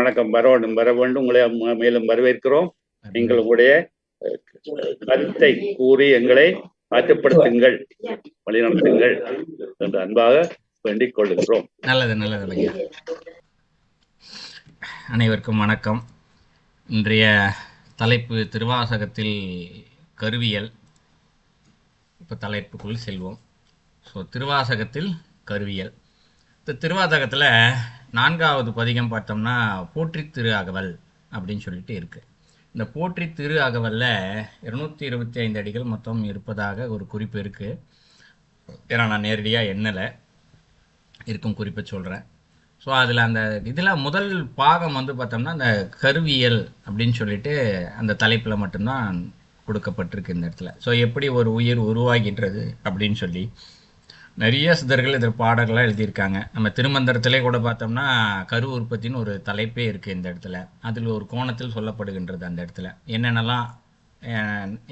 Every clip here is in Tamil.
வணக்கம். வர வேண்டும். உங்களை மேலும் வரவேற்கிறோம். நீங்கள் உங்களுடைய கருத்தை கூறி எங்களை ஆற்றுப்படுத்துங்கள், வழிநடத்துங்கள் என்று அன்பாக வேண்டிக் கொள்கிறோம். நல்லது ஐயா. அனைவருக்கும் வணக்கம். இன்றைய தலைப்பு திருவாசகத்தில் கருவியல். இப்போ தலைப்புக்குள் செல்வோம். ஸோ திருவாசகத்தில் கருவியல். திருவாசகத்தில் 4வது பதிகம் பார்த்தோம்னா போற்றி திரு அகவல் அப்படின்னு சொல்லிட்டு இருக்கு. இந்த போற்றி திரு அகவலில் 225 அடிகள் மொத்தம் இருப்பதாக ஒரு குறிப்பு இருக்குது. ஏன்னா நான் நேரடியாக எண்ணலை, இருக்கும் குறிப்பை சொல்கிறேன். ஸோ அதில் அந்த இதில் முதல் பாகம் வந்து பார்த்தோம்னா அந்த கருவியல் அப்படின்னு சொல்லிட்டு அந்த தலைப்பில் மட்டும்தான் கொடுக்கப்பட்டிருக்கு இந்த இடத்துல. ஸோ எப்படி ஒரு உயிர் உருவாகின்றது அப்படின்னு சொல்லி நிறைய சித்தர்கள் இதில் பாடல்களாக எழுதியிருக்காங்க. நம்ம திருமந்திரத்திலே கூட பார்த்தோம்னா கரு உற்பத்தின்னு ஒரு தலைப்பே இருக்குது இந்த இடத்துல. அதில் ஒரு கோணத்தில் சொல்லப்படுகின்றது அந்த இடத்துல என்னென்னலாம்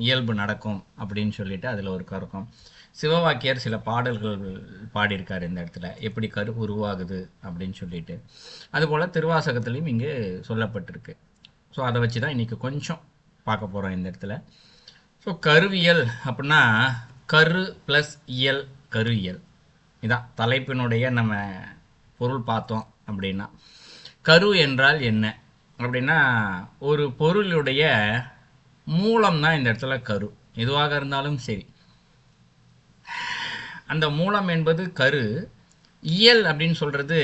இயல்பு நடக்கும் அப்படின்னு சொல்லிட்டு அதில் ஒரு கருக்கம். சிவவாக்கியர் சில பாடல்கள் பாடியிருக்கார் இந்த இடத்துல, எப்படி கரு உருவாகுது அப்படின்னு சொல்லிட்டு. அதுபோல் திருவாசகத்துலேயும் இங்கே சொல்லப்பட்டிருக்கு. ஸோ அதை வச்சு தான் இன்றைக்கி கொஞ்சம் பார்க்க போகிறோம் இந்த இடத்துல. ஸோ கருவியல் அப்படின்னா கரு ப்ளஸ் இயல், கருவியல். இதான் தலைப்பினுடைய நம்ம பொருள் பார்த்தோம் அப்படின்னா. கரு என்றால் என்ன அப்படின்னா ஒரு பொருளுடைய மூலம் தான் இந்த இடத்துல கரு. எதுவாக இருந்தாலும் சரி, அந்த மூலம் என்பது கரு. இயல் அப்படின்னு சொல்கிறது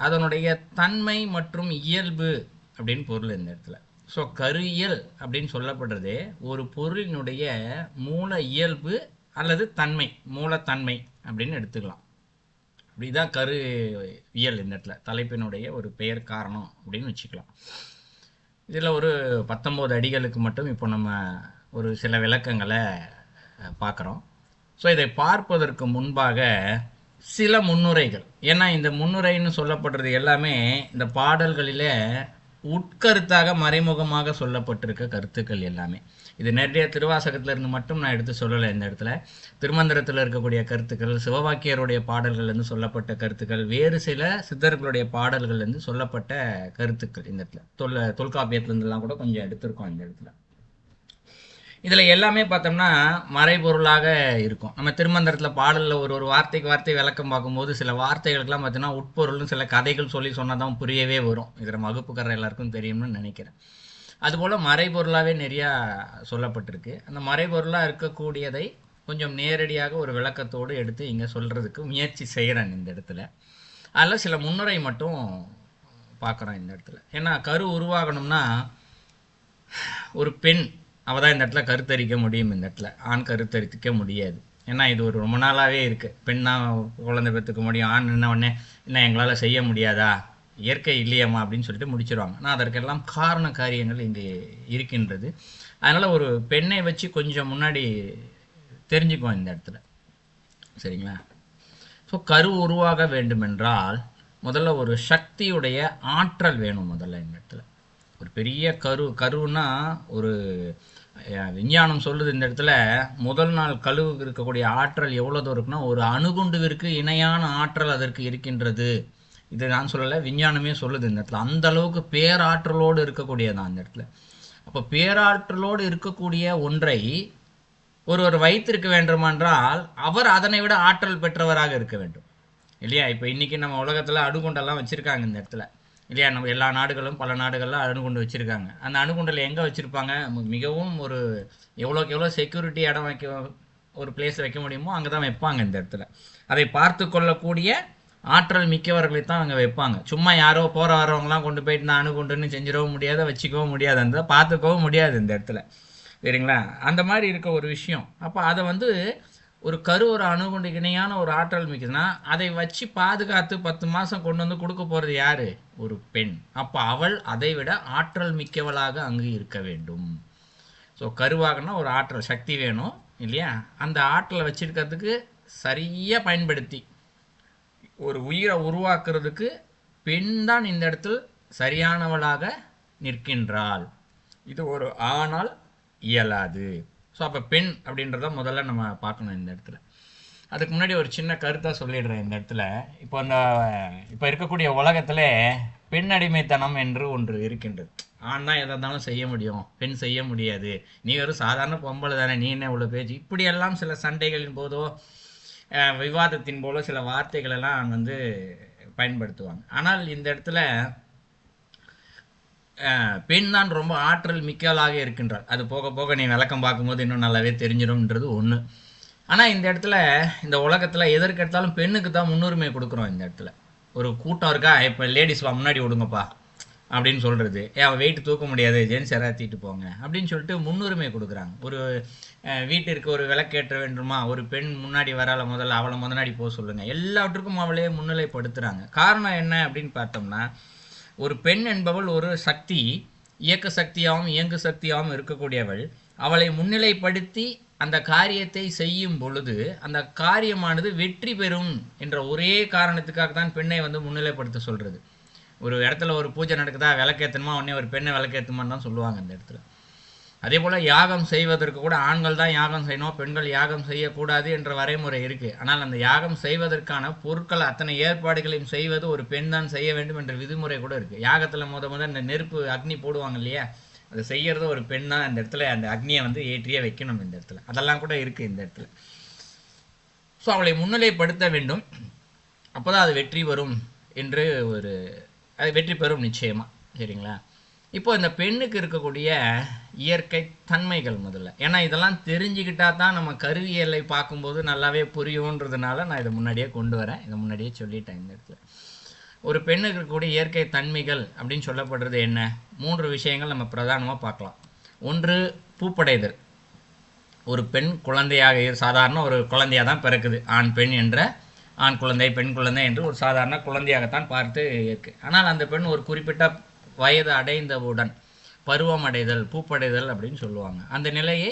அதனுடைய தன்மை மற்றும் இயல்பு அப்படின்னு பொருள் இந்த இடத்துல. ஸோ கருவியல் அப்படின்னு சொல்லப்படுறது ஒரு பொருளினுடைய மூல இயல்பு அல்லது தன்மை, மூலத்தன்மை அப்படின்னு எடுத்துக்கலாம். அப்படிதான் கருவியல் இந்த இடத்துல தலைப்பினுடைய ஒரு பெயர் காரணம் அப்படின்னு வச்சுக்கலாம். இதில் ஒரு 19 அடிகளுக்கு மட்டும் இப்போ நம்ம ஒரு சில விளக்கங்களை பார்க்குறோம். ஸோ இதை பார்ப்பதற்கு முன்பாக சில முன்னுரைகள். ஏன்னா இந்த முன்னுரைன்னு சொல்லப்படுறது எல்லாமே இந்த பாடல்களில் உட்கருத்தாக மறைமுகமாக சொல்லப்பட்டிருக்க கருத்துக்கள் எல்லாமே. இது நேரடிய திருவாசகத்தில் இருந்து மட்டும் நான் எடுத்து சொல்லலை. இந்த இடத்துல திருமந்திரத்தில் இருக்கக்கூடிய கருத்துக்கள், சிவவாக்கியருடைய பாடல்கள்லேருந்து சொல்லப்பட்ட கருத்துக்கள், வேறு சில சித்தர்களுடைய பாடல்கள்லேருந்து சொல்லப்பட்ட கருத்துக்கள் இந்த இடத்துல தொல்காப்பியத்துலேருந்துலாம் கூட கொஞ்சம் எடுத்திருக்கோம் இந்த இடத்துல. இதில் எல்லாமே பார்த்தோம்னா மறைபொருளாக இருக்கும். நம்ம திருமந்திரத்தில் பாடலில் ஒரு வார்த்தைக்கு வார்த்தை விளக்கம் பார்க்கும்போது சில வார்த்தைகளுக்கெல்லாம் பார்த்தீங்கன்னா உட்பொருள்னு சில கதைகள் சொல்லி சொன்னால் தான் புரியவே வரும். இதில் வகுப்புக்காரர் எல்லாருக்கும் தெரியும்னு நினைக்கிறேன். அதுபோல் மறைபொருளாகவே நிறையா சொல்லப்பட்டிருக்கு. அந்த மறைபொருளாக இருக்கக்கூடியதை கொஞ்சம் நேரடியாக ஒரு விளக்கத்தோடு எடுத்து இங்கே சொல்கிறதுக்கு முயற்சி செய்கிறேன் இந்த இடத்துல. அதில் சில முன்னுரை மட்டும் பார்க்குறோம் இந்த இடத்துல. ஏன்னா கரு உருவாகணும்னா ஒரு பெண் அவள் தான் இந்த இடத்துல கருத்தரிக்க முடியும். இந்த இடத்துல ஆண் கருத்தரிக்க முடியாது. ஏன்னா இது ஒரு ரொம்ப நாளாகவே இருக்குது. பெண்ணா குழந்தை பெற்றுக்க முடியும், ஆண் என்ன உடனே என்ன எங்களால் செய்ய முடியாதா, இயற்கை இல்லையம்மா அப்படின்னு சொல்லிட்டு முடிச்சிருவாங்க. ஆனால் அதற்கெல்லாம் காரண காரியங்கள் இங்கே இருக்கின்றது. அதனால் ஒரு பெண்ணை வச்சு கொஞ்சம் முன்னாடி தெரிஞ்சுக்குவோம் இந்த இடத்துல, சரிங்களா? ஸோ கரு உருவாக வேண்டுமென்றால் முதல்ல ஒரு சக்தியுடைய ஆற்றல் வேணும். முதல்ல இந்த இடத்துல ஒரு பெரிய கருன்னா ஒரு விஞ்ஞானம் சொல்லுது இந்த இடத்துல முதல் நாள் கழுவுக்கு இருக்கக்கூடிய ஆற்றல் எவ்வளோ தூரம் இருக்குன்னா ஒரு அணுகுண்டுவிற்கு இணையான ஆற்றல் அதற்கு இருக்கின்றது. இது நான் சொல்லலை, விஞ்ஞானமே சொல்லுது இந்த இடத்துல. அந்த அளவுக்கு பேராற்றலோடு இருக்கக்கூடியதான் இந்த இடத்துல. அப்போ பேராற்றலோடு இருக்கக்கூடிய ஒன்றை ஒருவர் வைத்திருக்க வேண்டுமென்றால் அவர் அதனை விட ஆற்றல் பெற்றவராக இருக்க வேண்டும் இல்லையா? இப்போ இன்றைக்கி நம்ம உலகத்தில் அணுகுண்டெல்லாம் வச்சுருக்காங்க இந்த இடத்துல இல்லையா? நம்ம எல்லா நாடுகளும் பல நாடுகளில் அணுகுண்டு வச்சுருக்காங்க. அந்த அணுகுண்டில் எங்கே வச்சுருப்பாங்க? மிகவும் ஒரு எவ்வளோக்கு எவ்வளோ செக்யூரிட்டி இடம் வைக்க ஒரு பிளேஸ் வைக்க முடியுமோ அங்கே தான் வைப்பாங்க இந்த இடத்துல. அதை பார்த்து கொள்ளக்கூடிய ஆற்றல் மிக்கவர்களை தான் அங்கே வைப்பாங்க. சும்மா யாரோ போகிற வரவங்களாம் கொண்டு போயிட்டு நான் அணுகுண்டுன்னு செஞ்சிடவும் முடியாது, வச்சுக்கவும் முடியாது, அந்த பார்த்துக்கவும் முடியாது இந்த இடத்துல, சரிங்களா? அந்த மாதிரி இருக்க ஒரு விஷயம். அப்போ அதை ஒரு ஒரு அணுகுண்டுக்கு இணையான ஒரு ஆற்றல் மிக்குதுன்னா அதை வச்சு பாதுகாத்து 10 மாதம் கொண்டு வந்து கொடுக்க போகிறது யார்? ஒரு பெண். அப்போ அவள் அதை விட ஆற்றல் மிக்கவளாக அங்கு இருக்க வேண்டும். ஸோ கருவாகனா ஒரு ஆற்றல் சக்தி வேணும் இல்லையா? அந்த ஆற்றலை வச்சிருக்கிறதுக்கு சரியாக பயன்படுத்தி ஒரு உயிரை உருவாக்குறதுக்கு பெண் தான் இந்த இடத்தில் சரியானவளாக நிற்கின்றாள். இது ஒரு ஆனால் இயலாது. ஸோ அப்போ பெண் அப்படின்றத முதல்ல நம்ம பார்க்கணும் இந்த இடத்துல. அதுக்கு முன்னாடி ஒரு சின்ன கருத்தாக சொல்லிடுறேன் இந்த இடத்துல. இப்போ இருக்கக்கூடிய உலகத்தில் பெண் அடிமைத்தனம் என்று ஒன்று இருக்கின்றது. ஆண் தான் எதாக இருந்தாலும் செய்ய முடியும், பெண் செய்ய முடியாது, நீ ஒரு சாதாரண பொம்பளை தானே, நீ என்ன இவ்வளோ பேச்சு, இப்படியெல்லாம் சில சண்டைகளின் போதோ விவாதத்தின் போதோ சில வார்த்தைகள் எல்லாம் பயன்படுத்துவாங்க. ஆனால் இந்த இடத்துல பெண் தான் ரொம்ப ஆற்றல் மிக்கலாக இருக்கின்றார். அது போக போக நீ விளக்கம் பார்க்கும்போது இன்னும் நல்லாவே தெரிஞ்சிடும்ன்றது ஒன்று. ஆனால் இந்த இடத்துல இந்த உலகத்தில் எதற்கு எடுத்தாலும் பெண்ணுக்கு தான் முன்னுரிமை கொடுக்குறோம். இந்த இடத்துல ஒரு கூட்டம் இருக்கா, இப்போ லேடிஸ் முன்னாடி விடுங்கப்பா அப்படின்னு சொல்கிறது, அவள் வெயிட் தூக்க முடியாது, ஜென்ஸ் யாராத்திட்டு போங்க அப்படின்னு சொல்லிட்டு முன்னுரிமை கொடுக்குறாங்க. ஒரு வீட்டிற்கு ஒரு விளக்கேற்ற வேண்டுமா, ஒரு பெண் முன்னாடி வரால, முதல்ல அவளை முன்னாடி போக சொல்லுங்கள், எல்லாவற்றுக்கும் அவளே முன்னிலைப்படுத்துகிறாங்க. காரணம் என்ன அப்படின்னு பார்த்தோம்னா, ஒரு பெண் என்பவள் ஒரு சக்தி, இயக்க சக்தியாகவும் இயங்கு சக்தியாகவும் இருக்கக்கூடியவள். அவளை முன்னிலைப்படுத்தி அந்த காரியத்தை செய்யும் பொழுது அந்த காரியமானது வெற்றி பெறும் என்ற ஒரே காரணத்துக்காக தான் பெண்ணை முன்னிலைப்படுத்த சொல்கிறது. ஒரு இடத்துல ஒரு பூஜை நடக்குதா, விளக்கேற்றணுமா, உடனே ஒரு பெண்ணை விளக்கேற்றமான்னு தான் சொல்லுவாங்க இந்த இடத்துல. அதே போல் யாகம் செய்வதற்கு கூட ஆண்கள் தான் யாகம் செய்யணும், பெண்கள் யாகம் செய்யக்கூடாது என்ற வரைமுறை இருக்குது. ஆனால் அந்த யாகம் செய்வதற்கான பொருட்கள் அத்தனை ஏற்பாடுகளையும் செய்வது ஒரு பெண் தான் செய்ய வேண்டும் என்ற விதிமுறை கூட இருக்குது. யாகத்தில் முத இந்த நெருப்பு அக்னி போடுவாங்க இல்லையா, அதை செய்கிறது ஒரு பெண் தான். இந்த இடத்துல அந்த அக்னியை ஏற்றியே வைக்கணும் இந்த இடத்துல. அதெல்லாம் கூட இருக்குது இந்த இடத்துல. ஸோ அவளை முன்னிலைப்படுத்த வேண்டும், அப்போ தான் அது வெற்றி வரும் என்று அது வெற்றி பெறும் நிச்சயமாக. சரிங்களா? இப்போ இந்த பெண்ணுக்கு இருக்கக்கூடிய இயற்கை தன்மைகள் முதல்ல, ஏன்னா இதெல்லாம் தெரிஞ்சுக்கிட்டா தான் நம்ம கருவியலை பார்க்கும்போது நல்லாவே புரியுன்றதுனால நான் இதை முன்னாடியே கொண்டு வரேன். இதை முன்னாடியே சொல்லிட்டேன் இந்த இடத்துல. ஒரு பெண்ணுக்கு இருக்கக்கூடிய இயற்கை தன்மைகள் அப்படின்னு சொல்லப்படுறது என்ன? 3 விஷயங்கள் நம்ம பிரதானமாக பார்க்கலாம். ஒன்று, பூப்படைதல். ஒரு பெண் குழந்தையாக சாதாரண ஒரு குழந்தையாக தான் பிறக்குது. ஆண் பெண் என்ற ஆண் குழந்தை பெண் குழந்தை என்று ஒரு சாதாரண குழந்தையாகத்தான் பார்த்து இருக்கு. ஆனால் அந்த பெண் ஒரு குறிப்பிட்ட வயது அடைந்தவுடன் பருவம் அடைதல், பூப்படைதல் அப்படின்னு சொல்லுவாங்க. அந்த நிலையை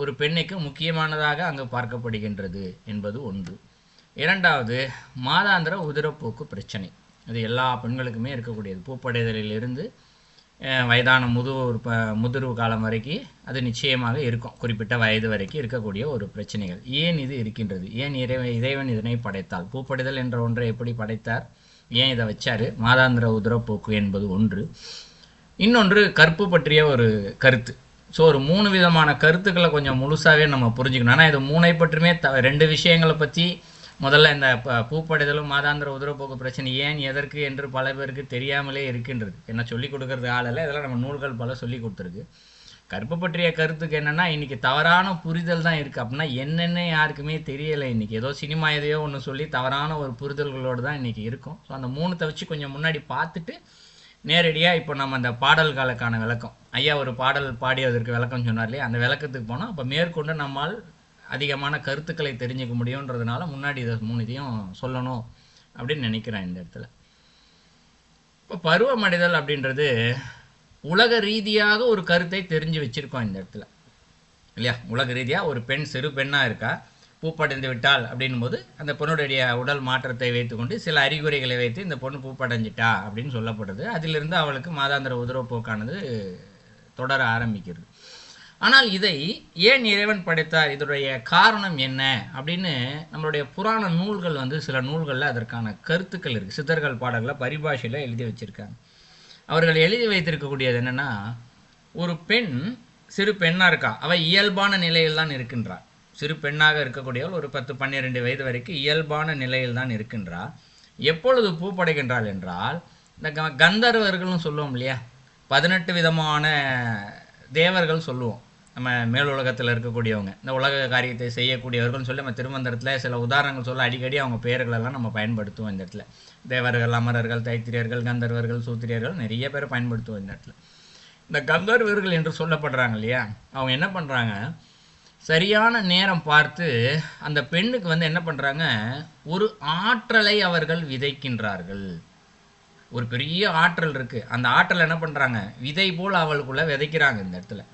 ஒரு பெண்ணுக்கு முக்கியமானதாக அங்கு பார்க்கப்படுகின்றது என்பது ஒன்று. இரண்டாவது, மாதாந்திர உதிரப்போக்கு பிரச்சனை. அது எல்லா பெண்களுக்குமே இருக்கக்கூடியது. பூப்படைதலிலிருந்து வயதான முதிர்வு காலம் வரைக்கும் அது நிச்சயமாக இருக்கும். குறிப்பிட்ட வயது வரைக்கும் இருக்கக்கூடிய ஒரு பிரச்சனைகள். ஏன் இது இருக்கின்றது? ஏன் இறைவன் இதனை படைத்தால்? பூப்படைதல் என்ற ஒன்றை எப்படி படைத்தார்? ஏன் இதை வச்சாரு? மாதாந்திர உதிரப்போக்கு என்பது ஒன்று. இன்னொன்று, கற்பு பற்றிய ஒரு கருத்து. ஸோ ஒரு 3 விதமான கருத்துக்களை கொஞ்சம் முழுசாகவே நம்ம புரிஞ்சுக்கணும். ஆனால் இது 3ஐ பற்றியுமே 2 விஷயங்களை பற்றி முதல்ல இந்த பூப்படைதலும் மாதாந்திர உதிரப்போக்கு பிரச்சனை ஏன் எதற்கு என்று பல பேருக்கு தெரியாமலே இருக்கின்றது. என்ன சொல்லிக் கொடுக்கறது ஆளில், இதெல்லாம் நம்ம நூல்கள் பல சொல்லி கொடுத்துருக்கு. கற்பு பற்றிய கருத்துக்கு என்னென்னா, இன்றைக்கி தவறான புரிதல் தான் இருக்குது. அப்படின்னா என்னென்ன யாருக்குமே தெரியலை. இன்றைக்கி ஏதோ சினிமா எதையோ ஒன்று சொல்லி தவறான ஒரு புரிதல்களோடு தான் இன்றைக்கி இருக்கும். ஸோ அந்த 3த்தை வச்சு கொஞ்சம் முன்னாடி பார்த்துட்டு நேரடியாக இப்போ நம்ம அந்த பாடல்களுக்கான விளக்கம், ஐயா ஒரு பாடல் பாடியதற்கு விளக்கம் சொன்னார் இல்லையா, அந்த விளக்கத்துக்கு போனால் அப்போ மேற்கொண்டு நம்மால் அதிகமான கருத்துக்களை தெரிஞ்சுக்க முடியுன்றதுனால முன்னாடி இதை 3ஐயும் சொல்லணும் அப்படின்னு நினைக்கிறேன் இந்த இடத்துல. இப்போ பருவமடைதல் அப்படின்றது உலக ரீதியாக ஒரு கருத்தை தெரிஞ்சு வச்சுருக்கோம் இந்த இடத்துல இல்லையா. உலக ரீதியாக ஒரு பெண் சிறு பெண்ணாக இருக்கா, பூப்படைந்து விட்டால் அப்படின் போது அந்த பொண்ணுடைய உடல் மாற்றத்தை வைத்துக்கொண்டு சில அறிகுறிகளை வைத்து இந்த பொண்ணு பூப்படைஞ்சிட்டா அப்படின்னு சொல்லப்படுது. அதிலிருந்து அவளுக்கு மாதாந்திர உதிரப்போக்கானது தொடர ஆரம்பிக்கிறது. ஆனால் இதை ஏன் இறைவன் படைத்தார், இதனுடைய காரணம் என்ன அப்படின்னு நம்மளுடைய புராண நூல்கள் சில நூல்களில் அதற்கான கருத்துக்கள் இருக்குது. சித்தர்கள் பாடல்களில் பரிபாஷையில் எழுதி வச்சுருக்காங்க. அவர்கள் எழுதி வைத்திருக்கக்கூடியது என்னென்னா, ஒரு பெண் சிறு பெண்ணாக இருக்கா, அவள் இயல்பான நிலையில் தான் இருக்கின்றாள். சிறு பெண்ணாக இருக்கக்கூடியவள் ஒரு 10-12 வயது வரைக்கும் இயல்பான நிலையில் தான் இருக்கின்றாள். எப்பொழுது பூப்படைகின்றாள் என்றால், இந்த கந்தர்வர்கள்னு சொல்லுவோம் இல்லையா, 18 விதமான தேவர்கள் சொல்லுவோம். நம்ம மேல் உலகத்தில் இருக்கக்கூடியவங்க, இந்த உலக காரியத்தை செய்யக்கூடியவர்கள்னு சொல்லி நம்ம திருமந்திரத்தில் சில உதாரணங்கள் சொல்ல அடிக்கடி அவங்க பெயர்களெல்லாம் நம்ம பயன்படுத்துவோம் இந்த இடத்துல. தேவர்கள், அமரர்கள், தைத்திரியர்கள், கந்தர்வர்கள், சூத்திரியர்கள், நிறைய பேர் பயன்படுத்துவோம் இந்த இடத்துல. இந்த கந்தர்வர்கள் என்று சொல்லப்படுறாங்க இல்லையா, அவங்க என்ன பண்ணுறாங்க, சரியான நேரம் பார்த்து அந்த பெண்ணுக்கு என்ன பண்ணுறாங்க, ஒரு ஆற்றலை அவர்கள் விதைக்கின்றார்கள். ஒரு பெரிய ஆற்றல் இருக்குது, அந்த ஆற்றல் என்ன பண்ணுறாங்க, விதை போல் அவளுக்குள்ளே விதைக்கிறாங்க இந்த இடத்துல.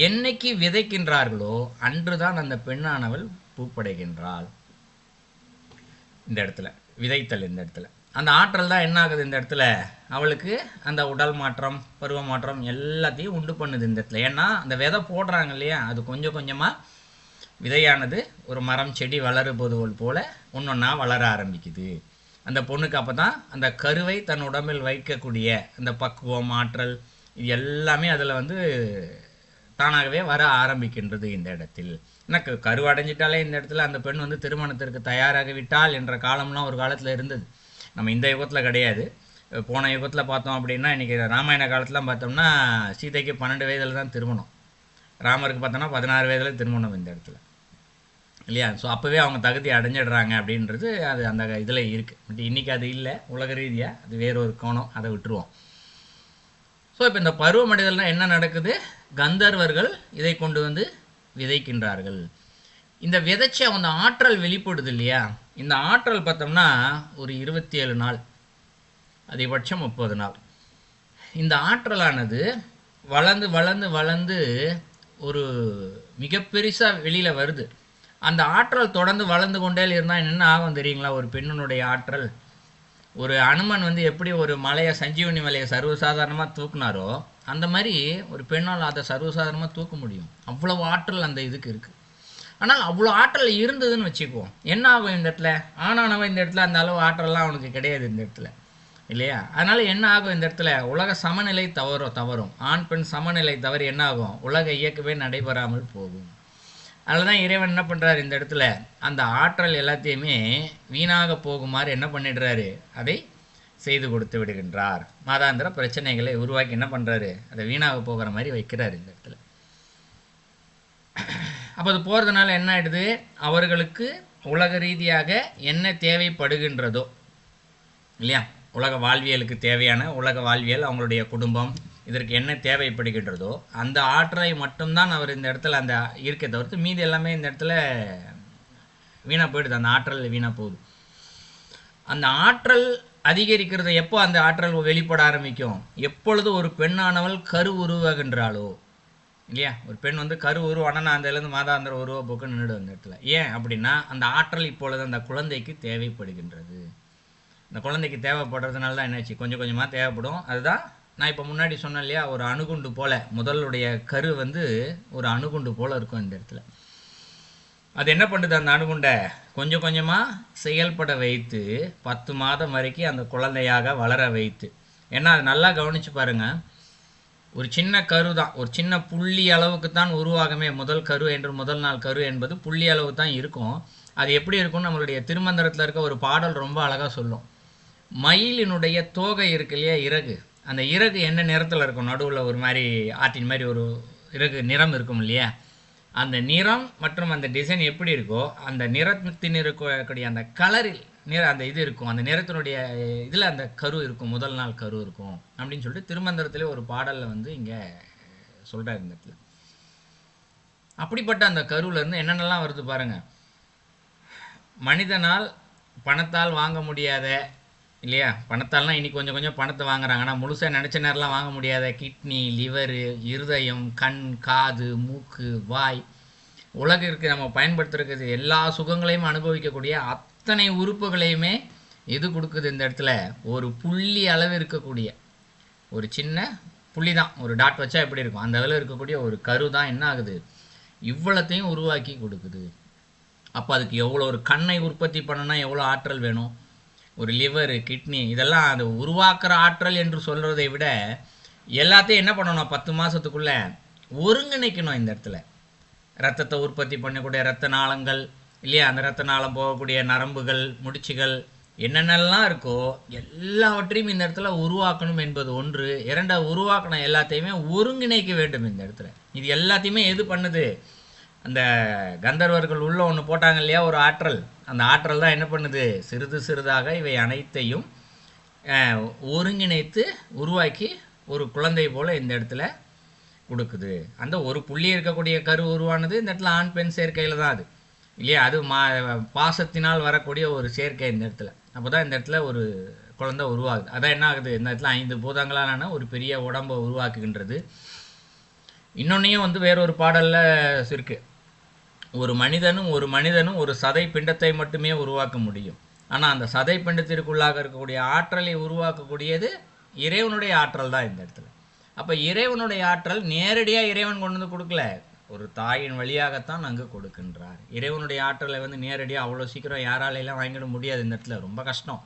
என்னைக்கு விதைக்கின்றார்களோ அன்றுதான் அந்த பெண்ணானவள் பூப்படைகின்றாள். இந்த இடத்துல விதைத்தல், இந்த இடத்துல அந்த ஆற்றல் தான் என்ன ஆகுது, இந்த இடத்துல அவளுக்கு அந்த உடல் மாற்றம், பருவ மாற்றம் எல்லாத்தையும் உண்டு பண்ணுது இந்த இடத்துல. ஏன்னா அந்த விதை போடுறாங்க இல்லையா, அது கொஞ்சம் கொஞ்சமாக விதையானது ஒரு மரம் செடி வளருவது போல ஒன்றொன்னா வளர ஆரம்பிக்குது. அந்த பொண்ணுக்கு அப்போ தான் அந்த கருவை தன் உடம்பில் வைக்கக்கூடிய அந்த பக்குவம், ஆற்றல், இது எல்லாமே அதில் வந்து தானாகவே வர ஆரம்பிக்கின்றது இந்த இடத்தில். எனக்கு கருவடைஞ்சிட்டாலே இந்த இடத்துல அந்த பெண் வந்து திருமணத்திற்கு தயாராகி விட்டால் என்ற காலம்லாம் ஒரு காலத்தில் இருந்தது. நம்ம இந்த யுகத்தில் கிடையாது. போன யுகத்தில் பார்த்தோம் அப்படின்னா, இன்றைக்கி ராமாயண காலத்துலாம் பார்த்தோம்னா சீதைக்கு 12 வயதில் தான் திருமணம், ராமருக்கு பார்த்தோன்னா 16 வயதில் திருமணம் இந்த இடத்துல, இல்லையா? ஸோ அப்போவே அவங்க தகுதி அடைஞ்சிடுறாங்க அப்படின்றது அது அந்த இதில் இருக்குது. பட் இன்றைக்கி அது இல்லை, உலக ரீதியாக அது வேறொரு கோணம், அதை விட்டுருவோம். ஸோ இப்போ இந்த பருவமடைதல்னால் என்ன நடக்குது? கந்தர்வர்கள் இதை கொண்டு வந்து விதைக்கின்றார்கள். இந்த விதைச்சி அந்த ஆற்றல் வெளிப்படுது இல்லையா? இந்த ஆற்றல் பார்த்தோம்னா ஒரு 27 நாள், அதிகபட்சம் 30 நாள். இந்த ஆற்றலானது வளர்ந்து வளர்ந்து வளர்ந்து ஒரு மிக பெருசாக வெளியில் வருது. அந்த ஆற்றல் தொடர்ந்து வளர்ந்து கொண்டே இருந்தால் என்ன ஆகும் தெரியுங்களா? ஒரு பெண்ணினுடைய ஆற்றல், ஒரு அனுமன் வந்து எப்படி ஒரு மலையை, சஞ்சீவனி மலையை சர்வசாதாரணமாக தூக்குனாரோ அந்த மாதிரி ஒரு பெண்ணால் அதை சர்வசாதாரணமாக தூக்க முடியும். அவ்வளவு ஆற்றல் அந்த இதுக்கு இருக்குது. ஆனால் அவ்வளோ ஆற்றல் இருந்ததுன்னு வச்சுக்குவோம், என்ன ஆகும் இந்த இடத்துல? ஆனானவன் இந்த இடத்துல அந்த அளவு ஆற்றல்லாம் அவனுக்கு கிடையாது இந்த இடத்துல, இல்லையா? அதனால் என்ன ஆகும் இந்த இடத்துல? உலக சமநிலை தவறும். ஆண் பெண் சமநிலை தவறி என்ன ஆகும்? உலக இயக்கமே நடைபெறாமல் போகும். அதில் தான் இறைவன் என்ன பண்ணுறாரு இந்த இடத்துல? அந்த ஆற்றல் எல்லாத்தையுமே வீணாக போகுமாறு என்ன பண்ணிடுறாரு? அதை செய்து கொடுத்து விடுகின்றார். மாதாந்திர பிரச்சனைகளை உருவாக்கி என்ன பண்ணுறாரு? அதை வீணாக போகிற மாதிரி வைக்கிறார் இந்த இடத்துல. அப்போ அது போகிறதுனால என்ன ஆகிடுது? அவர்களுக்கு உலக ரீதியாக என்ன தேவைப்படுகின்றதோ, இல்லையா? உலக வாழ்வியலுக்கு தேவையான உலக வாழ்வியல், அவங்களுடைய குடும்பம், இதற்கு என்ன தேவைப்படுகின்றதோ அந்த ஆற்றலை மட்டும்தான் அவர் இந்த இடத்துல அந்த இருக்கே தவிர்த்து மீதி எல்லாமே இந்த இடத்துல வீணாக போயிடுது. அந்த ஆற்றல் வீணாக போகுது. அந்த ஆற்றல் அதிகரிக்கிறது எப்போ அந்த ஆற்றல் வெளிப்பட ஆரம்பிக்கும்? எப்பொழுது ஒரு பெண்ணானவள் கரு உருவாகின்றாளோ, இல்லையா? ஒரு பெண் வந்து கரு உருவானா அந்த இதுலேருந்து மாதாந்திர உருவ போக்கு நின்றுடும் அந்த இடத்துல. ஏன் அப்படின்னா அந்த ஆற்றல் இப்பொழுது அந்த குழந்தைக்கு தேவைப்படுகின்றது. இந்த குழந்தைக்கு தேவைப்படுறதுனால தான் என்னாச்சு? கொஞ்சம் கொஞ்சமாக தேவைப்படும். அதுதான் நான் இப்போ முன்னாடி சொன்னேன் இல்லையா? ஒரு அணுகுண்டு போல், முதலுடைய கரு வந்து ஒரு அணுகுண்டு போல் இருக்கும் இந்த இடத்துல. அது என்ன பண்ணுது? அந்த அணுகுண்டை கொஞ்சம் கொஞ்சமாக செயல்பட வைத்து 10 மாதம் வரைக்கும் அந்த குழந்தையாக வளர வைத்து, ஏன்னா அது நல்லா கவனித்து பாருங்கள், ஒரு சின்ன கரு தான், ஒரு சின்ன புள்ளி அளவுக்கு தான் உருவாகமே. முதல் கரு என்று முதல் நாள் கரு என்பது புள்ளி அளவு தான் இருக்கும். அது எப்படி இருக்கும்னு நம்மளுடைய திருமந்திரத்தில் இருக்க ஒரு பாடல் ரொம்ப அழகாக சொல்லும். மயிலினுடைய தோகை இருக்கு இல்லையா, இறகு, அந்த இறகு என்ன நிறத்தில் இருக்கும்? நடுவில் ஒரு மாதிரி ஆட்டின் மாதிரி ஒரு இறகு நிறம் இருக்கும் இல்லையா? அந்த நிறம் மற்றும் அந்த டிசைன் எப்படி இருக்கோ அந்த நிறத்தின் இருக்கக்கூடிய அந்த கலரில் அந்த இது இருக்கும், அந்த நிறத்தினுடைய இதில் அந்த கரு இருக்கும், முதல் நாள் கரு இருக்கும் அப்படின்னு சொல்லிட்டு திருமந்திரத்திலே ஒரு பாடலில் வந்து இங்கே சொல்கிறார் இந்த இடத்துல. அப்படிப்பட்ட அந்த கருவிலேருந்து என்னென்னலாம் வருது பாருங்கள். மனிதனால் பணத்தால் வாங்க முடியாத, இல்லையா? பணத்தால்னா இன்னைக்கு கொஞ்சம் கொஞ்சம் பணத்தை வாங்குறாங்க, ஆனால் முழுசாக நினச்ச நேரம்லாம் வாங்க முடியாத கிட்னி, லிவரு, இருதயம், கண், காது, மூக்கு, வாய், உலகிற்கு நம்ம பயன்படுத்துறது எல்லா சுகங்களையும் அனுபவிக்கக்கூடிய அத்தனை உறுப்புகளையுமே எது கொடுக்குது இந்த இடத்துல? ஒரு புள்ளி அளவு இருக்கக்கூடிய ஒரு சின்ன புள்ளி தான், ஒரு டாட் வச்சா எப்படி இருக்கும் அந்த அளவு இருக்கக்கூடிய ஒரு கரு தான் என்ன ஆகுது? இவ்வளத்தையும் உருவாக்கி கொடுக்குது. அப்போ அதுக்கு எவ்வளோ, ஒரு கண்ணை உற்பத்தி பண்ணனா எவ்வளோ ஆற்றல் வேணும்? ஒரு லிவர், கிட்னி, இதெல்லாம் அது உருவாக்குற ஆற்றல் என்று சொல்கிறதை விட எல்லாத்தையும் என்ன பண்ணணும்? 10 மாதத்துக்குள்ளே ஒருங்கிணைக்கணும் இந்த இடத்துல. ரத்தத்தை உற்பத்தி பண்ணக்கூடிய இரத்த நாளங்கள், இல்லையா? அந்த இரத்த நாளம் போகக்கூடிய நரம்புகள், முடிச்சுகள், என்னென்னலாம் இருக்கோ எல்லாவற்றையும் இந்த இடத்துல உருவாக்கணும் என்பது ஒன்று. இரண்டாவது, உருவாக்கணும் எல்லாத்தையுமே ஒருங்கிணைக்க வேண்டும் இந்த இடத்துல. இது எல்லாத்தையுமே எது பண்ணுது? அந்த கந்தர்வர்கள் உள்ள ஒன்று போட்டாங்க இல்லையா, ஒரு ஆற்றல். அந்த ஆற்றல் தான் என்ன பண்ணுது? சிறிது சிறிதாக இவை அனைத்தையும் ஒருங்கிணைத்து உருவாக்கி ஒரு குழந்தை போல இந்த இடத்துல கொடுக்குது. அந்த ஒரு புள்ளி இருக்கக்கூடிய கரு உருவானது இந்த இடத்துல ஆண் பெண் சேர்க்கையில் தான் அது, இல்லையா? அது பாசத்தினால் வரக்கூடிய ஒரு சேர்க்கை இந்த இடத்துல. அப்போ தான் இந்த இடத்துல ஒரு குழந்தை உருவாகுது. அதான் என்ன ஆகுது? இந்த இடத்துல 5 பூதங்களான ஒரு பெரிய உடம்பை உருவாக்குகின்றது. இன்னொன்னையும் வந்து வேறொரு பாடலில் இருக்குது, ஒரு மனிதனும் ஒரு சதை பிண்டத்தை மட்டுமே உருவாக்க முடியும். ஆனால் அந்த சதை பிண்டத்திற்குள்ளாக இருக்கக்கூடிய ஆற்றலை உருவாக்கக்கூடியது இறைவனுடைய ஆற்றல் தான் இந்த இடத்துல. அப்போ இறைவனுடைய ஆற்றல் நேரடியாக இறைவன் கொண்டு வந்து கொடுக்கல, ஒரு தாயின் வழியாகத்தான் அங்கு கொடுக்கின்றார். இறைவனுடைய ஆற்றலை வந்து நேரடியாக அவ்வளோ சீக்கிரம் யாராலையெல்லாம் வாங்கிட முடியாது. இந்த இடத்துல ரொம்ப கஷ்டம்.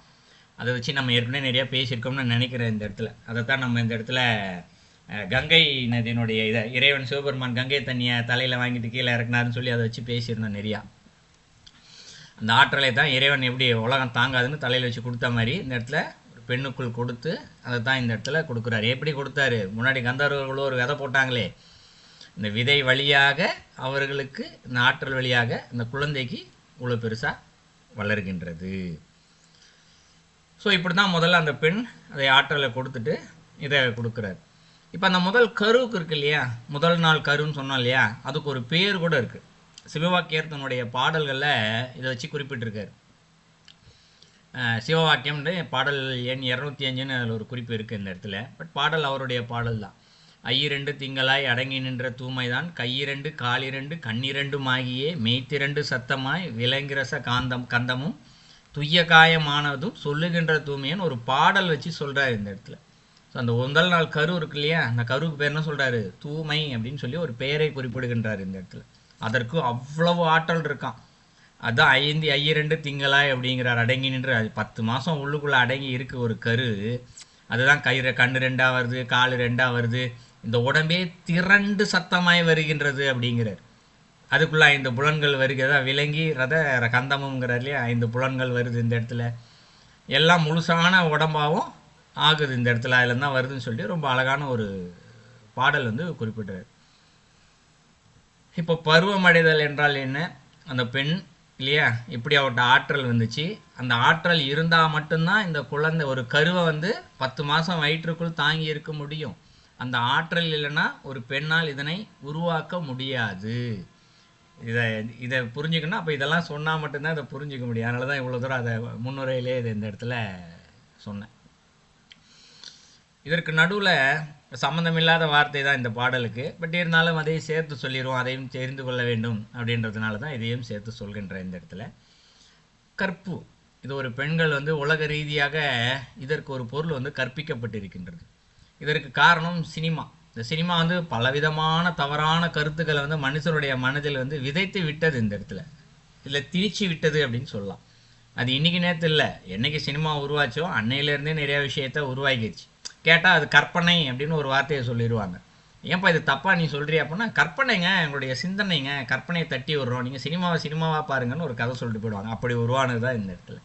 அதை வச்சு நம்ம ஏற்கனவே நிறையா பேசியிருக்கோம்னு நினைக்கிறேன். இந்த இடத்துல அதைத்தான் நம்ம இந்த இடத்துல கங்கை நதியினுடைய இதை இறைவன் சிவபெருமான் கங்கை தண்ணியை தலையில் வாங்கிட்டு கீழே இறக்குனாருன்னு சொல்லி அதை வச்சு பேசியிருந்தோம் நிறையா. அந்த ஆற்றலை தான் இறைவன் எப்படி உலகம் தாங்காதுன்னு தலையில் வச்சு கொடுத்த மாதிரி இந்த இடத்துல ஒரு பெண்ணுக்குள் கொடுத்து அதை தான் இந்த இடத்துல கொடுக்குறாரு. எப்படி கொடுத்தாரு? முன்னாடி கந்தர்வர்களோ ஒரு விதை போட்டாங்களே, இந்த விதை வழியாக அவர்களுக்கு இந்த ஆற்றல் வழியாக இந்த குழந்தைக்கு இவ்வளோ பெருசாக வளர்கின்றது. ஸோ இப்படி தான் முதல்ல அந்த பெண் அதை ஆற்றலை கொடுத்துட்டு இதை கொடுக்குறாரு. இப்போ அந்த முதல் கருவுக்கு இருக்கு இல்லையா, முதல் நாள் கருன்னு சொன்னோம் இல்லையா, அதுக்கு ஒரு பேர் கூட இருக்குது. சிவவாக்கியர் தன்னுடைய பாடல்களில் இதை வச்சு குறிப்பிட்டிருக்காரு. சிவவாக்கியம்ன்ற பாடல் எண் 205ன்னு அதில் ஒரு குறிப்பு இருக்குது இந்த இடத்துல. பட் பாடல் அவருடைய பாடல் தான். ஐயிரண்டு திங்களாய் அடங்கி நின்ற தூமைதான் கையிரண்டு காலிரண்டு கண்ணிரண்டுமாகியே மெய்த்திரண்டு சத்தமாய் விலங்கிரச கந்தமும் துய்ய காயமானதும் சொல்லுகின்ற தூமையன்னு ஒரு பாடல் வச்சு சொல்கிறாரு இந்த இடத்துல. ஸோ அந்த முதல் நாள் கரு இருக்கு இல்லையா, அந்த கருவுக்கு பேர் என்ன சொல்கிறாரு? தூமை அப்படின்னு சொல்லி ஒரு பெயரை குறிப்பிடுகின்றார் இந்த இடத்துல. அதற்கு அவ்வளவு ஆற்றல் இருக்கான். அதுதான் ஐயிரண்டு திங்களாய் அப்படிங்கிறார். அடங்கி நின்று 10 மாதம் உள்ளுக்குள்ளே அடங்கி இருக்கு ஒரு கரு. அதுதான் கண்ணு 2 வருது, கால் 2 வருது, இந்த உடம்பே திரண்டு சத்தமாய் வருகின்றது அப்படிங்கிறார். அதுக்குள்ளே 5 புலன்கள் வருகிறதா, விலங்கி ரத கந்தமுங்கிறார் இல்லையா, 5 புலன்கள் வருது இந்த இடத்துல. எல்லாம் முழுசான உடம்பாகவும் ஆகுது இந்த இடத்துல. அதில் தான் வருதுன்னு சொல்லிட்டு ரொம்ப அழகான ஒரு பாடல் வந்து குறிப்பிட்டார். இப்போ பருவமடைதல் என்றால் என்ன? அந்த பெண் இல்லையா, இப்படி அவர்கிட்ட ஆற்றல் வந்துச்சு. அந்த ஆற்றல் இருந்தால் மட்டும்தான் இந்த குழந்தை ஒரு கருவை வந்து 10 மாதம் வயிற்றுக்குள் தாங்கி இருக்க முடியும். அந்த ஆற்றல் இல்லைன்னா ஒரு பெண்ணால் இதனை உருவாக்க முடியாது. இதை புரிஞ்சுக்கணும். அப்போ இதெல்லாம் சொன்னால் மட்டும்தான் இதை புரிஞ்சிக்க முடியும். அதனால தான் இவ்வளோ தூரம் அதை முன்னுரையிலே இதை இந்த இடத்துல சொன்னேன். இதற்கு நடுவில் சம்மந்தமில்லாத வார்த்தை தான் இந்த பாடலுக்கு. பட் இருந்தாலும் அதையும் சேர்த்து சொல்லிடுவோம், அதையும் தெரிந்து கொள்ள வேண்டும் அப்படின்றதுனால தான் இதையும் சேர்த்து சொல்கின்ற இந்த இடத்துல. கற்பு, இது ஒரு பெண்கள் வந்து உலக ரீதியாக இதற்கு ஒரு பொருள் வந்து கற்பிக்கப்பட்டிருக்கின்றது. இதற்கு காரணம் சினிமா. இந்த சினிமா வந்து பலவிதமான தவறான கருத்துக்களை வந்து மனுஷனுடைய மனதில் வந்து விதைத்து விட்டது இந்த இடத்துல. இதில் திணிச்சு விட்டது அப்படின்னு சொல்லலாம். அது இன்றைக்கி நேரத்தில் இல்லை, என்றைக்கு சினிமா உருவாச்சோ அன்னையிலேருந்தே நிறையா விஷயத்த உருவாக்கிடுச்சு. கேட்டால் அது கற்பனை அப்படின்னு ஒரு வார்த்தையை சொல்லிடுவாங்க. ஏன்ப்பா இது தப்பாக நீ சொல்கிறியா அப்படின்னா, கற்பனைங்க, எங்களுடைய சிந்தனைங்க, கற்பனையை தட்டி விடுறோம், நீங்கள் சினிமாவாக பாருங்கன்னு ஒரு கதை சொல்லிட்டு போயிடுவாங்க. அப்படி உருவானது தான் இந்த இடத்துல.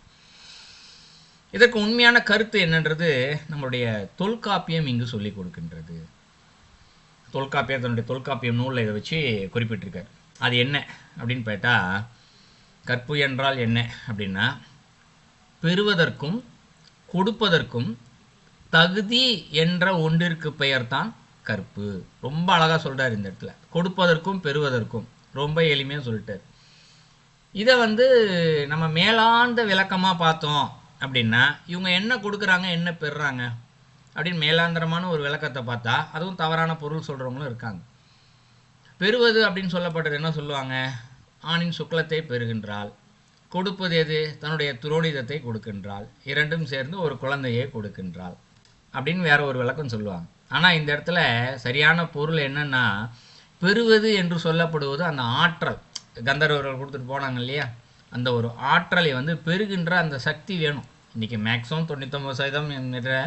இதற்கு உண்மையான கருத்து என்னன்றது நம்மளுடைய தொல்காப்பியம் இங்கு சொல்லி கொடுக்கின்றது. தொல்காப்பியம் தன்னுடைய தொல்காப்பியம் நூலில் இதை வச்சு குறிப்பிட்டிருக்காரு. அது என்ன அப்படின்னு கேட்டால், கற்பு என்றால் என்ன அப்படின்னா, பெறுவதற்கும் கொடுப்பதற்கும் தகுதி என்ற ஒன்றிற்கு பெயர்தான் கற்பு. ரொம்ப அழகாக சொல்கிறார் இந்த இடத்துல. கொடுப்பதற்கும் பெறுவதற்கும் ரொம்ப எளிமையாக சொல்லிட்டார். இதை வந்து நம்ம மேலாண்ட விளக்கமாக பார்த்தோம் அப்படின்னா, இவங்க என்ன கொடுக்குறாங்க என்ன பெறுறாங்க அப்படின்னு மேலாந்தரமான ஒரு விளக்கத்தை பார்த்தா அதுவும் தவறான பொருள் சொல்கிறவங்களும் இருக்காங்க. பெறுவது அப்படின்னு சொல்லப்பட்டது என்ன சொல்லுவாங்க? ஆணின் சுக்லத்தை பெறுகின்றாள். கொடுப்பது எது? தன்னுடைய துரோணிதத்தை கொடுக்கின்றாள். இரண்டும் சேர்ந்து ஒரு குழந்தையை கொடுக்கின்றாள் அப்படின்னு வேற ஒரு விளக்கம் சொல்லுவாங்க. ஆனால் இந்த இடத்துல சரியான பொருள் என்னன்னா, பெறுவது என்று சொல்லப்படுவது அந்த ஆற்றல். கந்தர்வர்கள் கொடுத்துட்டு போனாங்க இல்லையா, அந்த ஒரு ஆற்றலை வந்து பெறுகின்ற அந்த சக்தி வேணும். இன்றைக்கி மேக்ஸிமம் 99% என்கிற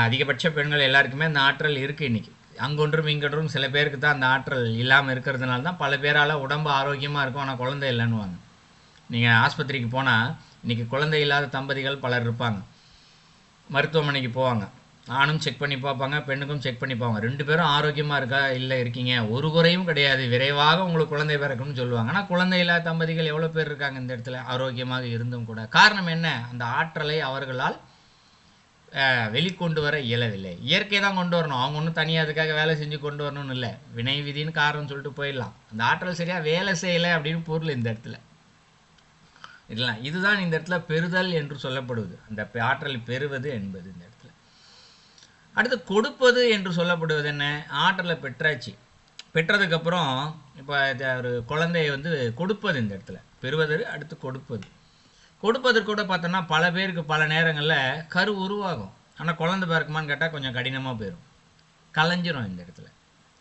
அதிகபட்ச பெண்கள் எல்லாருக்குமே அந்த ஆற்றல் இருக்குது. இன்றைக்கி அங்கொன்றும் இங்கொன்றும் சில பேருக்கு தான் அந்த ஆற்றல் இல்லாமல் இருக்கிறதுனால தான் பல பேரால் உடம்பு ஆரோக்கியமாக இருக்கும், ஆனால் குழந்தை இல்லைன்னுவாங்க. நீங்கள் ஆஸ்பத்திரிக்கு போனால் இன்றைக்கி குழந்தை இல்லாத தம்பதிகள் பலர் இருப்பாங்க. மருத்துவமனைக்கு போவாங்க, ஆணும் செக் பண்ணி பார்ப்பாங்க, பெண்ணுக்கும் செக் பண்ணி பார்ப்பாங்க. 2 பேரும் ஆரோக்கியமாக இருக்கா இல்லை இருக்கீங்க, ஒரு குறையும் கிடையாது, விரைவாக உங்களுக்கு குழந்தை பிறக்கும்னு சொல்லுவாங்க. ஆனால் குழந்தை இல்லாத தம்பதிகள் எவ்வளோ பேர் இருக்காங்க இந்த இடத்துல ஆரோக்கியமாக இருந்தும் கூட. காரணம் என்ன? அந்த ஆற்றலை அவர்களால் வெளிக்கொண்டு வர இயலவில்லை. இயற்கை தான் கொண்டு வரணும், அவங்க ஒன்றும் தனியாக அதுக்காக வேலை செஞ்சு கொண்டு வரணும்னு இல்லை. வினை விதின்னு காரணம் சொல்லிட்டு போயிடலாம். அந்த ஆற்றல் சரியாக வேலை செய்யலை அப்படின்னு பொருள் இந்த இடத்துல இல்லை. இதுதான் இந்த இடத்துல பெறுதல் என்று சொல்லப்படுவது, அந்த ஆற்றலை பெறுவது என்பது இந்த இடத்துல. அடுத்து கொடுப்பது என்று சொல்லப்படுவது என்ன? ஆற்றலை பெற்றாச்சு, பெற்றதுக்கப்புறம் இப்போ ஒரு குழந்தையை வந்து கொடுப்பது இந்த இடத்துல. பெறுவது அடுத்து கொடுப்பது. கொடுப்பதற்கு கூட பார்த்தோன்னா பல பேருக்கு பல நேரங்களில் கரு உருவாகும், ஆனால் குழந்தை பிறக்குமான்னு கேட்டால் கொஞ்சம் கடினமாக போயிடும், கலைஞ்சிரும் இந்த இடத்துல.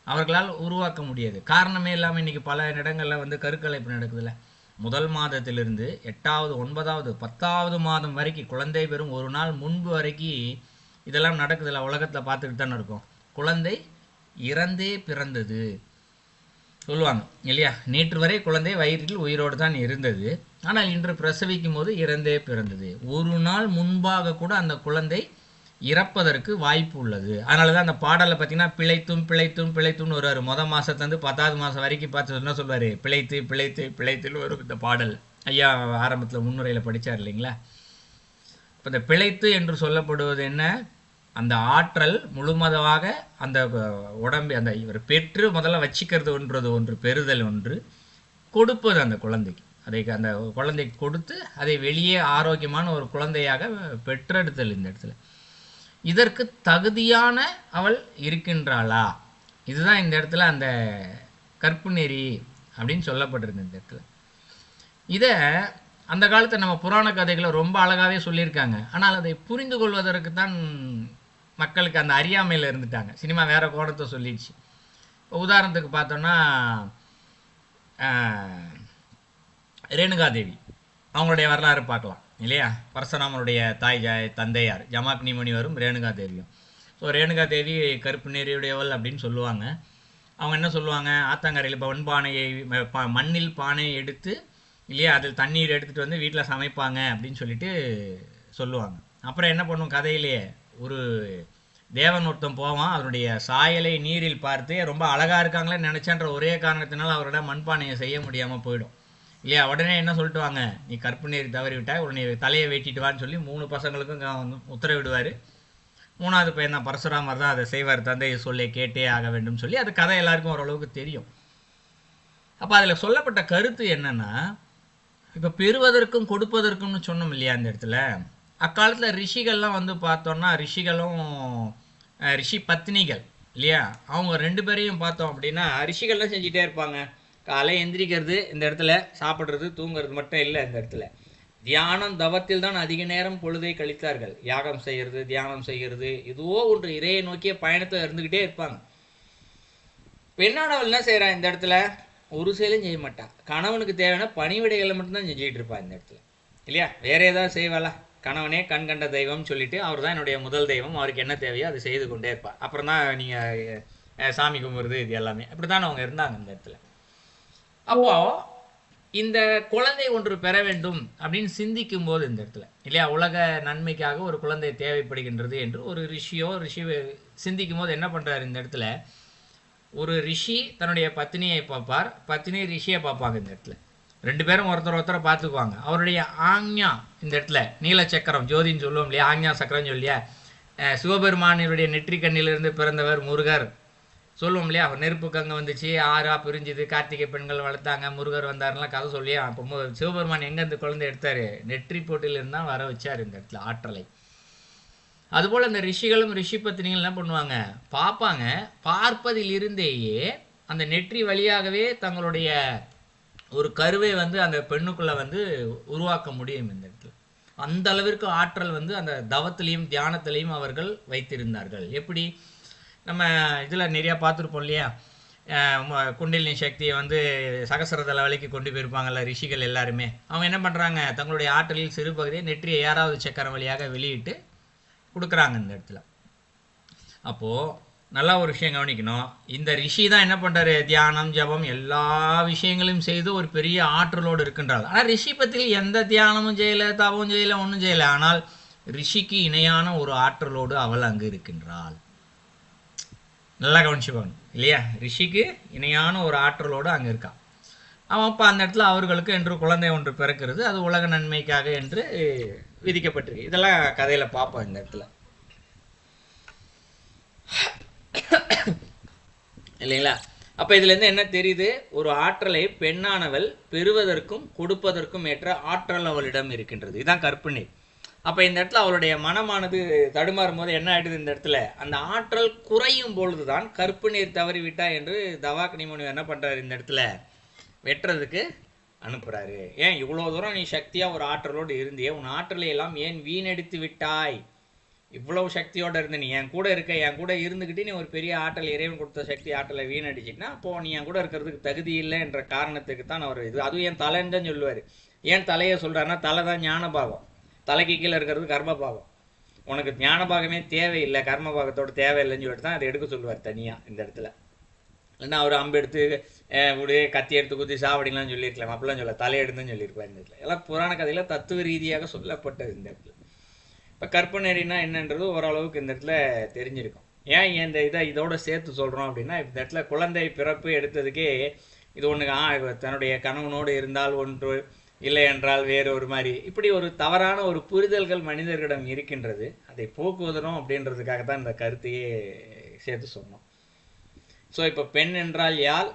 அவர்களால் உருவாக்க முடியாது. காரணமே இல்லாமல் இன்னைக்கு பல இடங்களில் வந்து கருக்கலைப்பு நடக்குதுல்ல. முதல் மாதத்திலிருந்து 8வது 9வது 10வது மாதம் வரைக்கும் குழந்தை பெறும் ஒரு நாள் முன்பு வரைக்கும் இதெல்லாம் நடக்குதுல்ல. உலகத்தில் பார்த்துக்கிட்டு தானே இருக்கோம். குழந்தை இறந்தே பிறந்தது சொல்லுவாங்க இல்லையா. நேற்று வரை குழந்தை வயிற்றில் உயிரோடு தான் இருந்தது, ஆனால் இன்று பிரசவிக்கும் போது இறந்தே பிறந்தது. ஒரு நாள் முன்பாக கூட அந்த குழந்தை இறப்பதற்கு வாய்ப்பு உள்ளது. அதனால தான் அந்த பாடலை பார்த்தீங்கன்னா பிழைத்தும் பிழைத்தும் பிழைத்தும்னு வருவார். மாதத்துலேருந்து 10வது மாதம் வரைக்கும் பார்த்து என்ன சொல்வார், பிழைத்து பிழைத்து பிழைத்துன்னு வரும் இந்த பாடல். ஐயா ஆரம்பத்தில் முன்னுரையில் படித்தார் இல்லைங்களா. இப்போ இந்த பிழைத்து என்று சொல்லப்படுவது என்ன, அந்த ஆற்றல் முழுமதமாக அந்த உடம்பு அந்த இவர் பெற்று முதல்ல வச்சிக்கிறது ஒன்று பெறுதல் ஒன்று, கொடுப்பது அந்த குழந்தைக்கு, அதை அந்த குழந்தைக்கு கொடுத்து அதை வெளியே ஆரோக்கியமான ஒரு குழந்தையாக பெற்றெடுத்தல். இந்த இடத்துல இதற்கு தகுதியான அவள் இருக்கின்றாளா, இதுதான் இந்த இடத்துல அந்த கற்பு நெறி அப்படின்னு சொல்லப்பட்டிருக்கு. இந்த இடத்துல இதை அந்த காலத்தை நம்ம புராண கதைகளை ரொம்ப அழகாகவே சொல்லியிருக்காங்க. ஆனால் அதை புரிந்து கொள்வதற்கு தான் மக்களுக்கு அந்த அறியாமையில் இருந்துட்டாங்க. சினிமா வேற கோணத்தை சொல்லிடுச்சு. உதாரணத்துக்கு பார்த்தோன்னா ரேணுகாதேவி அவங்களுடைய வரலாறு பார்க்கலாம் இல்லையா. பரசுராமனுடைய தந்தையார் ஜமாக்னி முனிவரும் ரேணுகாதேவியும். ஸோ ரேணுகாதேவி கருப்பு நெறியுடையவள் அப்படின்னு சொல்லுவாங்க. அவங்க என்ன சொல்லுவாங்க, ஆத்தங்கரையில் இப்போ மண்பானையை மண்ணில் பானையை எடுத்து இல்லையா, அதில் தண்ணீர் எடுத்துகிட்டு வந்து வீட்டில் சமைப்பாங்க அப்படின்னு சொல்லிட்டு சொல்லுவாங்க. அப்புறம் என்ன பண்ணும் கதையிலேயே, ஒரு தேவன் ஒருத்தன் போவான், அதனுடைய சாயலை நீரில் பார்த்து ரொம்ப அழகாக இருக்காங்களே நினச்சான்ற ஒரே காரணத்தினால அவரோட மண்பானையை செய்ய முடியாமல் போயிடும் இல்லையா. உடனே என்ன சொல்லிட்டு வாங்க, நீ கற்பு நெறி தவறி விட்டாய், உடனே தலையை வெட்டிட்டு வான்னு சொல்லி 3 பசங்களுக்கும் உத்தரவிடுவார். 3வது பையன் தான் பரசுராமர் தான் அதை செய்வார், தந்தையை சொல்லை கேட்டே ஆக வேண்டும் சொல்லி. அது கதை எல்லாருக்கும் ஓரளவுக்கு தெரியும். அப்போ அதில் சொல்லப்பட்ட கருத்து என்னன்னா, இப்போ பெறுவதற்கும் கொடுப்பதற்கும்னு சொன்னோம் இல்லையா. அந்த இடத்துல அக்காலத்தில் ரிஷிகள்லாம் வந்து பார்த்தோம்னா, ரிஷிகளும் ரிஷி பத்னிகள் இல்லையா, அவங்க 2 பேரையும் பார்த்தோம் அப்படின்னா, ரிஷிகள்லாம் செஞ்சுட்டே இருப்பாங்க. காலை எந்திரிக்கிறது, இந்த இடத்துல சாப்பிட்றது தூங்குறது மட்டும் இல்லை. இந்த இடத்துல தியானம் தவத்தில் தான் அதிக நேரம் பொழுதை கழித்தார்கள். யாகம் செய்கிறது, தியானம் செய்கிறது, இதுவோ ஒன்று இறையை நோக்கிய பயணத்தில் இருந்துக்கிட்டே இருப்பாங்க. பெண்ணானவள் என்ன செய்கிறான் இந்த இடத்துல, ஒரு செயலும் செய்ய மாட்டான். கணவனுக்கு தேவையான பணிவிடைகளை மட்டும்தான் செஞ்சுக்கிட்டு இருப்பான் இந்த இடத்துல இல்லையா. வேற ஏதாவது செய்வாளா, கணவனே கண் கண்ட தெய்வம்னு சொல்லிட்டு அவர் தான் என்னுடைய முதல் தெய்வம், அவருக்கு என்ன தேவையோ அதை செய்து கொண்டே இருப்பார். அப்புறம் தான் நீங்கள் சாமி கும்பிடுறது, இது எல்லாமே அப்படி தானே அவங்க இருந்தாங்க இந்த இடத்துல. அப்போ இந்த குழந்தை ஒன்று பெற வேண்டும் அப்படின்னு சிந்திக்கும் போது இந்த இடத்துல இல்லையா, உலக நன்மைக்காக ஒரு குழந்தை தேவைப்படுகின்றது என்று ஒரு ரிஷி சிந்திக்கும் போது என்ன பண்ணுறாரு இந்த இடத்துல, ஒரு ரிஷி தன்னுடைய பத்னியை பார்ப்பார், பத்னி ரிஷியை பார்ப்பாங்க. இந்த இடத்துல 2 பேரும் ஒருத்தரை பார்த்துக்குவாங்க. அவருடைய ஆக்ஞா இந்த இடத்துல நீலச்சக்கரம் ஜோதின்னு சொல்லுவோம் இல்லையா, ஆக்ஞா சக்கரம் சொல்லியா, சிவபெருமானினுடைய நெற்றிக்கண்ணிலிருந்து பிறந்தவர் முருகர் சொல்லுவோம் இல்லையா. நெருப்பு கங்க வந்துச்சு, 6ஆ பிரிஞ்சுது, கார்த்திகை பெண்கள் வளர்த்தாங்க, முருகர் வந்தாருலாம் கதை சொல்லியா. அப்போ சிவபெருமான் எங்கே இந்த குழந்தை எடுத்தார், நெற்றி போட்டிலிருந்து தான் வர வச்சார் இந்த இடத்துல ஆற்றலை. அதுபோல் அந்த ரிஷிகளும் ரிஷி பத்தினிகள் என்ன பண்ணுவாங்க, பார்ப்பாங்க. பார்ப்பதில் இருந்தேயே அந்த நெற்றி வழியாகவே தங்களுடைய ஒரு கருவை வந்து அந்த பெண்ணுக்குள்ளே வந்து உருவாக்க முடியும் இந்த இடத்துல. அந்த அளவிற்கு ஆற்றல் வந்து அந்த தவத்திலையும் தியானத்திலையும் அவர்கள் வைத்திருந்தார்கள். எப்படி நம்ம இதில் நிறையா பார்த்துருப்போம் இல்லையா, குண்டலினி சக்தியை வந்து சகசரதல வழிக்கு கொண்டு போயிருப்பாங்கல்ல ரிஷிகள் எல்லாருமே. அவங்க என்ன பண்ணுறாங்க, தங்களுடைய ஆற்றலில் சிறு பகுதியை நெற்றியை 6வது சக்கரம் வழியாக வெளியிட்டு கொடுக்குறாங்க இந்த இடத்துல. அப்போது நல்லா ஒரு விஷயம் கவனிக்கணும், இந்த ரிஷி தான் என்ன பண்ணுறாரு, தியானம் ஜபம் எல்லா விஷயங்களையும் செய்து ஒரு பெரிய ஆற்றலோடு இருக்கின்றாள். ஆனால் ரிஷி பற்றி எந்த தியானமும் செய்யலை, தவமும் செய்யலை, ஒன்றும் செய்யலை. ஆனால் ரிஷிக்கு இணையான ஒரு ஆற்றலோடு அவள் அங்கு இருக்கின்றாள். நல்லா கவனிச்சுக்கோங்க இல்லையா, ரிஷிக்கு இணையான ஒரு ஆற்றலோடு அங்கே இருக்கான். அவன் அப்போ அந்த இடத்துல அவர்களுக்கு என்று குழந்தை ஒன்று பிறக்கிறது, அது உலக நன்மைக்காக என்று விதிக்கப்பட்டிருக்கு. இதெல்லாம் கதையில் பார்ப்போம் இந்த இடத்துல இல்லைங்களா. அப்போ இதுலேருந்து என்ன தெரியுது, ஒரு ஆற்றலை பெண்ணானவள் பெறுவதற்கும் கொடுப்பதற்கும் ஏற்ற ஆற்றல் அவளிடம் இருக்கின்றது. இதுதான் கற்பு நெறி. அப்போ இந்த இடத்துல அவளுடைய மனமானது தடுமாறும் போது என்ன ஆகிடுது, இந்த இடத்துல அந்த ஆற்றல் குறையும் பொழுது தான் கற்பு நீர் தவறிவிட்டா என்று தவாக்னி முனிவர் என்ன பண்ணுறாரு, இந்த இடத்துல வெட்டுறதுக்கு அனுப்புகிறாரு. ஏன் இவ்வளோ தூரம் நீ சக்தியாக ஒரு ஆற்றலோடு இருந்தியே, உன் ஆற்றலை எல்லாம் ஏன் வீணடித்து விட்டாய், இவ்வளவு சக்தியோட இருந்து நீ என் கூட இருக்க, என் கூட இருந்துக்கிட்டு நீ ஒரு பெரிய ஆற்றல், இறைவன் கொடுத்த சக்தி ஆற்றலை வீணடிச்சிட்டுனா அப்போ நீ என் கூட இருக்கிறதுக்கு தகுதி இல்லை என்ற காரணத்துக்கு தான் அவர் இது. அதுவும் என் தலைன்னு தான் சொல்லுவார். ஏன் தலையை சொல்கிறாருன்னா, தலை தான் ஞான பாகம், தலைக்கு கீழே இருக்கிறது கர்ம பாகம். உனக்கு ஞான பாகமே தேவையில்லை, கர்ம பாகத்தோட தேவையில்லைன்னு சொல்லிட்டு தான் அதை எடுக்க சொல்லுவார் தனியாக இந்த இடத்துல. இல்லைன்னா அவர் அம்பு எடுத்து இப்படியே கத்தி எடுத்து குத்தி சாவடிங்களான்னு சொல்லியிருக்கலாம், அப்படிலாம் சொல்ல தலையெடுத்துன்னு சொல்லியிருப்பார் இந்த இடத்துல. எல்லாம் புராண கதையில் தத்துவ ரீதியாக சொல்லப்பட்டது இந்த இடத்துல. இப்போ கற்பனரினா என்னன்றது ஓரளவுக்கு இந்த இடத்துல தெரிஞ்சிருக்கும். ஏன் இதோட சேர்த்து சொல்கிறோம் அப்படின்னா, இந்த இடத்துல குழந்தை பிறப்பு எடுத்ததுக்கே இது ஒன்று தன்னுடைய கணவனோடு இருந்தால் ஒன்று, இல்லை என்றால் வேறு ஒரு மாதிரி, இப்படி ஒரு தவறான ஒரு புரிதல்கள் மனிதர்களிடம் இருக்கின்றது. அதை போக்குவதனும் அப்படின்றதுக்காக தான் இந்த கருத்தையே சேர்த்து சொன்னோம். ஸோ இப்போ பெண் என்றால் யாழ்,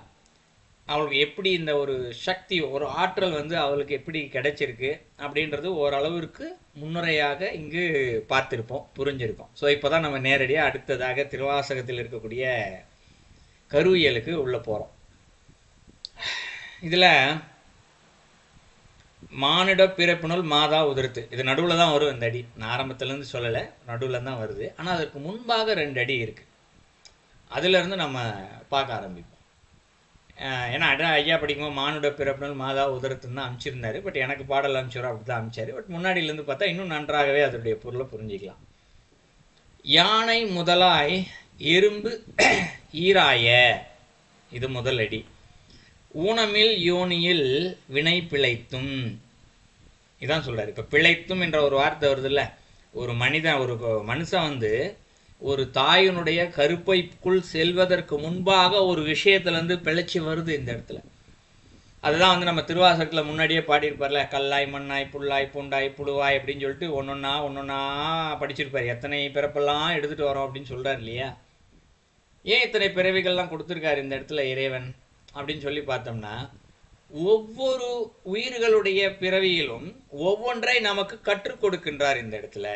அவளுக்கு எப்படி இந்த ஒரு சக்தி, ஒரு ஆற்றல் அவளுக்கு எப்படி கிடைச்சிருக்கு அப்படின்றது ஓரளவிற்கு முன்னுரையாக இங்கு பார்த்திருப்போம், புரிஞ்சிருக்கோம். ஸோ இப்போ தான் நம்ம நேரடியாக அடுத்ததாக திருவாசகத்தில் இருக்கக்கூடிய கருவியலுக்கு உள்ள போகிறோம். இதில் மானிட பிறப்பினுள் மாதா உதிர்த்து, இது நடுவில் தான் வரும் இந்த அடி. நான் ஆரம்பத்துலேருந்து சொல்லலை, நடுவில் தான் வருது. ஆனால் அதற்கு முன்பாக 2 அடி இருக்குது. அதிலிருந்து நம்ம பார்க்க ஆரம்பிப்போம். ஏன்னா ஐயா படிக்கும்போது மானுட பிறப்பினுள் மாதா உதரத்துன்னு தான் அனுப்பிச்சிருந்தாரு. பட் எனக்கு பாடல் அனுப்பிச்சிடும் அப்படி தான் அனுப்பிச்சாரு. பட் முன்னாடியிலேருந்து பார்த்தா இன்னும் நன்றாகவே அதனுடைய பொருளை புரிஞ்சிக்கலாம். யானை முதலாய் எறும்பு ஈராய, இது முதல் அடி. ஊனமில் யோனியில் வினை பிழைத்தும், இதான் சொல்றாரு. இப்போ பிழைத்தும் என்ற ஒரு வார்த்தை வருது இல்லை, ஒரு மனுஷன் ஒரு தாயினுடைய கருப்பைக்குள் செல்வதற்கு முன்பாக ஒரு விஷயத்துலேருந்து பிழைச்சி வருது இந்த இடத்துல. அதுதான் நம்ம திருவாசகத்தில் முன்னாடியே பாடியிருப்பார்ல, கல்லாய் மண்ணாய் புல்லாய் பூண்டாய் புழுவாய் அப்படின்னு சொல்லிட்டு ஒன்னொன்னா படிச்சிருப்பார். எத்தனை பிறப்பெல்லாம் எடுத்துகிட்டு வரோம் அப்படின்னு சொல்கிறார் இல்லையா. ஏன் இத்தனை பிறவிகள்லாம் கொடுத்துருக்காரு இந்த இடத்துல இறைவன் அப்படின்னு சொல்லி பார்த்தோம்னா, ஒவ்வொரு உயிர்களுடைய பிறவியிலும் ஒவ்வொன்றை நமக்கு கற்றுக் கொடுக்கின்றார் இந்த இடத்துல.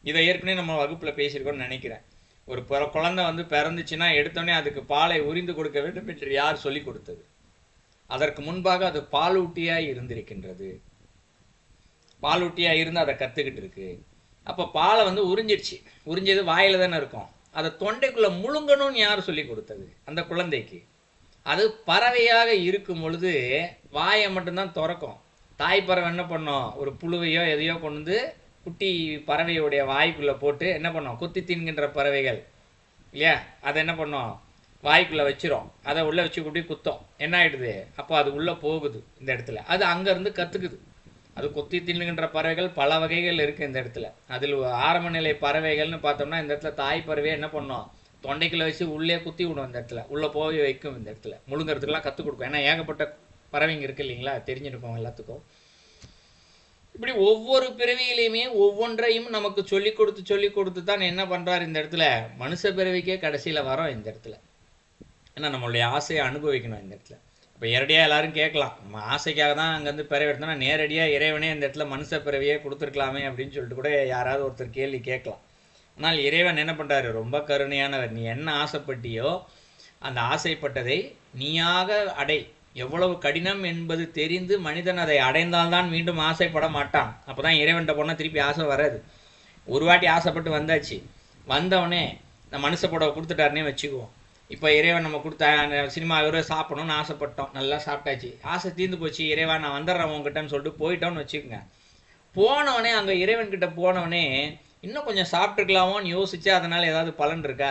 இதை ஏற்கனவே நம்ம வகுப்பில் பேசியிருக்கோம்னு நினைக்கிறேன். ஒரு குழந்தை பிறந்துச்சுன்னா எடுத்தோடனே அதுக்கு பாலை உரிந்து கொடுக்க வேண்டும் என்று யார் சொல்லி கொடுத்தது? அதற்கு முன்பாக அது பாலூட்டியாக இருந்திருக்கின்றது. பாலூட்டியாக இருந்து அதை கற்றுக்கிட்டு இருக்கு. அப்போ பாலை உறிஞ்சிடுச்சு. உறிஞ்சது வாயில தானே இருக்கும். அதை தொண்டைக்குள்ளே முழுங்கணும்னு யார் சொல்லி கொடுத்தது அந்த குழந்தைக்கு? அது பறவையாக இருக்கும் பொழுது வாயை மட்டும்தான் திறக்கும். தாய் பறவை என்ன பண்ணும்? ஒரு புழுவையோ எதையோ கொண்டு குட்டி பறவையுடைய வாய்க்குள்ளே போட்டு என்ன பண்ணோம்? குத்தி தின்கின்ற பறவைகள் இல்லையா, அதை என்ன பண்ணோம்? வாய்க்குள்ளே வச்சிரும். அதை உள்ளே வச்சு குட்டி குத்தம். என்ன ஆகிடுது? அப்போ அது உள்ளே போகுது இந்த இடத்துல. அது அங்கேருந்து கற்றுக்குது. அது கொத்தி தின்னுகின்ற பறவைகள் பல வகைகள் இருக்குது இந்த இடத்துல. அதில் ஆரம்ப நிலை பறவைகள்னு பார்த்தோம்னா இந்த இடத்துல தாய் பறவையை என்ன பண்ணோம்? தொண்டைக்குள்ளே வச்சு உள்ளே குத்தி விடும். இந்த இடத்துல உள்ளே போய் வைக்கும். இந்த இடத்துல முழுங்கிறதுக்கெல்லாம் கற்றுக் கொடுக்கும். ஏன்னா ஏகப்பட்ட பறவைங்க இருக்குது இல்லைங்களா, தெரிஞ்சிருக்கோம் எல்லாத்துக்கும். இப்படி ஒவ்வொரு பிறவியிலையுமே ஒவ்வொன்றையும் நமக்கு சொல்லி கொடுத்து தான் என்ன பண்ணுறாரு இந்த இடத்துல? மனுஷ பிறவிக்கே கடைசியில் வரோம் இந்த இடத்துல. ஏன்னா நம்மளுடைய ஆசையை அனுபவிக்கணும் இந்த இடத்துல. இப்போ நேரடியாக எல்லாரும் கேட்கலாம், நம்ம ஆசைக்காக தான் அங்கேருந்து பிறவி எடுத்தோம்னா நேரடியாக இறைவனே இந்த இடத்துல மனுஷ பிறவியே கொடுத்துருக்கலாமே அப்படின்னு சொல்லிட்டு கூட யாராவது ஒருத்தர் கேள்வி கேட்கலாம். ஆனால் இறைவன் என்ன பண்ணுறாரு? ரொம்ப கருணையானவர். நீ என்ன ஆசைப்பட்டியோ அந்த ஆசைப்பட்டதை நீயாக அடை. எவ்வளவு கடினம் என்பது தெரிந்து மனிதன் அதை அடைந்தால்தான் மீண்டும் ஆசைப்பட மாட்டான். அப்போ தான் இறைவன்கிட்ட போனால் திருப்பி ஆசை வராது. ஒரு வாட்டி ஆசைப்பட்டு வந்தாச்சு, வந்தவனே நான் மனுஷ புடவை கொடுத்துட்டாருனே வச்சுக்குவோம். இப்போ இறைவன் நம்ம கொடுத்த சினிமா சாப்பிடணும்னு ஆசைப்பட்டோம், நல்லா சாப்பிட்டாச்சு, ஆசை தீர்ந்து போச்சு, இறைவன் நான் வந்துடுறேன் உங்ககிட்டன்னு சொல்லிட்டு போயிட்டோன்னு வச்சுக்கோங்க. போனவனே அங்கே இறைவன்கிட்ட போனவனே இன்னும் கொஞ்சம் சாப்பிட்டுருக்கலாமோன்னு யோசிச்சு அதனால் ஏதாவது பலன் இருக்கா?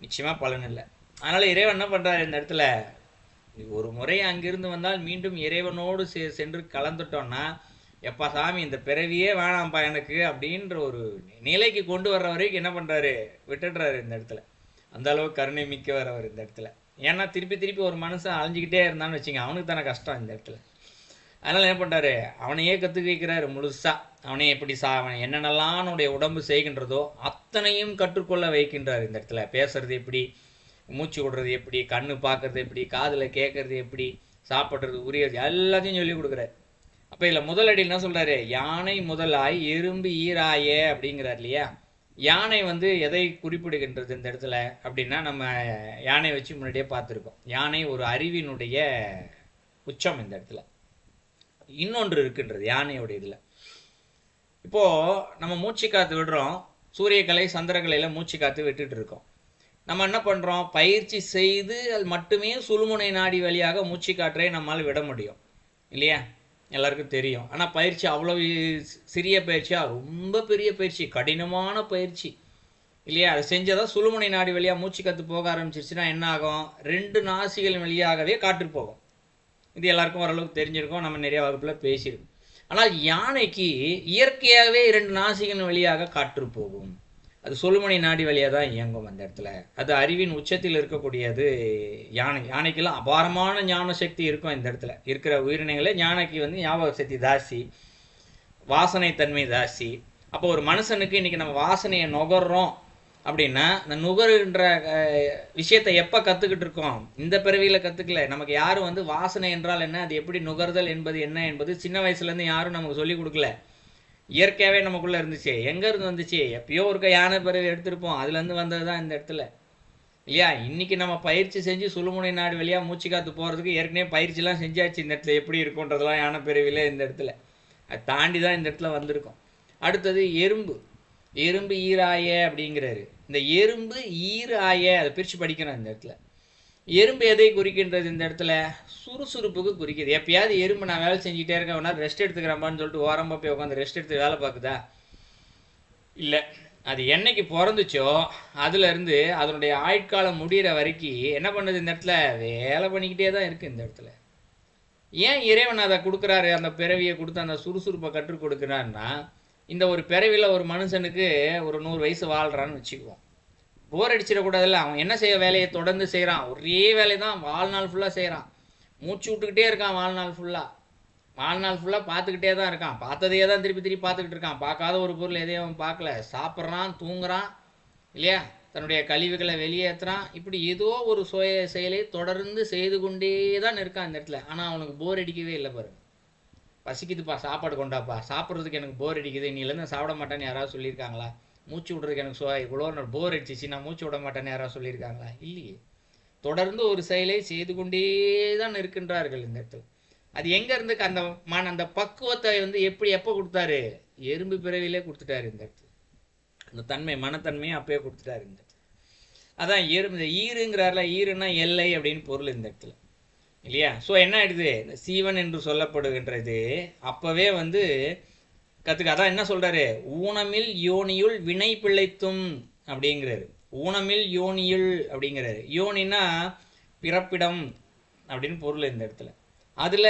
நிச்சயமாக பலன் இல்லை. அதனால் இறைவன் என்ன பண்ணுறாரு இந்த இடத்துல? ஒரு முறை அங்கிருந்து வந்தால் மீண்டும் இறைவனோடு சென்று கலந்துட்டோம்னா, எப்பா சாமி இந்த பிறவியே வேணாம்ப்பா எனக்கு அப்படின்ற ஒரு நிலைக்கு கொண்டு வர்ற வரைக்கும் என்ன பண்ணுறாரு? விட்டுடுறாரு இந்த இடத்துல. அந்த அளவுக்கு கருணை மிக்கவர் அவர் இந்த இடத்துல. ஏன்னா திருப்பி ஒரு மனுஷன் அலைஞ்சிக்கிட்டே இருந்தான்னு வச்சுங்க, அவனுக்கு தானே கஷ்டம் இந்த இடத்துல. அதனால் என்ன பண்ணுறாரு? அவனையே கற்றுக்க வைக்கிறாரு முழுசாக. அவனே எப்படி அவன் என்னென்னலாம் அவனுடைய உடம்பு செய்கின்றதோ அத்தனையும் கற்றுக்கொள்ள வைக்கின்றார் இந்த இடத்துல. பேசுறது எப்படி, மூச்சு விடுறது எப்படி, கண்ணு பார்க்கறது எப்படி, காதில் கேட்கறது எப்படி, சாப்பிட்றது உரியது எல்லாத்தையும் சொல்லி கொடுக்குறாரு. அப்போ இதில் முதலடி என்ன சொல்கிறாரு? யானை முதலாய் எறும்பு ஈராய அப்படிங்கிறார் இல்லையா. யானை எதை குறிப்பிடுகின்றது இந்த இடத்துல அப்படின்னா, நம்ம யானை வச்சு முன்னாடியே பார்த்துருக்கோம். யானை ஒரு அறிவினுடைய உச்சம் இந்த இடத்துல. இன்னொன்று இருக்கின்றது யானையோட இதில். இப்போது நம்ம மூச்சு காற்று விடுறோம், சூரியக்கலை சந்திரக்கலையில் மூச்சு காற்று விட்டுட்டு இருக்கோம். நம்ம என்ன பண்ணுறோம், பயிற்சி செய்து அது மட்டுமே சுழுமுனை நாடி வழியாக மூச்சு காற்றை நம்மால் விட முடியும் இல்லையா, எல்லாருக்கும் தெரியும். ஆனால் பயிற்சி அவ்வளோ சிறிய பயிற்சியாக ரொம்ப பெரிய பயிற்சி, கடினமான பயிற்சி இல்லையா. அதை செஞ்சதான் சுழுமுனை நாடி வழியாக மூச்சு காற்று போக ஆரம்பிச்சிருச்சுன்னா என்ன ஆகும், 2 நாசிகள் வழியாகவே காற்று போகும். இது எல்லாருக்கும் ஓரளவுக்கு தெரிஞ்சிருக்கும், நம்ம நிறைய வகுப்பில் பேசியிருக்கோம். ஆனால் யானைக்கு இயற்கையாகவே 2 நாசிகள் வழியாக காற்று போகும். அது சுழுமுனை நாடி வழியாக தான் இயங்கும் அந்த இடத்துல. அது அறிவின் உச்சத்தில் இருக்கக்கூடியது யானை. யானைக்கெல்லாம் அபாரமான ஞான சக்தி இருக்கும். இந்த இடத்துல இருக்கிற உயிரினங்களே யானைக்கு வந்து ஞாபக சக்தி ஜாஸ்தி, வாசனை தன்மை ஜாஸ்தி. அப்போ ஒரு மனுஷனுக்கு இன்னைக்கு நம்ம வாசனையை நுகர்றோம் அப்படின்னா, இந்த நுகருன்ற விஷயத்தை எப்போ கற்றுக்கிட்டு இருக்கோம், இந்த பிறவியில் கற்றுக்கல. நமக்கு யாரும் வந்து வாசனை என்றால் என்ன, அது எப்படி நுகர்தல் என்பது என்ன என்பது சின்ன வயசுலேருந்து யாரும் நமக்கு சொல்லிக் கொடுக்கல. இயற்கையாகவே நமக்குள்ளே இருந்துச்சு. எங்கேருந்து வந்துச்சு, எப்பயோ ஒரு யானை பிறவி எடுத்திருப்போம், அதுலேருந்து வந்தது தான் இந்த இடத்துல இல்லையா. இன்றைக்கி நம்ம பயிற்சி செஞ்சு சுழுமுனை நாடு வழியாக மூச்சு காற்று போகிறதுக்கு ஏற்கனவே பயிற்சிலாம் செஞ்சாச்சு. இந்த இடத்துல எப்படி இருக்குன்றதெல்லாம் யானை பிறவியில் இந்த இடத்துல அதை தாண்டி தான் இந்த இடத்துல வந்திருக்கோம். அடுத்தது எறும்பு. எறும்பு ஈராய அப்படிங்கிறாரு. இந்த எறும்பு ஈராய அதை பிரித்து படிக்கணும் இந்த இடத்துல. எறும்பு எதை குறிக்கின்றது இந்த இடத்துல, சுறுசுறுப்புக்கு குறிக்குது. எப்பயாவது எறும்பு நான் வேலை செஞ்சுட்டே இருக்கேன், ஒரு நாள் ரெஸ்ட் எடுத்துக்கிறேன்பான்னு சொல்லிட்டு ஓரமாக போய் உட்காந்து ரெஸ்ட் எடுத்து வேலை பார்க்குதா, இல்லை. அது என்னைக்கு பிறந்துச்சோ அதுலேருந்து அதனுடைய ஆயுட்காலம் முடிகிற வரைக்கும் என்ன பண்ணுது இந்த இடத்துல, வேலை பண்ணிக்கிட்டே தான் இருக்குது இந்த இடத்துல. ஏன் இறைவன் அதை கொடுக்குறாரு, அந்த பிறவியை கொடுத்து அந்த சுறுசுறுப்பை கற்றுக் கொடுக்குறாருன்னா, இந்த ஒரு பிறவியில் ஒரு மனுஷனுக்கு ஒரு 100 வயசு வாழ்கிறான்னு வச்சுக்குவோம். போர் அடிச்சிடக்கூடாதுல்ல. அவன் என்ன செய்ய, வேலையை தொடர்ந்து செய்கிறான், ஒரே வேலை தான் வாழ்நாள் ஃபுல்லாக செய்கிறான், மூச்சு விட்டுக்கிட்டே இருக்கான், வாழ்நாள் ஃபுல்லாக பார்த்துக்கிட்டே தான் இருக்கான், பார்த்ததையே தான் திருப்பி திருப்பி பார்த்துக்கிட்டு இருக்கான், பார்க்காத ஒரு பொருள் எதையும் அவன் பார்க்கல, சாப்பிட்றான், தூங்குறான் இல்லையா, தன்னுடைய கழிவுகளை வெளியேற்றுறான், இப்படி ஏதோ ஒரு செயலை தொடர்ந்து செய்து கொண்டே தான் இருக்கான் இந்த இடத்துல. ஆனால் அவனுக்கு போர் அடிக்கவே இல்லை பாருங்க. பசிக்குதுப்பா, சாப்பாடு கொண்டாப்பா, சாப்பிட்றதுக்கு எனக்கு போர் அடிக்குது, நீலேருந்து சாப்பிட மாட்டேன்னு யாராவது சொல்லியிருக்காங்களா? மூச்சு விட்றதுக்கு எனக்கு இவ்வளோ போர் அடிச்சிச்சு, நான் மூச்சு விட மாட்டேன்னு யாராவது சொல்லியிருக்காங்களா? இல்லையே. தொடர்ந்து ஒரு செயலை செய்து கொண்டே தான் இருக்கின்றார்கள் இந்த இடத்துல. அது எங்கேருந்து அந்த பக்குவத்தை வந்து எப்போ கொடுத்தாரு, எறும்பு பிறவிலே கொடுத்துட்டாரு இந்த இடத்துல. அந்த தன்மை, மனத்தன்மையை அப்பயே கொடுத்துட்டாரு இந்த இடத்துல. அதான் எறும்பு. இந்த ஈருங்கிறார்ல, ஈருன்னா எல்லை அப்படின்னு பொருள் இந்த இடத்துல இல்லையா. ஸோ என்ன ஆயிடுது, இந்த சீவன் என்று சொல்லப்படுகின்றது அப்பவே வந்து அதான் என்ன சொல்றாரு, ஊனமில் யோனியுள் வினை பிழைத்தும் அப்படிங்கிறாரு. ஊனமில் யோனியுள் அப்படிங்கிறாரு. யோனின்னா பிறப்பிடம் அப்படின்னு பொருள் இந்த இடத்துல. அதுல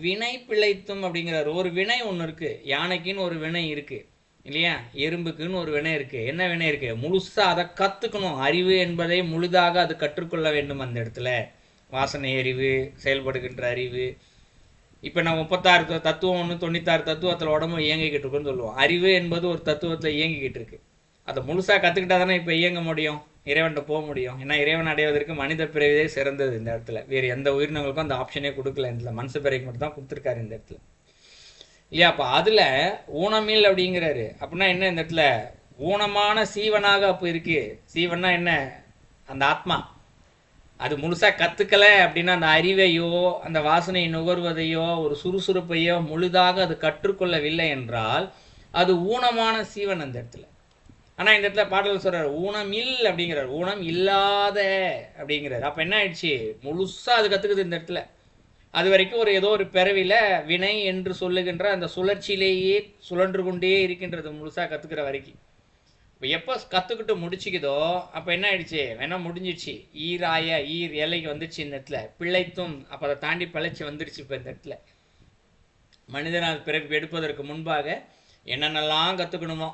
வினை பிழைத்தும் அப்படிங்கிறாரு. ஒரு வினை ஒன்று இருக்கு, யானைக்குன்னு ஒரு வினை இருக்கு இல்லையா, எறும்புக்குன்னு ஒரு வினை இருக்கு. என்ன வினை இருக்கு, முழுசா அதை கத்துக்கணும். அறிவு என்பதை முழுதாக அது கற்றுக்கொள்ள வேண்டும் அந்த இடத்துல. வாசனை அறிவு, செயல்படுகின்ற அறிவு. இப்போ நான் 36 தத்துவம் 96 தத்துவத்தில் உடம்பு இயங்கிக்கிட்டு இருக்குன்னு சொல்லுவோம். அறிவு என்பது ஒரு தத்துவத்தில் இயங்கிக்கிட்டு இருக்கு. அதை முழுசாக கற்றுக்கிட்டா தானே இப்போ இயங்க முடியும், இறைவன்கிட்ட போக முடியும். ஏன்னா இறைவன் அடைவதற்கு மனித பிறவியே சிறந்தது இந்த இடத்துல. வேறு எந்த உயிரினங்களுக்கும் அந்த ஆப்ஷனே கொடுக்கல இந்த இடத்துல. மனுஷ பிறவிக்கு மட்டும் தான் கொடுத்துருக்காரு இந்த இடத்துல இல்லையா. அப்போ அதில் ஊனமில் அப்படிங்கிறாரு. அப்படின்னா என்ன, இந்த இடத்துல ஊனமான சீவனாக அப்போ இருக்கு. சீவன்னா என்ன, அந்த ஆத்மா. அது முழுசாக கற்றுக்கலை அப்படின்னா, அந்த அறிவையோ அந்த வாசனையை நுகர்வதையோ ஒரு சுறுசுறுப்பையோ முழுதாக அது கற்றுக்கொள்ளவில்லை என்றால் அது ஊனமான சீவன் அந்த இடத்துல. ஆனால் இந்த இடத்துல பாடல் சொல்கிறார், ஊனமில் அப்படிங்கிறார், ஊனம் இல்லாத அப்படிங்கிறார். அப்போ என்ன ஆயிடுச்சு, முழுசாக அது கற்றுக்குது இந்த இடத்துல. அது வரைக்கும் ஏதோ ஒரு பிறவியில் வினை என்று சொல்லுகின்ற அந்த சுழற்சியிலேயே சுழன்று கொண்டே இருக்கின்றது முழுசாக கற்றுக்கிற வரைக்கும். இப்போ எப்போ கற்றுக்கிட்டு முடிச்சுக்குதோ அப்போ என்ன ஆயிடுச்சு, வேணா முடிஞ்சிடுச்சு. ஈராய ஈர் எல்லைக்கு வந்துடுச்சு இந்த இடத்துல. பிழைத்தும் அப்போ அதை தாண்டி பிழைச்சி வந்துடுச்சு. இப்போ இந்த இடத்துல மனிதனால் பிறப்பு எடுப்பதற்கு முன்பாக என்னென்னலாம் கற்றுக்கணுமோ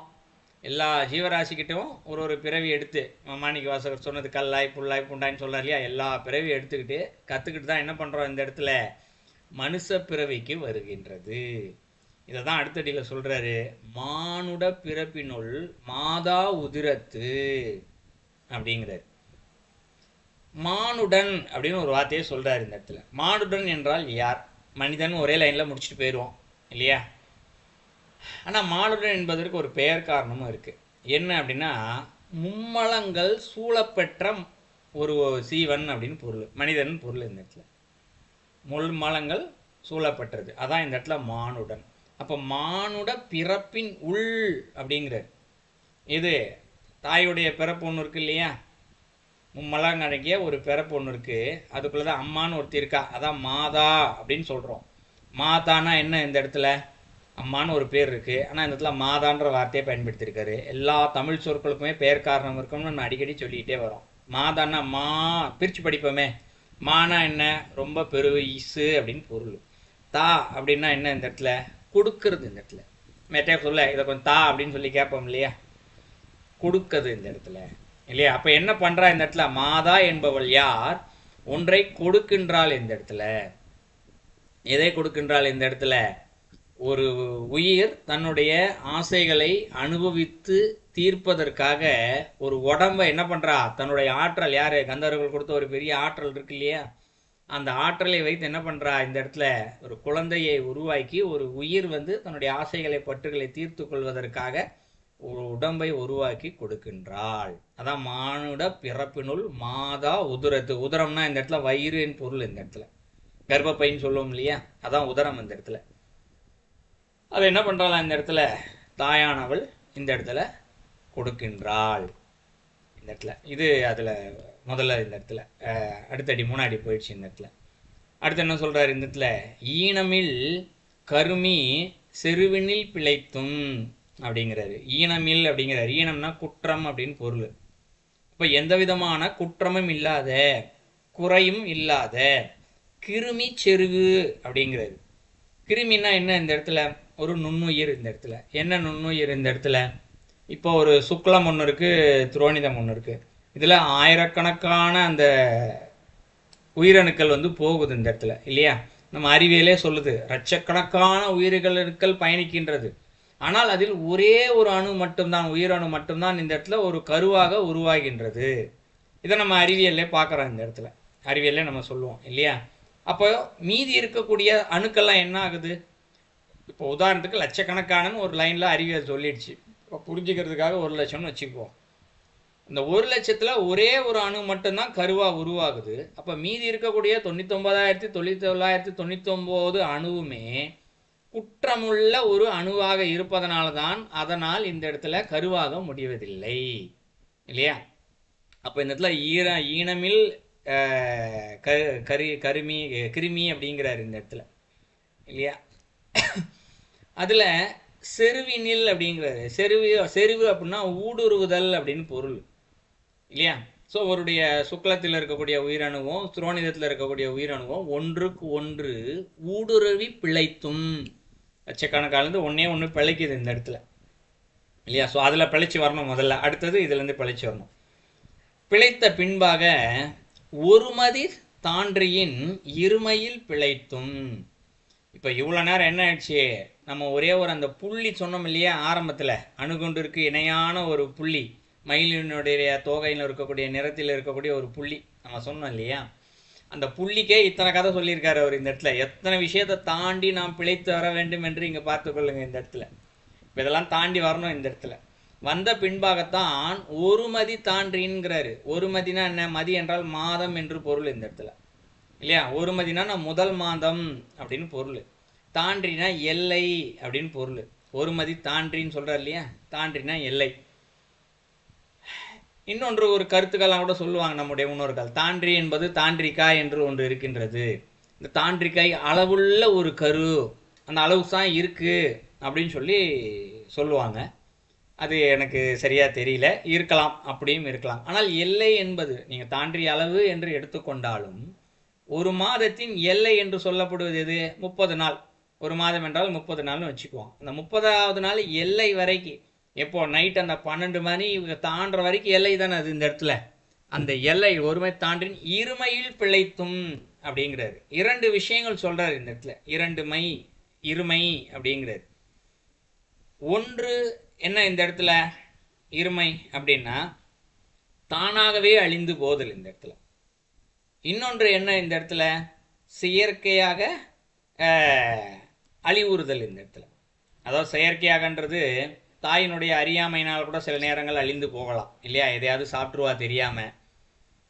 எல்லா ஜீவராசிக்கிட்டும் ஒரு பிறவி எடுத்து, மாணிக்க வாசகர் சொன்னது கல்லாய் புல்லாய் புண்டாயின்னு சொல்கிறார் இல்லையா, எல்லா பிறவி எடுத்துக்கிட்டு கற்றுக்கிட்டு தான் என்ன பண்ணுறோம் இந்த இடத்துல, மனுஷ பிறவிக்கு வருகின்றது. இதை தான் அடுத்தடியில் சொல்கிறாரு, மானுட பிறப்பினுள் மாதா உதிரத்து அப்படிங்கிறார். மானுடன் அப்படின்னு ஒரு வார்த்தையை சொல்கிறார் இந்த இடத்துல. மானுடன் என்றால் யார், மனிதன் ஒரே லைனில் முடிச்சுட்டு போயிடுவோம் இல்லையா. ஆனால் மானுடன் என்பதற்கு ஒரு பெயர் காரணமும் இருக்குது. என்ன அப்படின்னா, மும்மலங்கள் சூழப்பெற்ற ஒரு சீவன் அப்படின்னு பொருள், மனிதன் பொருள் இந்த இடத்துல. மும்மலங்கள் சூழப்பெற்றது, அதான் இந்த இடத்துல மானுடன். அப்போ மானுட பிறப்பின் உள் அப்படிங்கிறார் இது தாயுடைய பிறப்பு ஒன்று இருக்கு இல்லையா, மும்மலங்கடங்கிய ஒரு பிறப்பு ஒன்று இருக்குது. அதுக்குள்ளே தான் அம்மான்னு ஒருத்தி இருக்கா, அதான் மாதா அப்படின்னு சொல்கிறோம். மாதானா என்ன இந்த இடத்துல, அம்மான்னு ஒரு பேர் இருக்குது, ஆனால் இந்த இடத்துல மாதான்ற வார்த்தையை பயன்படுத்தியிருக்காரு. எல்லா தமிழ் சொற்களுக்குமே பெயர் காரணம் இருக்கும்னு நம்ம அடிக்கடி சொல்லிக்கிட்டே வரோம். மாதான்னா மா, பிரித்து படிப்போமே, மானா என்ன, ரொம்ப பெருசு அப்படின்னு பொருள். தா அப்படின்னா என்ன இந்த இடத்துல, கொடுக்கறது. இந்த இடத்துல மேட்டே சொல்ல இதை கொஞ்சம் தா அப்படின்னு சொல்லி கேட்போம் இல்லையா, கொடுக்கது இந்த இடத்துல இல்லையா. அப்போ என்ன பண்ணுறா இந்த இடத்துல, மாதா என்பவள் யார், ஒன்றை கொடுக்கின்றாள். இந்த இடத்துல எதை கொடுக்கின்றாள் இந்த இடத்துல, ஒரு உயிர் தன்னுடைய ஆசைகளை அனுபவித்து தீர்ப்பதற்காக ஒரு உடம்பை என்ன பண்ணுறா, தன்னுடைய ஆற்றல், யார் கந்தர்கள் கொடுத்த ஒரு பெரிய ஆற்றல் இருக்கு இல்லையா, அந்த ஆற்றலை வைத்து என்ன பண்ணுறா இந்த இடத்துல, ஒரு குழந்தையை உருவாக்கி ஒரு உயிர் வந்து தன்னுடைய ஆசைகளை பற்றுகளை தீர்த்து கொள்வதற்காக ஒரு உடம்பை உருவாக்கி கொடுக்கின்றாள். அதான் மானுட பிறப்பினுள் மாதா உதரத்து. உதரம்னா இந்த இடத்துல வயிறுன்னு பொருள். இந்த இடத்துல கர்ப்பப்பைன்னு சொல்லுவோம் இல்லையா, அதான் உதரம் இந்த இடத்துல. அது என்ன பண்ணுறாள் இந்த இடத்துல, தாயானவள் இந்த இடத்துல கொடுக்கின்றாள் இந்த இடத்துல. இது அதில் முதல்ல இந்த இடத்துல அடுத்தடி மூணாடி போயிடுச்சு இந்த இடத்துல. அடுத்து என்ன சொல்கிறார் இந்த இடத்துல, ஈனமில் கருமி செருவினில் பிழைத்தும் அப்படிங்கிறாரு. ஈனமில் அப்படிங்கிறாரு, ஈனம்னா குற்றம் அப்படின்னு பொருள். இப்போ எந்த விதமான குற்றமும் இல்லாத, குறையும் இல்லாத கிருமி செருவு அப்படிங்கிறாரு. கிருமின்னா என்ன இந்த இடத்துல, ஒரு நுண்ணுயிர். இந்த இடத்துல என்ன நுண்ணுயிர் இந்த இடத்துல, இப்போ ஒரு சுக்லம் ஒன்று இருக்குது, துரோணிதம் ஒன்று இருக்குது. இதில் ஆயிரக்கணக்கான அந்த உயிரணுக்கள் வந்து போகுது இந்த இடத்துல இல்லையா. நம்ம அறிவியலே சொல்லுது, லட்சக்கணக்கான உயிர்களுக்கள் பயணிக்கின்றது. ஆனால் அதில் ஒரே ஒரு அணு மட்டும்தான், உயிரணு மட்டும்தான் இந்த இடத்துல ஒரு கருவாக உருவாகின்றது. இதை நம்ம அறிவியல்லே பார்க்குறோம் இந்த இடத்துல, அறிவியல்லே நம்ம சொல்லுவோம் இல்லையா. அப்போ மீதி இருக்கக்கூடிய அணுக்கள்லாம் என்ன ஆகுது, இப்போ உதாரணத்துக்கு லட்சக்கணக்கானன்னு ஒரு லைனில் அறிவியல் சொல்லிடுச்சு. இப்போ புரிஞ்சுக்கிறதுக்காக 1,00,000 வச்சுக்குவோம். இந்த 1,00,000ல் ஒரே ஒரு அணு மட்டும்தான் கருவாக உருவாகுது. அப்போ மீதி இருக்கக்கூடிய 99,999 அணுவுமே குற்றமுள்ள ஒரு அணுவாக இருப்பதனால தான் அதனால் இந்த இடத்துல கருவாக முடிவதில்லை இல்லையா. அப்போ இந்த இடத்துல ஈனமில் கிருமி அப்படிங்கிறாரு இந்த இடத்துல இல்லையா. அதில் செருவினில் அப்படிங்கிறாரு. செருவு அப்படின்னா ஊடுருவுதல் அப்படின்னு பொருள் இல்லையா. ஸோ அவருடைய சுக்லத்தில் இருக்கக்கூடிய உயிரணுவும் துரோணிதத்தில் இருக்கக்கூடிய உயிரணுவும் ஒன்றுக்கு ஒன்று ஊடுருவி பிழைத்தும், லட்சக்கணக்காலேருந்து ஒன்று பிழைக்குது இந்த இடத்துல இல்லையா. ஸோ அதில் பிழைச்சி வரணும் முதல்ல, அடுத்தது இதுலேருந்து பிழைச்சி வரணும். பிழைத்த பின்பாக ஒருமதி தான்றியின் இருமையில் பிழைத்தும். இப்போ இவ்வளோ நேரம் என்ன ஆயிடுச்சு, நம்ம ஒரே ஒரு அந்த புள்ளி சொன்னோம் இல்லையா ஆரம்பத்தில், அணுகுண்டிற்கு இணையான ஒரு புள்ளி, மயிலினுடைய தோகையில் இருக்கக்கூடிய நிறத்தில் இருக்கக்கூடிய ஒரு புள்ளி நம்ம சொன்னோம் இல்லையா. அந்த புள்ளிக்கே இத்தனை கதை சொல்லியிருக்காரு அவர் இந்த இடத்துல. எத்தனை விஷயத்தை தாண்டி நாம் பிழைத்து வர வேண்டும் என்று இங்கே பார்த்துக்கொள்ளுங்க இந்த இடத்துல. இப்போ இதெல்லாம் தாண்டி வரணும் இந்த இடத்துல. வந்த பின்பாகத்தான் ஒரு மதி தாண்டிங்கிறாரு. ஒரு மதினா என்ன, மதி என்றால் மாதம் என்று பொருள் இந்த இடத்துல இல்லையா. ஒரு மதினா நான் முதல் மாதம் அப்படின்னு பொருள், தாண்டினா எல்லை அப்படின்னு பொருள். ஒரு மதி தாண்டின்னு சொல்கிறார் இல்லையா, தாண்டினா எல்லை. இன்னொன்று ஒரு கருத்துக்கெல்லாம் கூட சொல்லுவாங்க நம்முடைய முன்னோர்கள், தான்றி என்பது தாண்டிக்காய் என்று ஒன்று இருக்கின்றது. இந்த தாண்டிக்காய் அளவுள்ள ஒரு கரு, அந்த அளவு தான் இருக்குது அப்படின்னு சொல்லி சொல்லுவாங்க. அது எனக்கு சரியாக தெரியல, இருக்கலாம், அப்படியும் இருக்கலாம். ஆனால் எல்லை என்பது நீங்கள் தாண்டி அளவு என்று எடுத்துக்கொண்டாலும் ஒரு மாதத்தின் எல்லை என்று சொல்லப்படுவது எது, 30 நாள். ஒரு மாதம் என்றால் 30 நாள்னு வச்சுக்குவோம். அந்த 30வது நாள் எல்லை வரைக்கும், எப்போ நைட் அந்த 12 மணி தாண்டுற வரைக்கும் எல்லை தானே அது இந்த இடத்துல. அந்த எல்லை ஒருமை தாண்டின் இருமையில் பிழைத்தும் அப்படிங்கிறாரு. 2 விஷயங்கள் சொல்றாரு இந்த இடத்துல, 2 மை இருமை அப்படிங்கிறாரு. ஒன்று என்ன இந்த இடத்துல இருமை அப்படின்னா தானாகவே அழிந்து போதல் இந்த இடத்துல. இன்னொன்று என்ன இந்த இடத்துல, செயற்கையாக அழிவுறுதல் இந்த இடத்துல. அதாவது செயற்கையாகன்றது தாயினுடைய அறியாமையினால் கூட சில நேரங்கள் அழிந்து போகலாம் இல்லையா. எதையாவது சாப்பிட்ருவா தெரியாமல்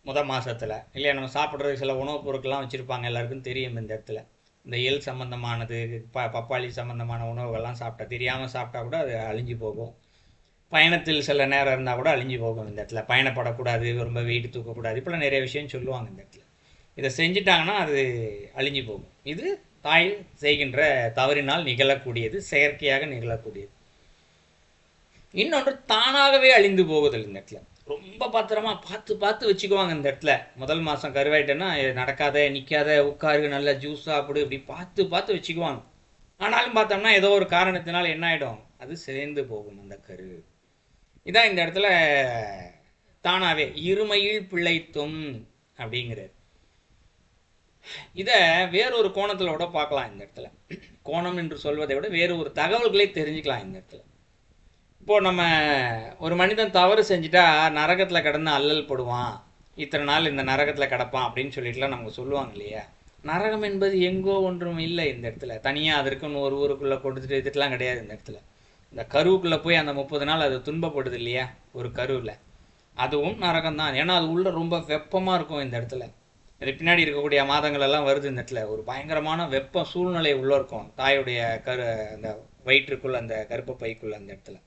மாதத்தில் இல்லையா. நம்ம சாப்பிட்றது சில உணவுப் பொருட்கள்லாம் வச்சுருப்பாங்க, எல்லாருக்கும் தெரியும் இந்த இடத்துல. இந்த எள் சம்மந்தமானது, பப்பாளி சம்மந்தமான உணவுகள்லாம் சாப்பிட்டா, தெரியாமல் சாப்பிட்டா கூட அது அழிஞ்சு போகும். பயணத்தில் சில நேரம் இருந்தால் கூட அழிஞ்சு போகும் இந்த இடத்துல. பயணப்படக்கூடாது, ரொம்ப வெயிட் தூக்கக்கூடாது, இப்போலாம் நிறைய விஷயம் சொல்லுவாங்க இந்த இடத்துல. இதை செஞ்சிட்டாங்கன்னா அது அழிஞ்சு போகும். இது தாய் செய்கின்ற தவறினால் நிகழக்கூடியது, செயற்கையாக நிகழக்கூடியது. இன்னொன்று தானாகவே அழிந்து போகுதல் இந்த இடத்துல. ரொம்ப பத்திரமா பார்த்து பார்த்து வச்சுக்குவாங்க இந்த இடத்துல. முதல் மாதம் கருவாயிட்டேன்னா நடக்காத, நிற்காத, உட்காரு, நல்ல ஜூஸ் சாப்பிடு, இப்படி பார்த்து பார்த்து வச்சுக்குவாங்க. ஆனாலும் பார்த்தோம்னா ஏதோ ஒரு காரணத்தினால் என்ன ஆகிடும், அது சிதைந்து போகும் அந்த கரு. இதான் இந்த இடத்துல தானாவே இருமையில் பிழைத்தும் அப்படிங்கிறது. இதை வேறொரு கோணத்தில் விட பார்க்கலாம் இந்த இடத்துல. கோணம் என்று சொல்வதை விட வேறு ஒரு தகவல்களை தெரிஞ்சுக்கலாம் இந்த இடத்துல. இப்போது நம்ம ஒரு மனிதன் தவறு செஞ்சுட்டா நரகத்தில் கிடந்து அல்லல் படுவான், இத்தனை நாள் இந்த நரகத்தில் கிடப்பான் அப்படின்னு சொல்லிட்டுலாம் நமக்கு சொல்லுவாங்க இல்லையா. நரகம் என்பது எங்கோ ஒன்றும் இல்லை இந்த இடத்துல. தனியாக அதற்குன்னு ஒரு ஊருக்குள்ளே கொடுத்துட்டு இதுக்கெலாம் கிடையாது இந்த இடத்துல. இந்த கருவுக்குள்ளே போய் அந்த 30 நாள் அது துன்பப்படுது இல்லையா ஒரு கருவில், அதுவும் நரகம் தான். ஏன்னா அது உள்ள ரொம்ப வெப்பமாக இருக்கும் இந்த இடத்துல. இது பின்னாடி இருக்கக்கூடிய மாதங்கள் எல்லாம் வருது இந்த இடத்துல. ஒரு பயங்கரமான வெப்ப சூழ்நிலை உள்ள இருக்கும் தாயுடைய அந்த வயிற்றுக்குள்ள, அந்த கர்ப்ப பைக்குள்ள அந்த இடத்துல.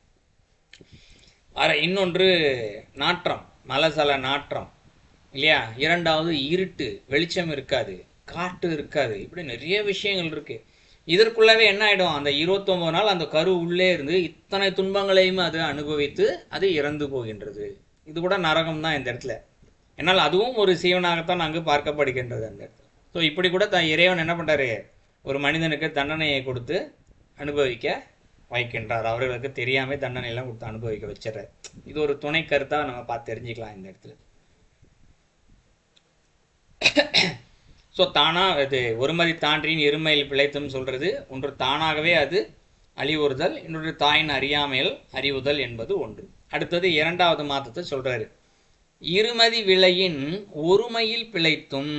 இன்னொன்று நாற்றம், மலசல நாற்றம் இல்லையா. இரண்டாவது இருட்டு, வெளிச்சம் இருக்காது, காட்டு இருக்காது, இப்படி நிறைய விஷயங்கள் இருக்கு. இதற்குள்ளவே என்ன ஆகிடும், அந்த 29 நாள் அந்த கரு உள்ளே இருந்து இத்தனை துன்பங்களையும் அது அனுபவித்து அது இறந்து போகின்றது. இது கூட நரகம் தான் இந்த இடத்துல. என்னால் அதுவும் ஒரு சீவனாகத்தான் அங்கு பார்க்கப்படுகின்றது அந்த இடத்துல. ஸோ இப்படி கூட இறைவன் என்ன பண்ணுறாரு, ஒரு மனிதனுக்கு தண்டனையை கொடுத்து அனுபவிக்க வைக்கின்றார். அவர்களுக்கு தெரியாமல் தண்டனையெல்லாம் கொடுத்து அனுபவிக்க வச்சிடறாரு. இது ஒரு துணை கருத்தாக நம்ம பார்த்து தெரிஞ்சுக்கலாம் இந்த இடத்துல. ஸோ தானாக இது ஒருமதி தாண்டின் இருமையில் பிழைத்தும் சொல்கிறது ஒன்று. தானாகவே அது அழிவுறுதல், இன்னொரு தாயின் அறியாமையில் அறிவுதல் என்பது ஒன்று. அடுத்தது 2வது மாதத்தை சொல்கிறாரு. இருமதி விளையின் ஒருமையில் பிழைத்தும்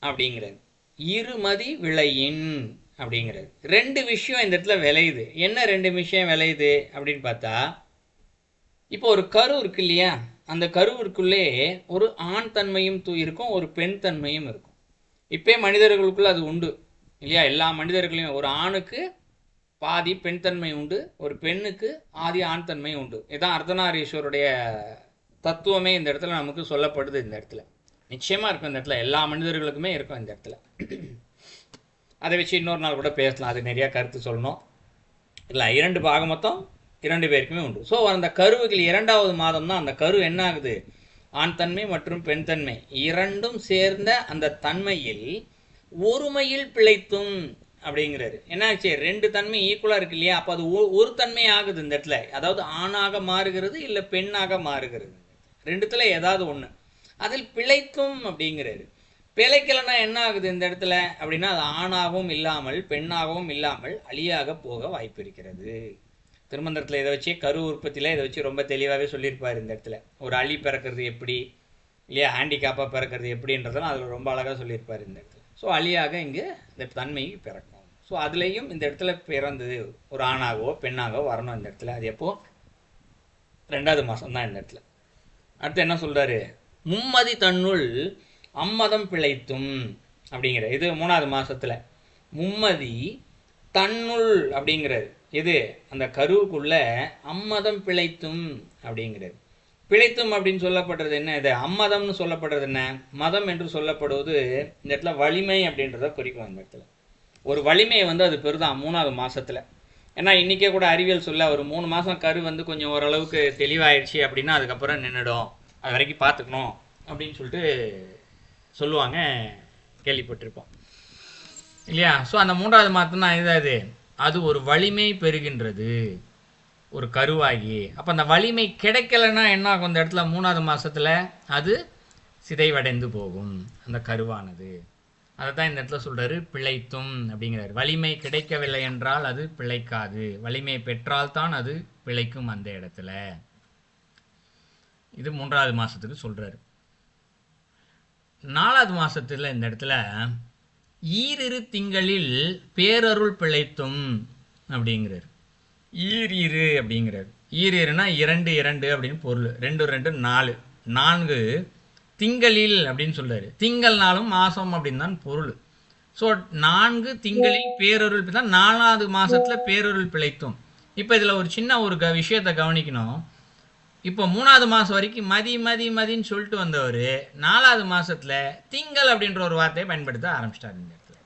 அப்படிங்கிறது. இருமதி விளையின் அப்படிங்கிறது 2 விஷயம் இந்த இடத்துல விளையுது. என்ன 2 விஷயம் விளையுது அப்படின்னு பார்த்தா, இப்போ ஒரு கரு இருக்கு இல்லையா, அந்த கருவிற்குள்ளே ஒரு ஆண் தன்மையும் இருக்கும், ஒரு பெண் தன்மையும் இருக்கும். இப்போ மனிதர்களுக்குள்ள அது உண்டு இல்லையா. எல்லா மனிதர்களையும் ஒரு ஆணுக்கு பாதி பெண் தன்மை உண்டு, ஒரு பெண்ணுக்கு ஆதி ஆண் தன்மை உண்டு. இதுதான் அர்த்தநாரீஸ்வருடைய தத்துவமே இந்த இடத்துல நமக்கு சொல்லப்படுது. இந்த இடத்துல நிச்சயமாக இருக்கும், இந்த இடத்துல எல்லா மனிதர்களுக்குமே இருக்கும் இந்த இடத்துல. அதை வச்சு இன்னொரு நாள் கூட பேசலாம், அது நிறையா கருத்து சொல்லணும் இல்லை. 2 பாகம் மொத்தம் 2 பேருக்குமே உண்டு. ஸோ அந்த கருவுகள் 2வது மாதம் தான் அந்த கரு என்ன ஆகுது, ஆண் தன்மை மற்றும் பெண் தன்மை இரண்டும் சேர்ந்த அந்த தன்மையில் ஒருமையில் பிழைத்தும் அப்படிங்கிறாரு. என்னாச்சு, 2 தன்மை ஈக்குவலாக இருக்கு இல்லையா. அப்போ அது ஒரு தன்மை ஆகுது இந்த இடத்துல. அதாவது ஆணாக மாறுகிறது இல்லை பெண்ணாக மாறுகிறது, 2த்துல ஏதாவது ஒன்று. அதில் பிழைத்தும் அப்படிங்கிறாரு. பிழைக்கலைன்னா என்ன ஆகுது இந்த இடத்துல அப்படின்னா, அது ஆணாகவும் இல்லாமல் பெண்ணாகவும் இல்லாமல் அழியாக போக வாய்ப்பு இருக்கிறது. திருமந்திரத்தில் இதை வச்சு, கரு உற்பத்தியில் இதை வச்சு ரொம்ப தெளிவாகவே சொல்லியிருப்பார் இந்த இடத்துல. ஒரு அழி பிறக்கிறது எப்படி இல்லையா, ஹேண்டிகேப்பாக பிறக்கிறது எப்படின்றதெல்லாம் அதில் ரொம்ப அழகாக சொல்லியிருப்பார் இந்த இடத்துல. ஸோ அழியாக இங்கே இந்த தன்மை பிறக்கும். ஸோ அதுலேயும் இந்த இடத்துல பிறந்தது ஒரு ஆணாகவோ பெண்ணாகவோ வரணும் இந்த இடத்துல. அது எப்போ, 2வது மாதம் தான் இந்த இடத்துல. அடுத்து என்ன சொல்கிறாரு, மும்மதி தன்னுள் அம்மதம் பிழைத்தும் அப்படிங்கிற. இது 3வது மாதத்தில் மும்மதி தன்னுள் அப்படிங்கிறது. இது அந்த கருவுக்குள்ள அம்மதம் பிழைத்தும் அப்படிங்கிறது. பிழைத்தும் அப்படின்னு சொல்லப்படுறது என்ன, இது அம்மதம்னு சொல்லப்படுறது என்ன, மதம் என்று சொல்லப்படுவது இந்த இடத்துல வலிமை அப்படின்றத குறிக்கும். இந்த இடத்துல ஒரு வலிமையை அது பெறுதான் 3வது மாதத்தில். ஏன்னா இன்றைக்கே கூட அறிவியல் சொல்ல, ஒரு 3 மாதம் கரு கொஞ்சம் ஓரளவுக்கு தெளிவாயிடுச்சு அப்படின்னா அதுக்கப்புறம் நின்றுடும், அது வரைக்கும் பார்த்துக்கணும் அப்படின்னு சொல்லிட்டு சொல்லுவாங்க, கேள்விப்பட்டிருப்போம் இல்லையா. ஸோ அந்த 3வது மாதம் தான் இதாது, அது ஒரு வலிமை பெறுகின்றது ஒரு கருவாகி. அப்போ அந்த வலிமை கிடைக்கலைன்னா என்ன ஆகும், இந்த இடத்துல 3வது மாதத்தில் அது சிதைவடைந்து போகும் அந்த கருவானது. அதை தான் இந்த இடத்துல சொல்கிறாரு பிழைத்தும் அப்படிங்கிறாரு. வலிமை கிடைக்கவில்லை என்றால் அது பிழைக்காது, வலிமை பெற்றால்தான் அது பிழைக்கும் அந்த இடத்துல. இது 3வது மாதத்துக்கு சொல்கிறாரு. 4வது மாதத்தில் இந்த இடத்துல ஈரிரு திங்களில் பேரருள் பிழைத்தும் அப்படிங்கிறார். ஈரிரு அப்படிங்கிறார். ஈரிருனா 2 2 அப்படின்னு பொருள். 2 2 4 4 திங்களில் அப்படின்னு சொல்றாரு. திங்கள் நாளும் மாதம் அப்படின்னு தான் பொருள். ஸோ 4 திங்களில் பேரருள் தான் 4வது மாதத்தில் பேரருள் பிழைத்தும். இப்போ இதில் ஒரு சின்ன ஒரு விஷயத்தை கவனிக்கணும். இப்போ 3வது மாதம் வரைக்கும் மதி மதி மதின்னு சொல்லிட்டு வந்தவர் 4வது மாதத்தில் திங்கள் அப்படின்ற ஒரு வார்த்தையை பயன்படுத்த ஆரம்பிச்சிட்டார் இந்த இடத்துல.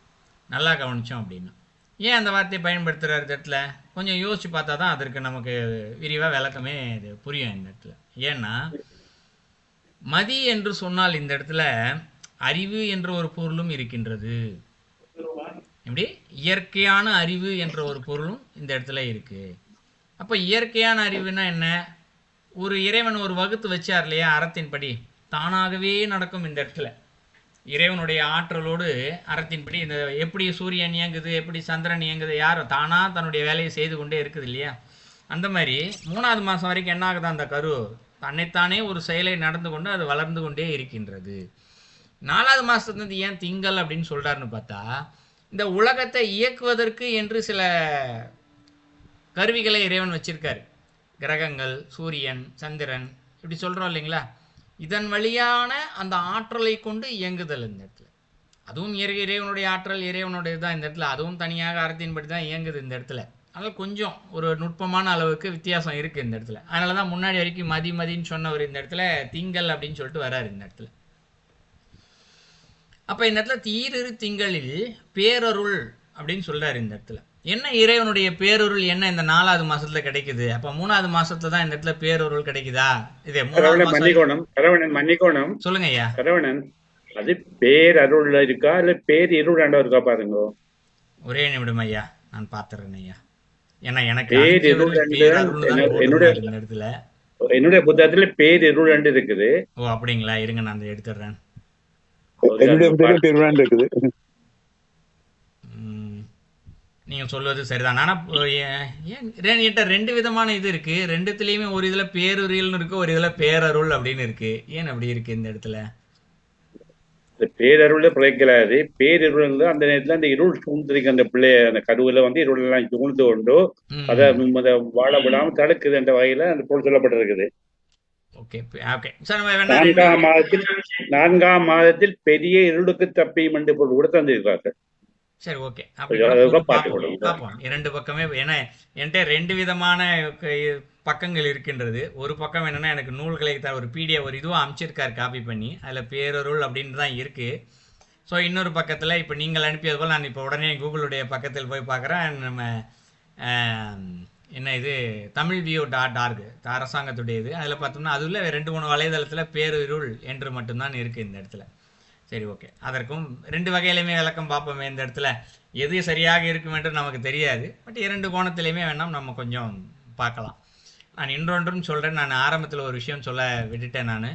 நல்லா கவனித்தோம் அப்படின்னா ஏன் அந்த வார்த்தையை பயன்படுத்துகிறார் இந்த இடத்துல கொஞ்சம் யோசித்து பார்த்தா தான் அதற்கு நமக்கு விரிவாக விளக்கமே இது புரியும் இந்த இடத்துல. ஏன்னா மதி என்று சொன்னால் இந்த இடத்துல அறிவு என்ற ஒரு பொருளும் இருக்கின்றது. எப்படி இயற்கையான அறிவு என்ற ஒரு பொருளும் இந்த இடத்துல இருக்குது. அப்போ இயற்கையான அறிவுனா என்ன? ஒரு இறைவன் ஒரு வகுத்து வச்சார் இல்லையா, அறத்தின்படி தானாகவே நடக்கும் இந்த இடத்துல. இறைவனுடைய ஆற்றலோடு அறத்தின்படி இந்த எப்படி சூரியன் இயங்குது, எப்படி சந்திரன் இயங்குது, யார் தானாக தன்னுடைய வேலையை செய்து கொண்டே இருக்குது இல்லையா. அந்த மாதிரி 3வது மாதம் வரைக்கும் என்ன ஆகுது, அந்த கரு தன்னைத்தானே ஒரு செயலை நடந்து கொண்டு அது வளர்ந்து கொண்டே இருக்கின்றது. 4வது மாதத்துலேருந்து ஏன் திங்கள் அப்படின்னு சொல்கிறாருன்னு பார்த்தா, இந்த உலகத்தை இயக்குவதற்கு என்று சில கருவிகளை இறைவன் வச்சிருக்காரு. கிரகங்கள், சூரியன், சந்திரன் இப்படி சொல்கிறோம் இல்லைங்களா. இதன் வழியான அந்த ஆற்றலை கொண்டு இயங்குதல் இந்த இடத்துல. அதுவும் இறைவனுடைய ஆற்றல், இறைவனுடைய தான் இந்த இடத்துல. அதுவும் தனியாக அறத்தின்படி தான் இயங்குது இந்த இடத்துல. அதனால் கொஞ்சம் ஒரு நுட்பமான அளவுக்கு வித்தியாசம் இருக்குது இந்த இடத்துல. அதனால தான் முன்னாடி வரைக்கும் மதி மதின்னு சொன்னவர் இந்த இடத்துல திங்கள் அப்படின்னு சொல்லிட்டு வர்றாரு இந்த இடத்துல. அப்போ இந்த இடத்துல ஈரிரு திங்களில் பேரருள் அப்படின்னு சொல்கிறார் இந்த இடத்துல. என்ன இறைவனுடைய பேரருள் என்ன இந்த 4வது மாசத்துல கிடைக்குது? அப்ப 3வது மாசத்துல தான் இந்த இடத்துல பேரருள் கிடைக்குதா? இதே 3வது மன்னிக்கோணம் சொல்லுங்க ஐயா. சரவணன், அது பேரருள் இருக்கா இல்ல பேர் இருளாண்டா இருக்கா பாருங்க. ஒரே நிமிடம் ஐயா, நான் பாத்துறேன் ஐயா. ஏன்னா எனக்கு என்னுடைய புத்தகத்துல பேர் இருளாண்டு இருக்குது. ஓ அப்படிங்களா, இருங்க நான் அதை எடுத்துடுறேன். இருக்குது. நீங்கள் சொல்வது சரிதான். ஆனால் என்கிட்ட 2 விதமான இது இருக்குது. 2த்துலேயுமே ஒரு இதில் பேருரியல்னு இருக்குது, ஒரு இதில் பேரருள் அப்படின்னு இருக்குது. ஏன் அப்படி இருக்குது இந்த இடத்துல? பேரருள் பிழைக்கலாது. பேரிருள் அந்த நேரத்தில் அந்த இருள் சூழ்ந்திருக்கு. அந்த பிள்ளைய அந்த கருவில் வந்து இருள் எல்லாம் சூழ்ந்து கொண்டு அதை வாழ விடாமல் தடுக்குது என்ற வகையில் அந்த பொருள் சொல்லப்பட்டிருக்குது. Okay okay sir. 4ஆம் மாதத்தில் பெரிய இருளுக்கு தப்பியும் என்று பொருள் கூட தந்திருக்கிறார்கள். சரி ஓகே, பார்ப்போம் 2 பக்கமே. ஏன்னா என்கிட்ட 2 விதமான பக்கங்கள் இருக்கின்றது. ஒரு பக்கம் என்னன்னா எனக்கு நூல்களை ஒரு பிடிஎஃப் ஒரு இதுவும் அமைச்சிருக்காரு காப்பி பண்ணி, அதில் பேரருள் அப்படின்னு தான் இருக்குது. ஸோ இன்னொரு பக்கத்தில் இப்போ நீங்கள் அனுப்பியது போல் நான் இப்போ உடனே கூகுளுடைய பக்கத்தில் போய் பார்க்குறேன். நம்ம என்ன இது tamilview.org அரசாங்கத்துடைய இது, அதில் பார்த்தோம்னா அதில் 2-3 வலைதளத்தில் பேருருள் என்று மட்டும்தான் இருக்குது இந்த இடத்துல. சரி ஓகே, அதற்கும் 2 வகையிலையுமே விளக்கம் பார்ப்போமே இந்த இடத்துல. எது சரியாக இருக்கும் என்று நமக்கு தெரியாது. பட் 2 கோணத்திலையுமே வேணாம் நம்ம கொஞ்சம் பார்க்கலாம். நான் இன்னொன்றும் சொல்கிறேன். நான் ஆரம்பத்தில் ஒரு விஷயம் சொல்ல விட்டுட்டேன். நான்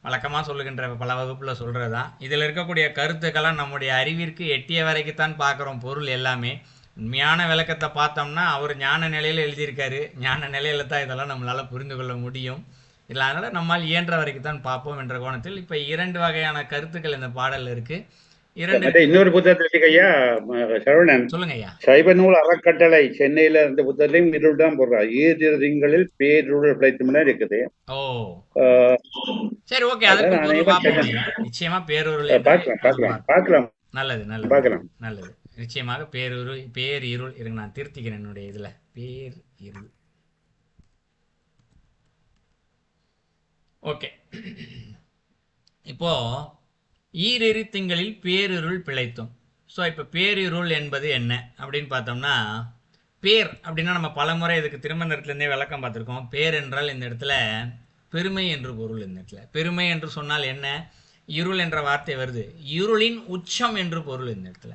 வழக்கமாக சொல்லுகின்ற பல வகுப்பில் சொல்கிறது தான். இதில் இருக்கக்கூடிய கருத்துக்கெல்லாம் நம்முடைய அறிவிற்கு எட்டிய வரைக்குத்தான் பார்க்குறோம். பொருள் எல்லாமே உண்மையான விளக்கத்தை பார்த்தோம்னா அவர் ஞான நிலையில் எழுதியிருக்காரு. ஞான நிலையில் தான் இதெல்லாம் நம்மளால் புரிந்து கொள்ள முடியும். இல்லை, அதனால் நம்மால் இயன்ற வரைக்கும் தான் பார்ப்போம் என்ற கோணத்தில் இப்போ 2 வகையான கருத்துக்கள் இந்த பாடலில் இருக்கு. இன்னொரு புத்தகத்தில் ஐயா சரவணன் சொல்லுங்க ஐயா. சைவ நூல் அறக்கட்டளை சென்னையில இருந்த புத்தகத்தையும் இருள் தான் போடுறாரு. 7 திங்களில் பேருள் பிழைத்தும்னா இருக்குது. ஓ சரி ஓகே, நிச்சயமா பேருருள் பார்க்கலாம். நல்லது நல்லது பார்க்கலாம். நல்லது, நிச்சயமாக பேரிருள் இருங்க, நான் திருத்திக்கிறேன் என்னுடைய இதுல பேர் இருள். ஓகே, இப்போ ஈரிரு திங்களில் பேரிருள் பிழைத்தோம். ஸோ இப்போ பேரிருள் என்பது என்ன அப்படின்னு பார்த்தோம்னா, பேர் அப்படின்னா நம்ம பலமுறை இதுக்கு திருமணத்திலேருந்தே விளக்கம் பார்த்துருக்கோம். பேர் என்றால் இந்த இடத்துல பெருமை என்று பொருள். இந்த இடத்துல பெருமை என்று சொன்னால் என்ன, இருள் என்ற வார்த்தை வருது. இருளின் உச்சம் என்று பொருள் இந்த இடத்துல,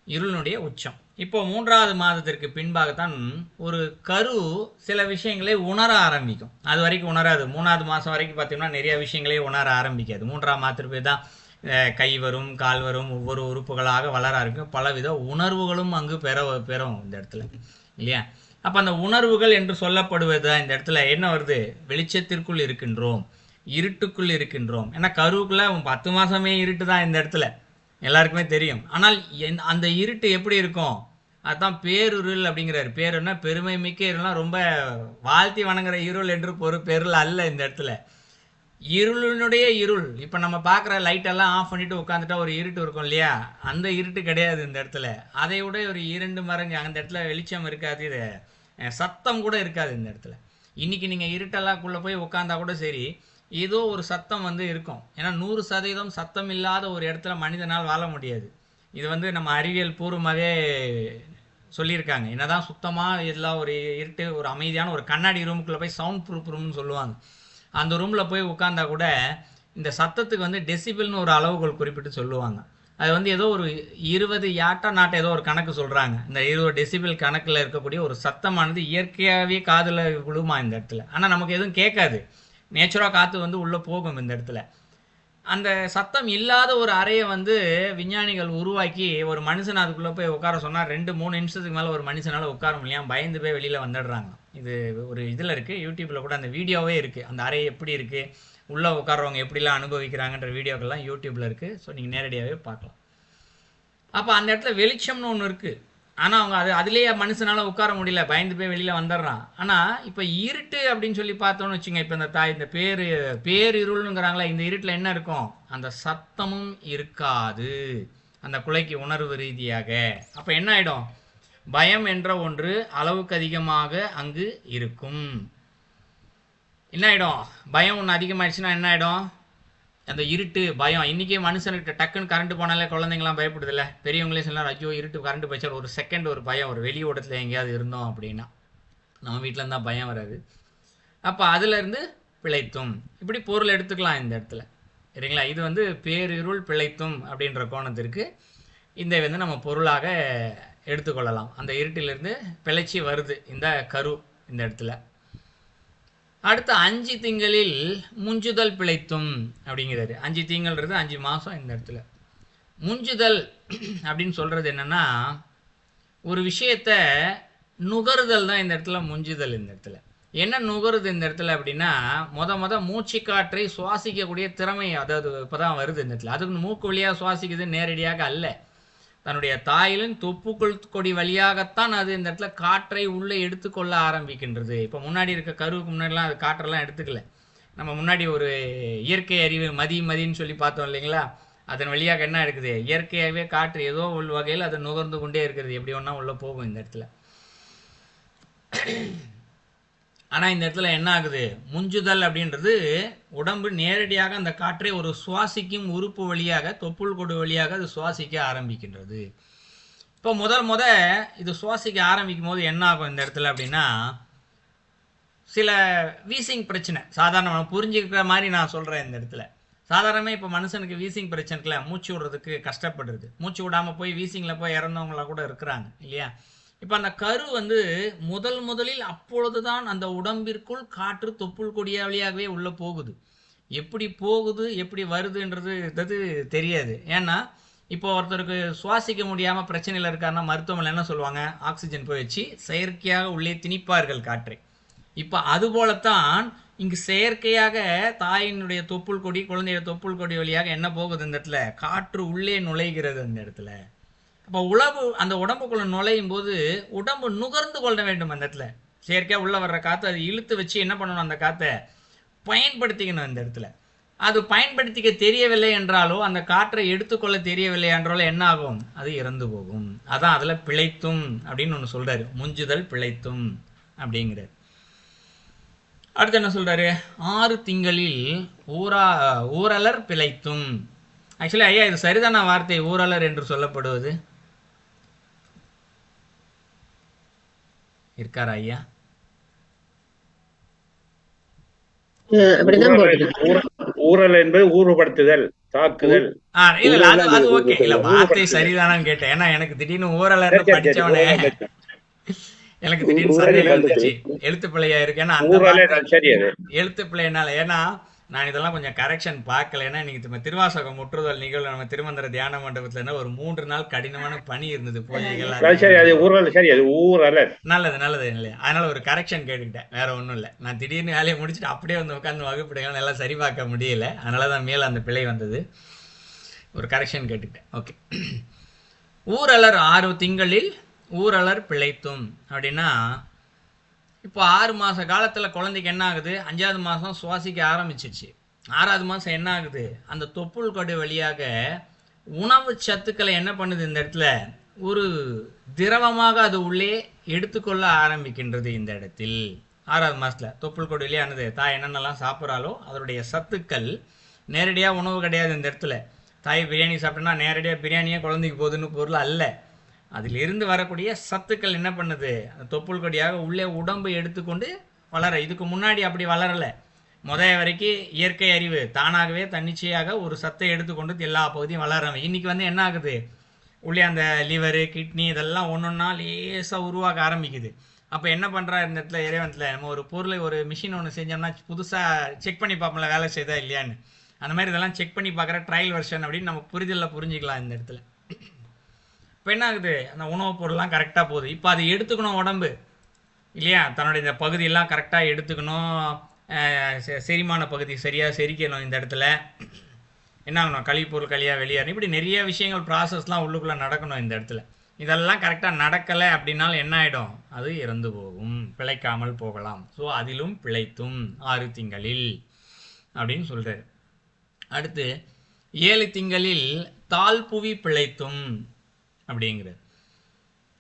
இருளினுடைய உச்சம். இப்போ 3வது மாதத்திற்கு பின்பாகத்தான் ஒரு கரு சில விஷயங்களை உணர ஆரம்பிக்கும். அது வரைக்கும் உணராது. 3வது மாதம் வரைக்கும் பார்த்தீங்கன்னா நிறைய விஷயங்களே உணர ஆரம்பிக்காது. 3ஆம் மாதத்திற்கு தான் கை வரும், கால் வரும், ஒவ்வொரு உறுப்புகளாக வளர ஆரம்பிக்கும். பலவித உணர்வுகளும் அங்கு பெறும் இந்த இடத்துல இல்லையா. அப்போ அந்த உணர்வுகள் என்று சொல்லப்படுவது இந்த இடத்துல என்ன வருது, வெளிச்சத்திற்குள் இருக்கின்றோம், இருட்டுக்குள் இருக்கின்றோம். ஏன்னா கருவுக்குள்ள 10 மாதமே இருட்டு தான் இந்த இடத்துல, எல்லாருக்குமே தெரியும். ஆனால் அந்த இருட்டு எப்படி இருக்கும், அதுதான் பேருருள் அப்படிங்கிறாரு. பேருன்னா பெருமை மிக்க இருள்லாம் ரொம்ப வாழ்த்தி வணங்குற இருள் என்று பொருள் அல்ல இந்த இடத்துல. இருளினுடைய இருள். இப்போ நம்ம பார்க்குற லைட்டெல்லாம் ஆஃப் பண்ணிட்டு உட்காந்துட்டா ஒரு இருட்டு இருக்கும் இல்லையா, அந்த இருட்டு கிடையாது இந்த இடத்துல. அதை விட ஒரு 2 மடங்கு அந்த இடத்துல வெளிச்சம் இருக்காது. இது சத்தம் கூட இருக்காது இந்த இடத்துல. இன்றைக்கி நீங்கள் இருட்டெல்லாக்குள்ளே போய் உட்காந்தா கூட சரி, ஏதோ ஒரு சத்தம் வந்து இருக்கும். ஏன்னா 100% சத்தம் இல்லாத ஒரு இடத்துல மனிதனால் வாழ முடியாது. இது வந்து நம்ம அறிவியல் பூர்வமாகவே சொல்லியிருக்காங்க. என்னதான் சுத்தமாக எல்லாம் ஒரு இருட்டு, ஒரு அமைதியான ஒரு கண்ணாடி ரூமுக்குள்ளே போய் சவுண்ட் ப்ரூஃப் ரூம்னு சொல்லுவாங்க, அந்த ரூமில் போய் உட்காந்தா கூட இந்த சத்தத்துக்கு வந்து டெசிபிள்னு ஒரு அளவுகள் குறிப்பிட்டு சொல்லுவாங்க. அது வந்து ஏதோ ஒரு 20 யாட்டா நாட்டை ஏதோ ஒரு கணக்கு சொல்கிறாங்க. இந்த 20 டெசிபிள் கணக்கில் இருக்கக்கூடிய ஒரு சத்தமானது இயற்கையாகவே காதில் விழுமா இந்த இடத்துல. ஆனால் நமக்கு எதுவும் கேட்காது, நேச்சுரலாக காற்று வந்து உள்ளே போகும் இந்த இடத்துல. அந்த சத்தம் இல்லாத ஒரு அறையை வந்து விஞ்ஞானிகள் உருவாக்கி ஒரு மனுஷன் அதுக்குள்ளே போய் உட்கார சொன்னால் 2-3 நிமிஷத்துக்கு மேலே ஒரு மனுஷனால் உட்கார முடியாமல் பயந்து போய் வெளியில் வந்துடுறாங்க. இது ஒரு இதில் இருக்குது, யூடியூப்பில் கூட அந்த வீடியோவே இருக்குது. அந்த அறை எப்படி இருக்குது, உள்ளே உட்காரவங்க எப்படிலாம் அனுபவிக்கிறாங்கன்ற வீடியோக்கள்லாம் யூடியூப்பில் இருக்குது. ஸோ நீங்கள் நேரடியாகவே பார்க்கலாம். அப்போ அந்த இடத்துல வெளிச்சம்னு ஒன்று இருக்குது. ஆனால் அவங்க அதுலேயே மனுஷனால் உட்கார முடியல, பயந்து போய் வெளியில் வந்துடுறான். ஆனால் இப்போ இருட்டு அப்படின்னு சொல்லி பார்த்தோன்னு வச்சுங்க, இப்போ இந்த பேரிருள்னுங்கிறாங்களா, இந்த இருட்டில் என்ன இருக்கும், அந்த சத்தமும் இருக்காது அந்த குலைக்கு உணர்வு ரீதியாக. அப்போ என்ன ஆகிடும், பயம் என்ற ஒன்று அளவுக்கு அதிகமாக அங்கு இருக்கும். என்ன ஆகிடும், பயம் ஒன்று அதிகமாகிடுச்சுன்னா என்ன ஆகிடும், அந்த இருட்டு பயம். இன்றைக்கே மனுஷனுக்கு டக்குன்னு கரண்ட் போனாலே குழந்தைங்களாம் பயப்படுதில்ல, பெரியவங்களே சொல்லலாம், ஐயோ இருட்டு கரண்ட் போயிச்சா ஒரு செகண்ட் ஒரு பயம், ஒரு வெளி ஓட்டத்தில் எங்கேயாவது இருந்தோம் அப்படின்னா நம்ம வீட்டில் இருந்தால் பயம் வராது. அப்போ அதுலேருந்து பிழைத்தும், இப்படி பொருள் எடுத்துக்கலாம் இந்த இடத்துல, சரிங்களா. இது வந்து பேரிருள் பிழைத்தும் அப்படின்ற கோணத்திற்கு இந்த வந்து நம்ம பொருளாக எடுத்துக்கொள்ளலாம். அந்த இருட்டிலிருந்து பிழைச்சி வருது இந்த கரு இந்த இடத்துல. அடுத்த 5 திங்களில் முஞ்சுதல் பிழைத்தும் அப்படிங்கிறாரு. 5 திங்கள்ன்றது 5 மாதம் இந்த இடத்துல. முஞ்சுதல் அப்படின்னு சொல்கிறது என்னென்னா, ஒரு விஷயத்த நுகருதல் தான் இந்த இடத்துல முஞ்சுதல். இந்த இடத்துல என்ன நுகருது இந்த இடத்துல அப்படின்னா, மூச்சு காற்றை சுவாசிக்கக்கூடிய திறமை, அதாவது இப்போ தான் வருது இந்த இடத்துல. அதுக்கு மூக்கு வழியாக சுவாசிக்குது, நேரடியாக அல்ல. தன்னுடைய தாயிலின் தொப்புக்குள் கொடி வழியாகத்தான் அது இந்த இடத்துல காற்றை உள்ளே எடுத்துக்கொள்ள ஆரம்பிக்கின்றது. இப்போ முன்னாடி இருக்க கருவுக்கு முன்னாடிலாம் அது காற்றெல்லாம் எடுத்துக்கல. நம்ம முன்னாடி ஒரு இயற்கை அறிவு மதின்னு சொல்லி பார்த்தோம் இல்லைங்களா, அதன் வழியாக என்ன இருக்குது, இயற்கையாகவே காற்று ஏதோ உள் வகையில் அதை நுகர்ந்து கொண்டே இருக்கிறது, எப்படி ஒன்றா உள்ளே போகும் இந்த இடத்துல. ஆனால் இந்த இடத்துல என்ன ஆகுது, முஞ்சுதல் அப்படின்றது உடம்பு நேரடியாக அந்த காற்றை ஒரு சுவாசிக்கும் உறுப்பு வழியாக, தொப்புள் கொடு வழியாக அது சுவாசிக்க ஆரம்பிக்கின்றது. இப்போ இது சுவாசிக்க ஆரம்பிக்கும் போது என்ன ஆகும் இந்த இடத்துல அப்படின்னா, சில வீசிங் பிரச்சனை, சாதாரண புரிஞ்சுக்கிற மாதிரி நான் சொல்கிறேன் இந்த இடத்துல. சாதாரணமாக இப்போ மனுஷனுக்கு வீசிங் பிரச்சனைக்குல மூச்சு விடுறதுக்கு கஷ்டப்படுறது, மூச்சு விடாமல் போய் வீசிங்கில் போய் இறந்தவங்களாம் கூட இருக்கிறாங்க இல்லையா. இப்போ அந்த கரு வந்து முதலில் அப்பொழுது தான் அந்த உடம்பிற்குள் காற்று தொப்புள் கொடிய வழியாகவே உள்ளே போகுது. எப்படி போகுது எப்படி வருதுன்றது தெரியாது. ஏன்னா இப்போ ஒருத்தருக்கு சுவாசிக்க முடியாமல் பிரச்சனையில் இருக்காருன்னா மருத்துவமனை என்ன சொல்லுவாங்க, ஆக்சிஜன் போய் வச்சு செயற்கையாக உள்ளே திணிப்பார்கள் காற்றை. இப்போ அதுபோலத்தான் இங்கு செயற்கையாக தாயினுடைய தொப்புள் கொடி, குழந்தைய தொப்புள் கொடி வழியாக என்ன போகுது இந்த இடத்துல, காற்று உள்ளே நுழைகிறது அந்த இடத்துல. அப்போ அந்த உடம்புக்குள்ளே நுழையும் போது உடம்பு நுகர்ந்து கொள்ள வேண்டும். அந்த இடத்துல செயற்கையாக உள்ளே வர்ற காற்று அது இழுத்து வச்சு என்ன பண்ணணும், அந்த காற்றை பயன்படுத்திக்கணும். அந்த இடத்துல அது பயன்படுத்திக்க தெரியவில்லை என்றாலோ, அந்த காற்றை எடுத்துக்கொள்ள தெரியவில்லை என்றாலோ என்ன ஆகும், அது இறந்து போகும். அதான் அதில் பிழைத்தும் அப்படின்னு ஒன்று சொல்கிறாரு, முஞ்சுதல் பிழைத்தும் அப்படிங்கிறார். அடுத்து என்ன சொல்கிறாரு, 6 திங்களில் ஊரலர் பிழைத்தும். ஆக்சுவலி ஐயா இது சரிதான வார்த்தை, ஊரலர் என்று சொல்லப்படுவது இருக்காரா ஐயா? ஊரல் என்பது ஊறுபடுத்துதல், தாக்குதல். இல்ல அது ஓகே, இல்ல வார்த்தை சரிதானான்னு கேட்டேன். ஏன்னா எனக்கு திடீர்னு ஊரலர் படிச்சவனே எனக்கு திடீர்னு சந்தேகம் வந்துச்சு, எழுத்து பிள்ளையா இருக்கு. ஏன்னா அந்த எழுத்து பிள்ளைனால, ஏன்னா நான் இதெல்லாம் கொஞ்சம் கரெக்ஷன் பார்க்கல. ஏன்னா இன்னைக்கு திருவாசகம் முற்றுதல் நிகழ்வு நம்ம திருமந்திர தியான மண்டபத்துல ஒரு 3 நாள் கடினமான பணி இருந்தது, பூஜைகள். நல்லது இல்லையா, அதனால ஒரு கரெக்ஷன் கேட்டுக்கிட்டேன், வேற ஒன்றும் இல்லை. நான் திடீர்னு வேலையை முடிச்சுட்டு அப்படியே வந்து உட்காந்து வகுப்பிடுங்க எல்லாம் சரி பார்க்க முடியல, அதனாலதான் மேல அந்த பிழை வந்தது, ஒரு கரெக்ஷன் கேட்டுக்கிட்டேன். ஓகே. ஊரலர் 6 திங்களில் ஊரலர் பிழைத்தும் அப்படின்னா, இப்போ 6 மாத காலத்தில் குழந்தைக்கு என்ன ஆகுது, 5ஆவது மாதம் சுவாசிக்க ஆரம்பிச்சிச்சு, 6ஆவது மாதம் என்ன ஆகுது, அந்த தொப்புள் கொடி வழியாக உணவு சத்துக்களை என்ன பண்ணுது இந்த இடத்துல, ஒரு திரவமாக அது உள்ளே எடுத்துக்கொள்ள ஆரம்பிக்கின்றது இந்த இடத்தில். 6வது மாதத்தில் தொப்புள் கொடியிலே ஆனது தாய் என்னென்னலாம் சாப்பிட்றாலோ அதனுடைய சத்துக்கள் நேரடியாக உணவு கிடையாது இந்த இடத்துல. தாய் பிரியாணி சாப்பிட்டோன்னா நேரடியாக பிரியாணியே குழந்தைக்கு போகுதுன்னு பொருள் அல்ல. அதிலிருந்து வரக்கூடிய சத்துக்கள் என்ன பண்ணுது, அந்த தொப்புள் கொடியாக உள்ளே உடம்பு எடுத்துக்கொண்டு வளர. இதுக்கு முன்னாடி அப்படி வளரலை. வரைக்கும் இயற்கை அறிவு தானாகவே தன்னிச்சையாக ஒரு சத்தை எடுத்துக்கொண்டு எல்லா பகுதியும் வளர்றாங்க. இன்னைக்கு வந்து என்ன ஆகுது, உள்ளே அந்த லிவரு கிட்னி இதெல்லாம் ஒன்றொன்னா லேசாக உருவாக்க ஆரம்பிக்குது. அப்போ என்ன பண்ணுறா இந்த இடத்துல இறைவனத்தில், நம்ம ஒரு பொருளை ஒரு மிஷின் ஒன்று செஞ்சோம்னா புதுசாக செக் பண்ணி பார்ப்போம்ல வேலை செய்தா இல்லையான்னு. அந்த மாதிரி இதெல்லாம் செக் பண்ணி பார்க்குற ட்ரையல் வெர்ஷன் அப்படின்னு நம்ம புரிதலில் புரிஞ்சிக்கலாம் இந்த இடத்துல. இப்போ என்ன ஆகுது, அந்த உணவுப் பொருள்லாம் கரெக்டாக போகுது. இப்போ அது எடுத்துக்கணும் உடம்பு இல்லையா, தன்னுடைய இந்த பகுதியெல்லாம் கரெக்டாக எடுத்துக்கணும், செரிமான பகுதி சரியாக செரிக்கணும். இந்த இடத்துல என்ன ஆகணும், கழிப்பொருள் கழியாக வெளியேறணும். இப்படி நிறைய விஷயங்கள் ப்ராசஸ்லாம் உள்ளுக்குள்ளே நடக்கணும் இந்த இடத்துல. இதெல்லாம் கரெக்டாக நடக்கலை அப்படின்னாலும் என்ன ஆகிடும், அது இறந்து போகும், பிழைக்காமல் போகலாம். ஸோ அதிலும் பிழைத்தும் 6 திங்களில் அப்படின்னு சொல்கிறார். அடுத்து 7 திங்களில் தாழ்புவி பிழைத்தும் அப்படிங்கிறது.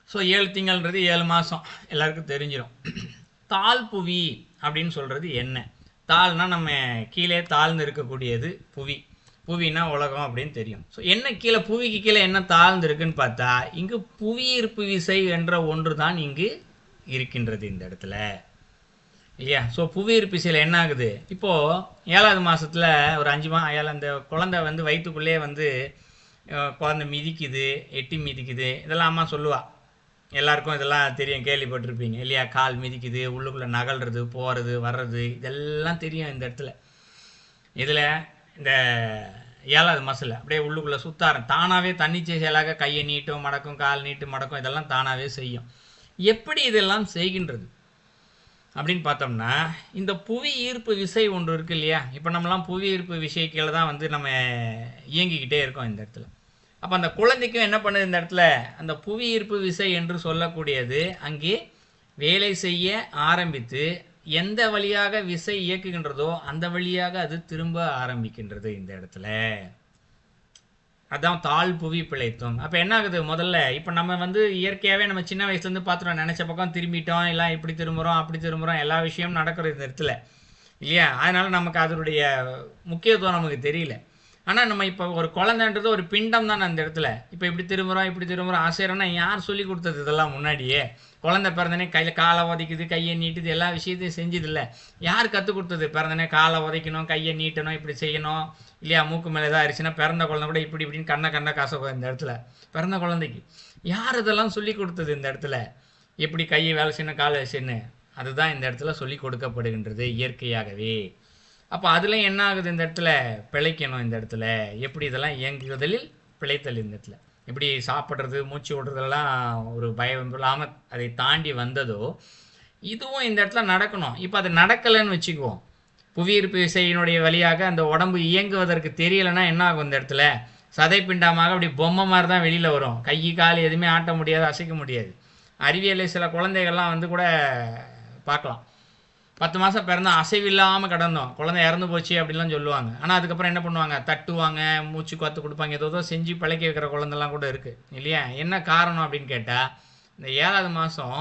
ஸோ 7 திங்கள்ன்றது 7 மாதம் எல்லாருக்கும் தெரிஞ்சிடும். தாழ்புவி அப்படின்னு சொல்கிறது என்ன, தாழ்னா நம்ம கீழே தாழ்ந்து இருக்கக்கூடியது புவி, புவினா உலகம் அப்படின்னு தெரியும். ஸோ என்ன கீழே, புவிக்கு கீழே என்ன தாழ்ந்து இருக்குன்னு பார்த்தா இங்கு புவியீர்ப்பு விசை என்ற ஒன்று தான் இங்கு இருக்கின்றது இந்த இடத்துல இல்லையா. ஸோ புவியீர்ப்பு விசையில் என்ன ஆகுது, இப்போது 7வது மாதத்தில் ஒரு 5 அந்த குழந்தை வந்து வயிற்றுக்குள்ளே வந்து குழந்தை மிதிக்குது, எட்டி மிதிக்குது, இதெல்லாம் அம்மா சொல்லுவா. எல்லாருக்கும் இதெல்லாம் தெரியும், கேள்விப்பட்டிருப்பீங்க இல்லையா. கால் மிதிக்குது, உள்ளுக்குள்ளே நகல்றது போகிறது வர்றது இதெல்லாம் தெரியும் இந்த இடத்துல. இதில் இந்த 7வது மாதத்தில் அப்படியே உள்ளுக்குள்ளே சுத்தாரம் தானாகவே தன்னிச்சை செயலாக கையை நீட்டும் மடக்கும், கால் நீட்டு மடக்கும், இதெல்லாம் தானாகவே செய்யும். எப்படி இதெல்லாம் செய்கின்றது அப்படின்னு பார்த்தோம்னா, இந்த புவி ஈர்ப்பு விசை ஒன்று இருக்குது இல்லையா. இப்போ நம்மலாம் புவி ஈர்ப்பு விசை கீழே தான் வந்து நம்ம இயங்கிக்கிட்டே இருக்கோம் இந்த இடத்துல. அப்போ அந்த குழந்தைக்கும் என்ன பண்ணுது இந்த இடத்துல, அந்த புவி ஈர்ப்பு விசை என்று சொல்லக்கூடியது அங்கே வேலை செய்ய ஆரம்பித்து எந்த வழியாக விசை இயக்குகின்றதோ அந்த வழியாக அது திரும்ப ஆரம்பிக்கின்றது இந்த இடத்துல. அதான் தாழ்புவி பிழைத்தும். அப்போ என்ன ஆகுது, முதல்ல இப்போ நம்ம வந்து இயற்கையாகவே நம்ம சின்ன வயசுலேருந்து பார்த்துட்டோம், நினச்ச பக்கம் திரும்பிட்டோம், எல்லாம் இப்படி திரும்புகிறோம் அப்படி திரும்புகிறோம், எல்லா விஷயமும் நடக்கிறது இந்த இடத்துல இல்லையா. அதனால் நமக்கு அதனுடைய முக்கியத்துவம் நமக்கு தெரியல. ஆனால் நம்ம இப்போ ஒரு குழந்தைன்றது ஒரு பிண்டம் தான் அந்த இடத்துல. இப்போ இப்படி திரும்புகிறோம் ஆசைறோன்னா யார் சொல்லி கொடுத்தது இதெல்லாம் முன்னாடியே. குழந்தை பிறந்தனே கையில் காலை உதைக்குது, கையை நீட்டுது, எல்லா விஷயத்தையும் செஞ்சதில்லை. யார் கற்றுக் கொடுத்தது, பிறந்தனே காலை உதைக்கணும், கையை நீட்டணும், இப்படி செய்யணும் இல்லையா. மூக்கு மேலே எதாவது ஆயிடுச்சுன்னா பிறந்த குழந்தை கூட இப்படி இப்படின்னு கண்ணை காசை இந்த இடத்துல பிறந்த குழந்தைக்கு யார் இதெல்லாம் சொல்லி கொடுத்தது இந்த இடத்துல, எப்படி கையை வேலை செய்யணும் காலை செய்யணும், அதுதான் இந்த இடத்துல சொல்லி கொடுக்கப்படுகின்றது இயற்கையாகவே. அப்போ அதுலேயும் என்ன ஆகுது இந்த இடத்துல, பிழைக்கணும் இந்த இடத்துல. எப்படி இதெல்லாம் இயங்குதலில் பிழைத்தல் இந்த இடத்துல, எப்படி சாப்பிட்றது மூச்சு விடுறதெல்லாம் ஒரு பயம் இல்லாமல் அதை தாண்டி வந்ததோ இதுவும் இந்த இடத்துல நடக்கணும். இப்போ அது நடக்கலைன்னு வச்சுக்குவோம், புவியீர்ப்பு விசையினுடைய வழியாக அந்த உடம்பு இயங்குவதற்கு தெரியலைன்னா என்ன ஆகும் இந்த இடத்துல, சதைப்பிண்டமாக அப்படி பொம்மை மாதிரி தான் வெளியில் வரும். கை கால் எதுவுமே ஆட்ட முடியாது, அசைக்க முடியாது. அறிவியலில் சில குழந்தைகள்லாம் வந்து கூட பார்க்கலாம், 10 மாதம் பிறந்தா அசைவில்லாமல் கிடந்தோம், குழந்தை இறந்து போச்சு அப்படின்லாம் சொல்லுவாங்க. ஆனால் அதுக்கப்புறம் என்ன பண்ணுவாங்க, தட்டுவாங்க, மூச்சு காற்று கொடுப்பாங்க, ஏதோ செஞ்சு பழக்கி வைக்கிற குழந்தைலாம் கூட இருக்குது இல்லையா. என்ன காரணம் அப்படின்னு கேட்டால், இந்த 7வது மாதம்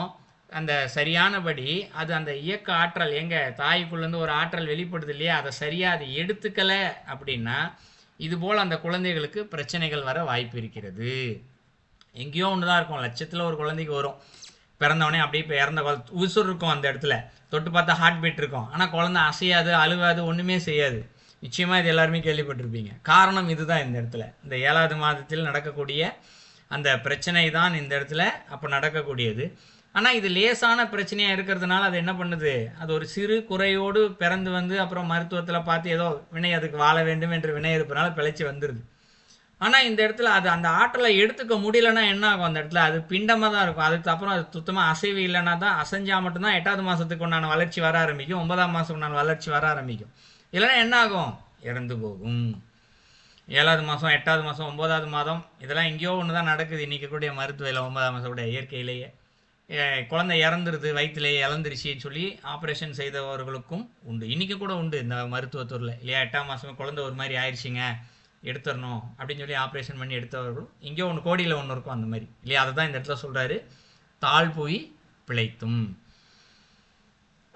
அந்த சரியானபடி அது அந்த இயக்க ஆற்றல் எங்கள் தாய்க்குள்ளேருந்து ஒரு ஆற்றல் வெளிப்படுது இல்லையா, அதை சரியாக அது எடுத்துக்கலை அப்படின்னா இதுபோல் அந்த குழந்தைகளுக்கு பிரச்சனைகள் வர வாய்ப்பு இருக்கிறது. எங்கேயோ ஒன்று தான் இருக்கும், லட்சத்தில் ஒரு குழந்தைக்கு வரும், பிறந்தவொடனே அப்படியே இப்போ இறந்த உசுர் இருக்கும் அந்த இடத்துல, தொட்டு பார்த்தா ஹார்ட் பீட் இருக்கும், ஆனால் குழந்தை அசையாது, அழுவாது, ஒன்றுமே செய்யாது. நிச்சயமாக இது எல்லாருமே கேள்விப்பட்டிருப்பீங்க. காரணம் இதுதான் இந்த இடத்துல, இந்த 7வது மாதத்தில் நடக்கக்கூடிய அந்த பிரச்சனை தான் இந்த இடத்துல அப்போ நடக்கக்கூடியது. ஆனால் இது லேசான பிரச்சனையாக இருக்கிறதுனால அது என்ன பண்ணுது, அது ஒரு சிறு குறையோடு பிறந்து வந்து அப்புறம் மருத்துவத்தில் பார்த்து ஏதோ வினை அதுக்கு வாழ வேண்டும் என்று வினை இருப்பதனால பிழைச்சி வந்துடுது. ஆனால் இந்த இடத்துல அது அந்த ஆற்றலை எடுத்துக்க முடியலன்னா என்ன ஆகும், அந்த இடத்துல அது பிண்டமாக தான் இருக்கும். அதுக்கு அப்புறம் அது சுத்தமாக அசைவு இல்லைன்னா தான், அசைஞ்சால் மட்டும்தான் 8வது மாதத்துக்கு உண்டான வளர்ச்சி வர ஆரம்பிக்கும், 9ஆம் மாதம் உண்டான வளர்ச்சி வர ஆரம்பிக்கும். இல்லைன்னா என்ன ஆகும், இறந்து போகும். 7வது மாதம் 8வது மாதம் 9வது மாதம் இதெல்லாம் எங்கேயோ ஒன்று தான் நடக்குது இன்றைக்கி கூடிய மருத்துவத்தில். 9ஆம் மாதம் கூட இயற்கையிலேயே குழந்தை இறந்துருது, வயிற்றுலேயே இழந்துருச்சின்னு சொல்லி ஆப்ரேஷன் செய்தவர்களுக்கும் உண்டு, இன்றைக்கி கூட உண்டு இந்த மருத்துவத்துறையில் இல்லையா. 8ஆம் மாதம் குழந்தை ஒரு மாதிரி ஆயிடுச்சிங்க, எடுத்துடணும் அப்படின்னு சொல்லி ஆப்ரேஷன் பண்ணி எடுத்தவர்களும் எங்கேயோ ஒன்று கோடியில் ஒன்று இருக்கும் அந்த மாதிரி இல்லையா. அதை தான் இந்த இடத்துல சொல்கிறாரு, தாழ்புவி பிழைத்தும்.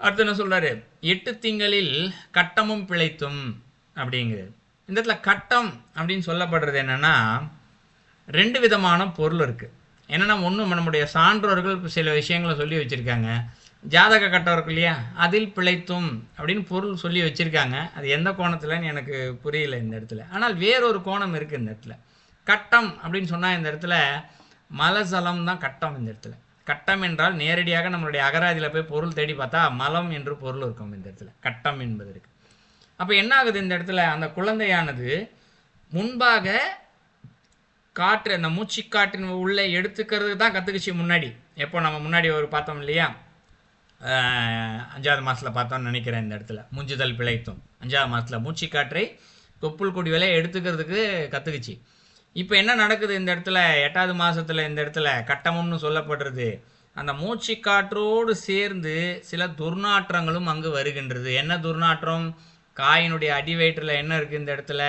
அடுத்து என்ன சொல்றாரு? 8 திங்களில் கட்டமும் பிழைத்தும் அப்படிங்கிறது. இந்த இடத்துல கட்டம் அப்படின்னு சொல்லப்படுறது என்னன்னா 2 விதமான பொருள் இருக்கு. என்னன்னா ஒன்று, நம்முடைய சான்றோர்கள் சில விஷயங்களை சொல்லி வச்சிருக்காங்க. ஜாதக கட்டம் இருக்கு இல்லையா, அதில் பிழைத்தும் அப்படின்னு பொருள் சொல்லி வச்சிருக்காங்க. அது எந்த கோணத்துலன்னு எனக்கு புரியல இந்த இடத்துல. ஆனால் வேறொரு கோணம் இருக்கு இந்த இடத்துல. கட்டம் அப்படின்னு சொன்னா இந்த இடத்துல மலசலம் தான் கட்டம். இந்த இடத்துல கட்டம் என்றால் நேரடியாக நம்மளுடைய அகராதியில் போய் பொருள் தேடி பார்த்தா மலம் என்று பொருள் இருக்கும் இந்த இடத்துல, கட்டம் என்பது இருக்கு. அப்போ என்ன ஆகுது இந்த இடத்துல? அந்த குழந்தையானது முன்பாக காற்று, அந்த மூச்சு காற்றின் உள்ளே எடுத்துக்கிறது தான் கற்றுக்குச்சு முன்னாடி. எப்போ நம்ம முன்னாடி ஒரு பார்த்தோம் இல்லையா, 5வது மாதத்தில் பார்த்தோம்னு நினைக்கிறேன். இந்த இடத்துல முஞ்சுதல் பிழைத்தும் 5வது மாதத்தில் மூச்சு காற்றை தொப்புள் கொடி வேலையை எடுத்துக்கிறதுக்கு கற்றுக்குச்சு. இப்போ என்ன நடக்குது இந்த இடத்துல? 8வது மாதத்தில் இந்த இடத்துல கட்டமும்னு சொல்லப்படுறது. அந்த மூச்சு காற்றோடு சேர்ந்து சில துர்நாற்றங்களும் அங்கு வருகின்றது. என்ன துர்நாற்றம்? காயினுடைய அடி வயிற்றில் என்ன இருக்குது இந்த இடத்துல?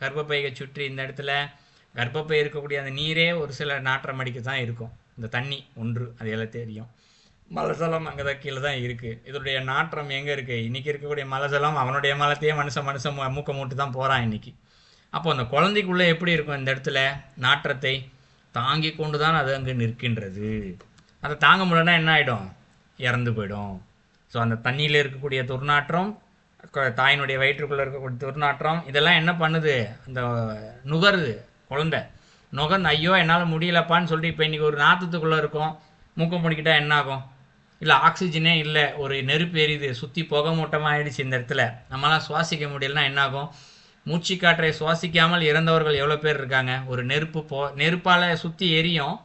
கர்ப்பப்பையை சுற்றி இந்த இடத்துல கர்ப்பப்பை இருக்கக்கூடிய அந்த நீரே ஒரு சில நாற்றம் அடிக்க தான் இருக்கும். இந்த தண்ணி ஒன்று, அது எல்லாம் தெரியும். மலசலம் அங்கே தான் கீழே தான் இருக்குது. இதனுடைய நாற்றம் எங்கே இருக்குது? இன்றைக்கி இருக்கக்கூடிய மலசலம் அவனுடைய மலத்தையே மனுஷன் மூக்க மூட்டு தான் போகிறான் இன்றைக்கி. அப்போ அந்த குழந்தைக்குள்ளே எப்படி இருக்கும் இந்த இடத்துல? நாற்றத்தை தாங்கி கொண்டு தான் அது அங்கே நிற்கின்றது. அதை தாங்க முடியலன்னா என்ன ஆகிடும்? இறந்து போயிடும். ஸோ அந்த தண்ணியில் இருக்கக்கூடிய துர்நாற்றம், தாயினுடைய வயிற்றுக்குள்ளே இருக்கக்கூடிய துர்நாற்றம், இதெல்லாம் என்ன பண்ணுது? அந்த நுகருது குழந்தை. நுகர்ந்து ஐயோ என்னால் முடியலப்பான்னு சொல்லிட்டு இப்போ இன்றைக்கி ஒரு நாற்றத்துக்குள்ளே இருக்கும், மூக்கம் முடிக்கிட்டா என்ன ஆகும்? இல்லை ஆக்சிஜனே இல்லை, ஒரு நெருப்பு எரியுது, சுற்றி புகை மூட்டமாக ஆயிடுச்சு இந்த இடத்துல, நம்மளால் சுவாசிக்க முடியலன்னா என்ன ஆகும்? மூச்சு காற்றை சுவாசிக்காமல் இறந்தவர்கள் எவ்வளோ பேர் இருக்காங்க? ஒரு நெருப்பால் சுற்றி எரியும்,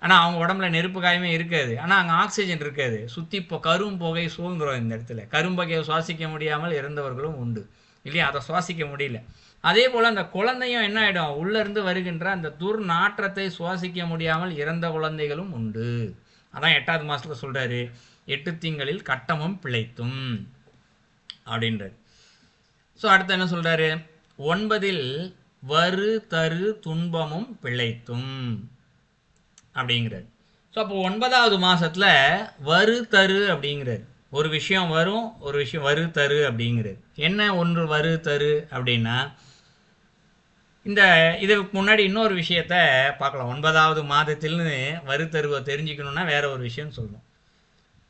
ஆனால் அவங்க உடம்புல நெருப்பு காயமே இருக்காது, ஆனால் அங்கே ஆக்சிஜன் இருக்காது, சுற்றி இப்போ கரும்புகை சூழ்ந்துடும் இந்த இடத்துல. கரும்பகையை சுவாசிக்க முடியாமல் இறந்தவர்களும் உண்டு இல்லையா? அதை சுவாசிக்க முடியல. அதே போல் அந்த குழந்தையும் என்ன ஆகிடும்? உள்ளேருந்து வருகின்ற அந்த துர்நாற்றத்தை சுவாசிக்க முடியாமல் இறந்த குழந்தைகளும் உண்டு. அதான் 8வது மாதத்தில் சொல்கிறாரு 8 திங்களில் கட்டமும் பிழைத்தும் அப்படின்றார். ஸோ அடுத்து என்ன சொல்கிறாரு? 9ல் வரு தரு துன்பமும் பிழைத்தும் அப்படிங்கிறார். ஸோ அப்போ 9வது மாதத்தில் வரு தரு அப்படிங்கிறார். ஒரு விஷயம் வரும், ஒரு விஷயம் வரு தரு அப்படிங்கிறார். என்ன ஒன்று வரு தரு அப்படின்னா, இதுக்கு முன்னாடி இன்னொரு விஷயத்த பார்க்கலாம். 9வது மாதத்தில்னு வரு தருவை தெரிஞ்சுக்கணுன்னா வேற ஒரு விஷயம் சொல்லணும்.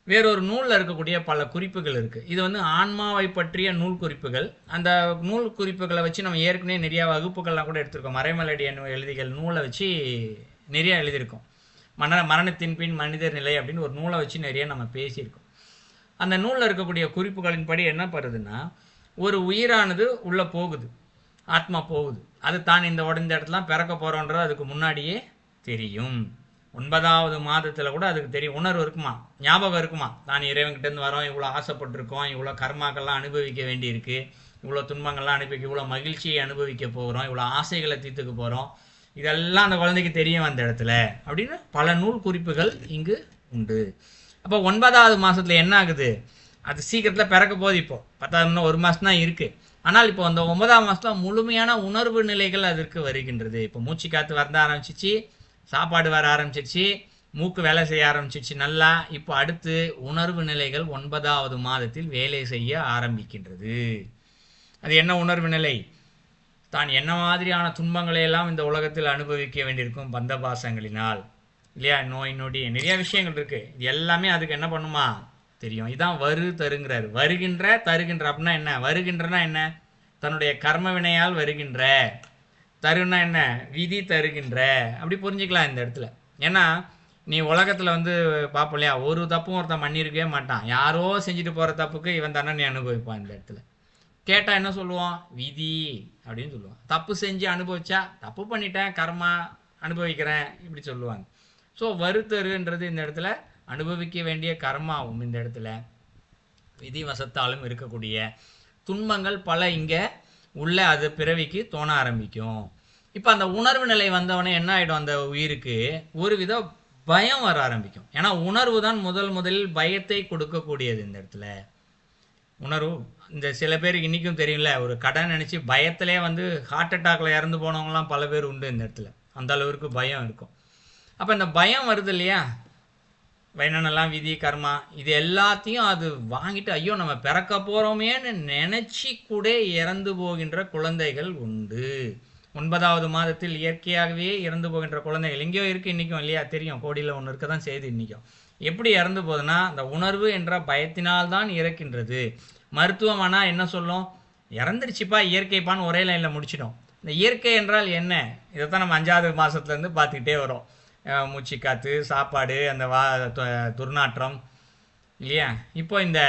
வேறொரு நூலில் இருக்கக்கூடிய பல குறிப்புகள் இருக்குது. இது ஆன்மாவை பற்றிய நூல் குறிப்புகள். அந்த நூல் குறிப்புகளை வச்சு நம்ம ஏற்கனவே நிறையா வகுப்புகள்லாம் கூட எடுத்திருக்கோம். மறைமலடி எழுதிகள் நூலை வச்சு நிறையா எழுதியிருக்கோம். மரணத்தின் பின் மனிதர் நிலை அப்படின்னு ஒரு நூலை வச்சு நிறைய நம்ம பேசியிருக்கோம். அந்த நூலில் இருக்கக்கூடிய குறிப்புகளின் படி என்ன பண்ணுறதுன்னா, ஒரு உயிரானது உள்ளே போகுது, ஆத்மா போகுது, அது தான் இந்த இடத்துலாம் பிறக்க போகிறோன்றது அதுக்கு முன்னாடியே தெரியும். 9வது மாதத்தில் கூட அதுக்கு தெரியும், உணர்வு இருக்குமா, ஞாபகம் இருக்குமா, தான் இறைவன்கிட்டேருந்து வரோம், இவ்வளோ ஆசைப்பட்டிருக்கோம், இவ்வளோ கர்மாக்கள்லாம் அனுபவிக்க வேண்டியிருக்கு, இவ்வளோ துன்பங்கள்லாம் அனுபவிக்க, இவ்வளோ மகிழ்ச்சியை அனுபவிக்க போகிறோம், இவ்வளோ ஆசைகளை தீர்த்துக்க போகிறோம், இதெல்லாம் அந்த குழந்தைக்கு தெரியும் அந்த இடத்துல அப்படின்னு பல நூல் குறிப்புகள் இங்கு உண்டு. அப்போ 9வது மாதத்தில் என்ன ஆகுது? அது சீக்கிரத்தில் பிறக்க போகுது. இப்போ 10வது 1 மாதம் தான் இருக்குது. ஆனால் இப்போ அந்த 9ஆம் மாதத்தில் முழுமையான உணர்வு நிலைகள் அதற்கு வருகின்றது. இப்போ மூச்சு காற்று வர ஆரம்பிச்சிச்சு, சாப்பாடு வர ஆரம்பிச்சிருச்சு, மூக்கு வேலை செய்ய ஆரம்பிச்சிருச்சு நல்லா. இப்போ அடுத்து உணர்வு நிலைகள் 9வது மாதத்தில் வேலை செய்ய ஆரம்பிக்கின்றது. அது என்ன உணர்வு நிலை? தான் என்ன மாதிரியான துன்பங்களை எல்லாம் இந்த உலகத்தில் அனுபவிக்க வேண்டியிருக்கும் பந்தபாசங்களினால் இல்லையா, நோய் நொடி நிறைய விஷயங்கள் இருக்குது. இது எல்லாமே அதுக்கு என்ன பண்ணுமா தெரியும். இதான் வரு தருங்கிறார். வருகின்ற தருகின்ற அப்படின்னா என்ன? வருகின்றனா என்ன? தன்னுடைய கர்ம வினையால் வருகின்ற. தருன்னா என்ன? விதி தருகின்ற. அப்படி புரிஞ்சுக்கலாம் இந்த இடத்துல. ஏன்னா நீ உலகத்தில் பார்ப்போம் இல்லையா, ஒரு தப்பும் ஒருத்தன் பண்ணியிருக்கவே மாட்டான். யாரோ செஞ்சுட்டு போகிற தப்புக்கு இவன் தானே நீ அனுபவிப்பான். இந்த இடத்துல கேட்டால் என்ன சொல்லுவான்? விதி அப்படின்னு சொல்லுவான். தப்பு செஞ்சு அனுபவிச்சா தப்பு பண்ணிட்டேன், கர்மா அனுபவிக்கிறேன் இப்படி சொல்லுவாங்க. ஸோ வருத்தருன்றது இந்த இடத்துல அனுபவிக்க வேண்டிய கர்மாவும் இந்த இடத்துல விதி வசத்தாலும் இருக்கக்கூடிய துன்பங்கள் பல இங்கே உள்ள அது பிறவிக்கு தோண ஆரம்பிக்கும். இப்போ அந்த உணர்வு நிலை வந்தவனே என்ன ஆகிடும்? அந்த உயிருக்கு ஒரு வித பயம் வர ஆரம்பிக்கும். ஏன்னா உணர்வு தான் முதலில் பயத்தை கொடுக்கக்கூடியது இந்த இடத்துல. உணர்வு இந்த சில பேருக்கு இன்றைக்கும் தெரியும்ல, ஒரு கடன் நினச்சி பயத்திலே ஹார்ட் அட்டாக்ல இறந்து போனவங்களாம் பல பேர் உண்டு இந்த இடத்துல. அந்த அளவுக்கு பயம் இருக்கும். அப்போ இந்த பயம் வருது இல்லையா, என்னென்னலாம் விதி கர்மா இது எல்லாத்தையும் அது வாங்கிட்டு ஐயோ நம்ம பிறக்க போகிறோமேன்னு நினச்சி கூட இறந்து போகின்ற குழந்தைகள் உண்டு. 9வது மாதத்தில் இயற்கையாகவே இறந்து போகின்ற குழந்தைகள் எங்கேயோ இருக்குது இன்றைக்கும், இல்லையா? தெரியும், கோடியில் ஒன்று இருக்க தான் செய்யுது இன்றைக்கும். எப்படி இறந்து போகுதுன்னா அந்த உணர்வு என்ற பயத்தினால்தான் இறக்கின்றது. மருத்துவமானால் என்ன சொல்லும்? இறந்துருச்சுப்பா இயற்கைப்பான்னு ஒரே லைனில் முடிச்சிடும். இந்த இயற்கை என்றால் என்ன? இதைத்தான் நம்ம 5வது மாதத்துலேருந்து பார்த்துக்கிட்டே வரோம். மூச்சு காற்று, சாப்பாடு, அந்த துர்நாற்றம், இல்லையா? இப்போ இந்த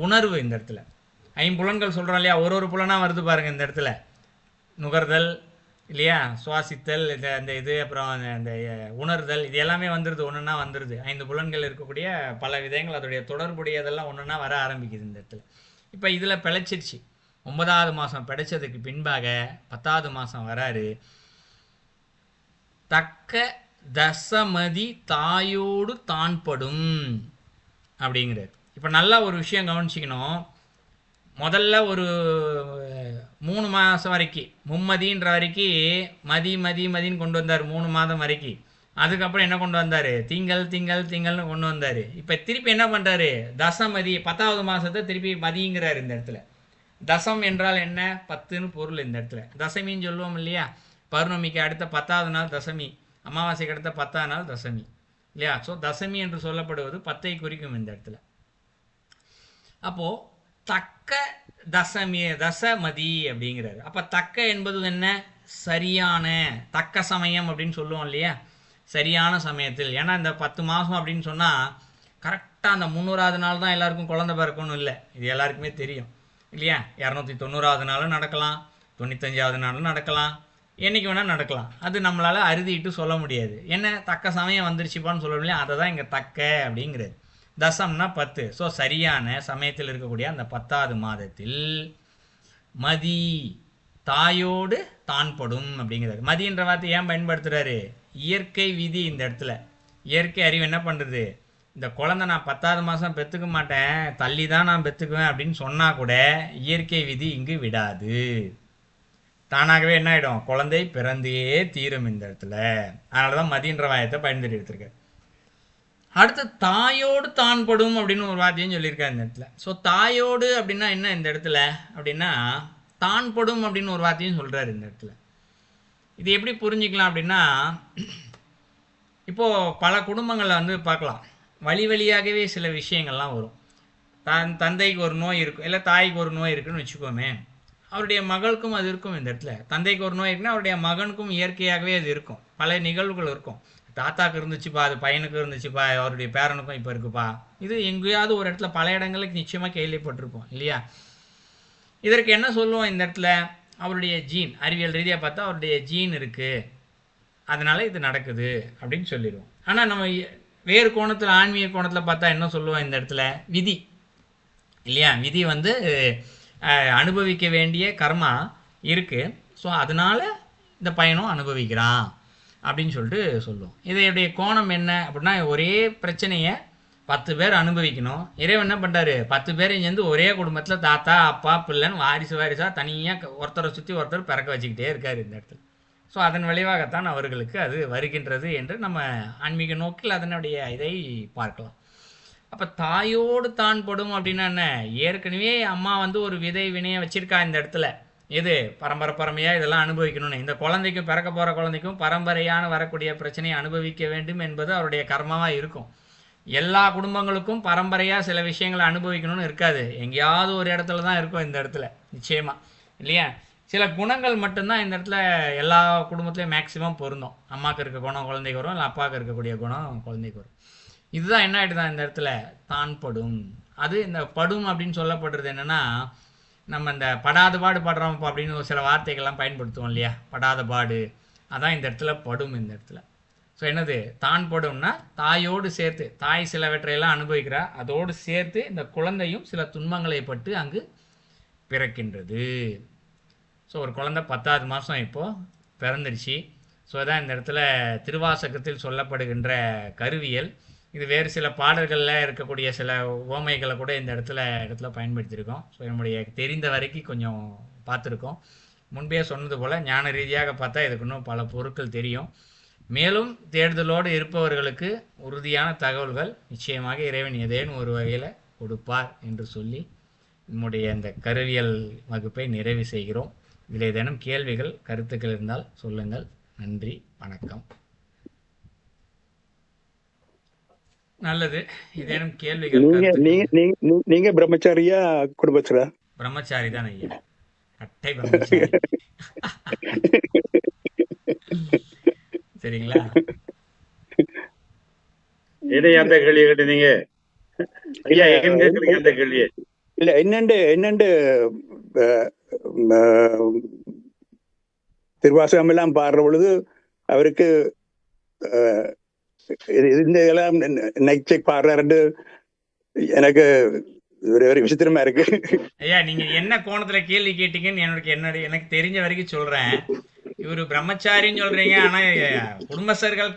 உணர்வு இந்த இடத்துல ஐம்புலன்கள் சொல்கிறோம் இல்லையா? ஒரு புலனாக வருது பாருங்கள் இந்த இடத்துல. நுகர்தல், இல்லையா? சுவாசித்தல், இந்த இது அப்புறம் அந்த உணர்தல், இது எல்லாமே வந்துடுது, ஒன்றுன்னா வந்துடுது. 5 புலன்கள் இருக்கக்கூடிய பல விதங்கள் அதோடைய தொடர்புடையதெல்லாம் ஒன்றுன்னா வர ஆரம்பிக்குது இந்த இடத்துல. இப்போ இதில் பிழைச்சிருச்சு. 9வது மாதம் பிழைச்சதுக்கு பின்பாக 10வது மாதம் வராரு. தக்க தசமதி தாயோடு தான்படும் அப்படிங்கிறது. இப்போ நல்லா ஒரு விஷயம் கவனிச்சிக்கணும். முதல்ல ஒரு 3 மாதம் வரைக்கும் மும்மதின்ற வரைக்கும் மதின்னு கொண்டு வந்தார், 3 மாதம் வரைக்கும். அதுக்கப்புறம் என்ன கொண்டு வந்தார்? திங்கள்னு கொண்டு வந்தார். இப்போ திருப்பி என்ன பண்ணுறாரு? தசமதி 10வது மாதத்தை திருப்பி மதிங்கிறார் இந்த இடத்துல. தசம் என்றால் என்ன? 10ன்னு பொருள் இந்த இடத்துல. தசமின்னு சொல்லுவோம் இல்லையா? பௌர்ணமிக்கு அடுத்த 10வது நாள் தசமி, அமாவாசைக்கு அடுத்த 10வது நாள் தசமி, இல்லையா? ஸோ தசமி என்று சொல்லப்படுவது 10ஐ குறிக்கும் இந்த இடத்துல. அப்போது தக்க தசமதி அப்படிங்கிறாரு. அப்போ தக்க என்பது என்ன? சரியான, தக்க சமயம் அப்படின்னு சொல்லுவோம் இல்லையா? சரியான சமயத்தில். ஏன்னா இந்த 10 மாதம் அப்படின்னு சொன்னால் கரெக்டாக அந்த 300வது நாள் தான் எல்லாருக்கும் குழந்தை பிறக்கணும் இல்லை, இது எல்லாருக்குமே தெரியும் இல்லையா? 290வது நாளும் நடக்கலாம், 95வது நாளும் நடக்கலாம், என்றைக்கு வேணால் நடக்கலாம். அது நம்மளால் அறுதிட்டு சொல்ல முடியாது. என்ன தக்க சமயம் வந்துருச்சுப்பான்னு சொல்ல முடியல. அதை தான் இங்கே தக்க அப்படிங்கிறது. தசம்னா 10. ஸோ சரியான சமயத்தில் இருக்கக்கூடிய அந்த 10வது மாதத்தில் மதி தாயோடு தான்படும் அப்படிங்கிறாரு. மதின்ற வார்த்தை ஏன் பயன்படுத்துகிறாரு? இயற்கை விதி இந்த இடத்துல. இயற்கை அறிவு என்ன பண்ணுறது? இந்த குழந்தை நான் 10வது மாதம் பெற்றுக்க மாட்டேன், தள்ளி தான் நான் பெற்றுக்குவேன் அப்படின்னு சொன்னால் கூட இயற்கை விதி இங்கு விடாது. தானாகவே என்ன ஆகிடும்? குழந்தை பிறந்தே தீரும் இந்த இடத்துல. அதனால தான் மதின்ற வாயத்தை பயன்படுத்தி எடுத்திருக்காரு. அடுத்து தாயோடு தான்படும் அப்படின்னு ஒரு வார்த்தையும் சொல்லியிருக்காரு இந்த இடத்துல. ஸோ தாயோடு அப்படின்னா என்ன இந்த இடத்துல அப்படின்னா தான்படும் அப்படின்னு ஒரு வார்த்தையும் சொல்கிறாரு இந்த இடத்துல. இது எப்படி புரிஞ்சிக்கலாம் அப்படின்னா, இப்போது பல குடும்பங்களில் வந்து பார்க்கலாம், வழியாகவே சில விஷயங்கள்லாம் வரும். தந்தைக்கு ஒரு நோய் இருக்கும், இல்லை தாய்க்கு ஒரு நோய் இருக்குன்னு வச்சுக்கோமே, அவருடைய மகளுக்கும் அது இருக்கும் இந்த இடத்துல. தந்தைக்கு ஒரு நோய் இருக்குன்னா அவருடைய மகனுக்கும் இயற்கையாகவே அது இருக்கும். பல நிகழ்வுகள் இருக்கும். தாத்தாக்கு இருந்துச்சுப்பா, அது பையனுக்கு இருந்துச்சுப்பா, அவருடைய பேரனுக்கும் இப்போ இருக்குப்பா. இது எங்கேயாவது ஒரு இடத்துல பல இடங்களுக்கு நிச்சயமாக கேள்விப்பட்டிருப்போம் இல்லையா? இதற்கு என்ன சொல்லுவோம் இந்த இடத்துல? அவருடைய ஜீன், அறிவியல் ரீதியாக பார்த்தா அவருடைய ஜீன் இருக்குது, அதனால் இது நடக்குது அப்படின்னு சொல்லிடுவோம். ஆனால் நம்ம வேறு கோணத்தில், ஆன்மீக கோணத்தில் பார்த்தா என்ன சொல்லுவோம் இந்த இடத்துல? விதி, இல்லையா? விதி வந்து அனுபவிக்க வேண்டிய கர்மா இருக்குது, ஸோ அதனால் இந்த பையனும் அனுபவிக்கிறான் அப்படின்னு சொல்லிட்டு சொல்லுவோம். இதோடைய கோணம் என்ன அப்படின்னா, ஒரே பிரச்சனையை 10 பேர் அனுபவிக்கணும். இறைவன் என்ன பண்ணுறாரு? 10 பேரையும் சேர்ந்து ஒரே குடும்பத்தில் தாத்தா அப்பா பிள்ளைன்னு வாரிசாக தனியாக ஒருத்தரை சுற்றி ஒருத்தர் பிறக்க வச்சுக்கிட்டே இருக்கார் இந்த இடத்துல. ஸோ அதன் விளைவாகத்தான் அவர்களுக்கு அது வருகின்றது என்று நம்ம ஆன்மீக நோக்கில் அதனுடைய இதை பார்க்கலாம். அப்போ தாயோடு தான் படும் அப்படின்னா என்ன? ஏற்கனவே அம்மா வந்து ஒரு விதை வினையை வச்சிருக்கா இந்த இடத்துல. எது? பரம்பரையாக இதெல்லாம் அனுபவிக்கணும்னு. இந்த குழந்தைக்கும், பிறக்க போகிற குழந்தைக்கும் பரம்பரையான வரக்கூடிய பிரச்சனையை அனுபவிக்க வேண்டும் என்பது அவருடைய கர்மாவாக இருக்கும். எல்லா குடும்பங்களுக்கும் பரம்பரையாக சில விஷயங்களை அனுபவிக்கணும்னு இருக்காது, எங்கேயாவது ஒரு இடத்துல தான் இருக்கும் இந்த இடத்துல நிச்சயமாக, இல்லையா? சில குணங்கள் மட்டும்தான் இந்த இடத்துல எல்லா குடும்பத்துலேயும் மேக்சிமம் பொருந்தும். அம்மாவுக்கு இருக்க குணம் குழந்தைக்கு வரும், இல்லை அப்பாவுக்கு இருக்கக்கூடிய குணம் குழந்தைக்கு வரும். இதுதான் என்ன ஆகிடுதான் இந்த இடத்துல? தான் படும். அது இந்த படும் அப்படின்னு சொல்லப்படுறது என்னென்னா, நம்ம இந்த படாத பாடு படுறோம் அப்படின்னு ஒரு சில வார்த்தைகள்லாம் பயன்படுத்துவோம் இல்லையா? படாத பாடு, அதான் இந்த இடத்துல படும் இந்த இடத்துல. ஸோ என்னது? தான் படும்னா தாயோடு சேர்த்து, தாய் சிலவற்றையெல்லாம் அனுபவிக்கிறா, அதோடு சேர்த்து இந்த குழந்தையும் சில துன்பங்களை பட்டு அங்கு பிறக்கின்றது. ஸோ ஒரு குழந்தை 10வது மாதம் இப்போது பிறந்துடுச்சு. ஸோ அதான் இந்த இடத்துல திருவாசகத்தில் சொல்லப்படுகின்ற கருவியல். இது வேறு சில பாடல்களில் இருக்கக்கூடிய சில ஓமைகளை கூட இந்த இடத்துல பயன்படுத்தியிருக்கோம். ஸோ நம்முடைய தெரிந்த வரைக்கும் கொஞ்சம் பார்த்துருக்கோம். முன்பே சொன்னது போல் ஞான ரீதியாக பார்த்தா இதுக்கு இன்னும் பல பொருட்கள் தெரியும். மேலும் தேடுதலோடு இருப்பவர்களுக்கு உறுதியான தகவல்கள் நிச்சயமாக இறைவன் ஏதேனும் ஒரு வகையில் கொடுப்பார் என்று சொல்லி நம்முடைய இந்த கருவியல் வகுப்பை நிறைவு செய்கிறோம். இதில் ஏதேனும் கேள்விகள் கருத்துக்கள் இருந்தால் சொல்லுங்கள். நன்றி, வணக்கம். நல்லது. ஏதேனும் கேள்விகள்? நீங்க பிரம்மச்சாரியா குடும்பஸ்தரா? பிரம்மச்சாரி தான் ஐயா, அட்டை பிரம்மச்சாரி. சரிங்களா? அந்த கேள்வி கேட்டீங்க ஐயா, அந்த கேள்வியே இல்ல என்னண்டு திருவாசகம் எல்லாம் பாடுற பொழுது அவருக்கு இந்த இதெல்லாம் நைச்சை பாடுறாரு எனக்கு ஒரு விசித்திரமா இருக்கு. ஐயா, நீங்க என்ன கோணத்துல கேள்வி கேட்டீங்கன்னு எனக்கு தெரிஞ்ச வரைக்கும் சொல்றேன். இவரு பிரம்மச்சாரின்னு சொல்றீங்க, ஆனா குடும்பஸ்தர்கள்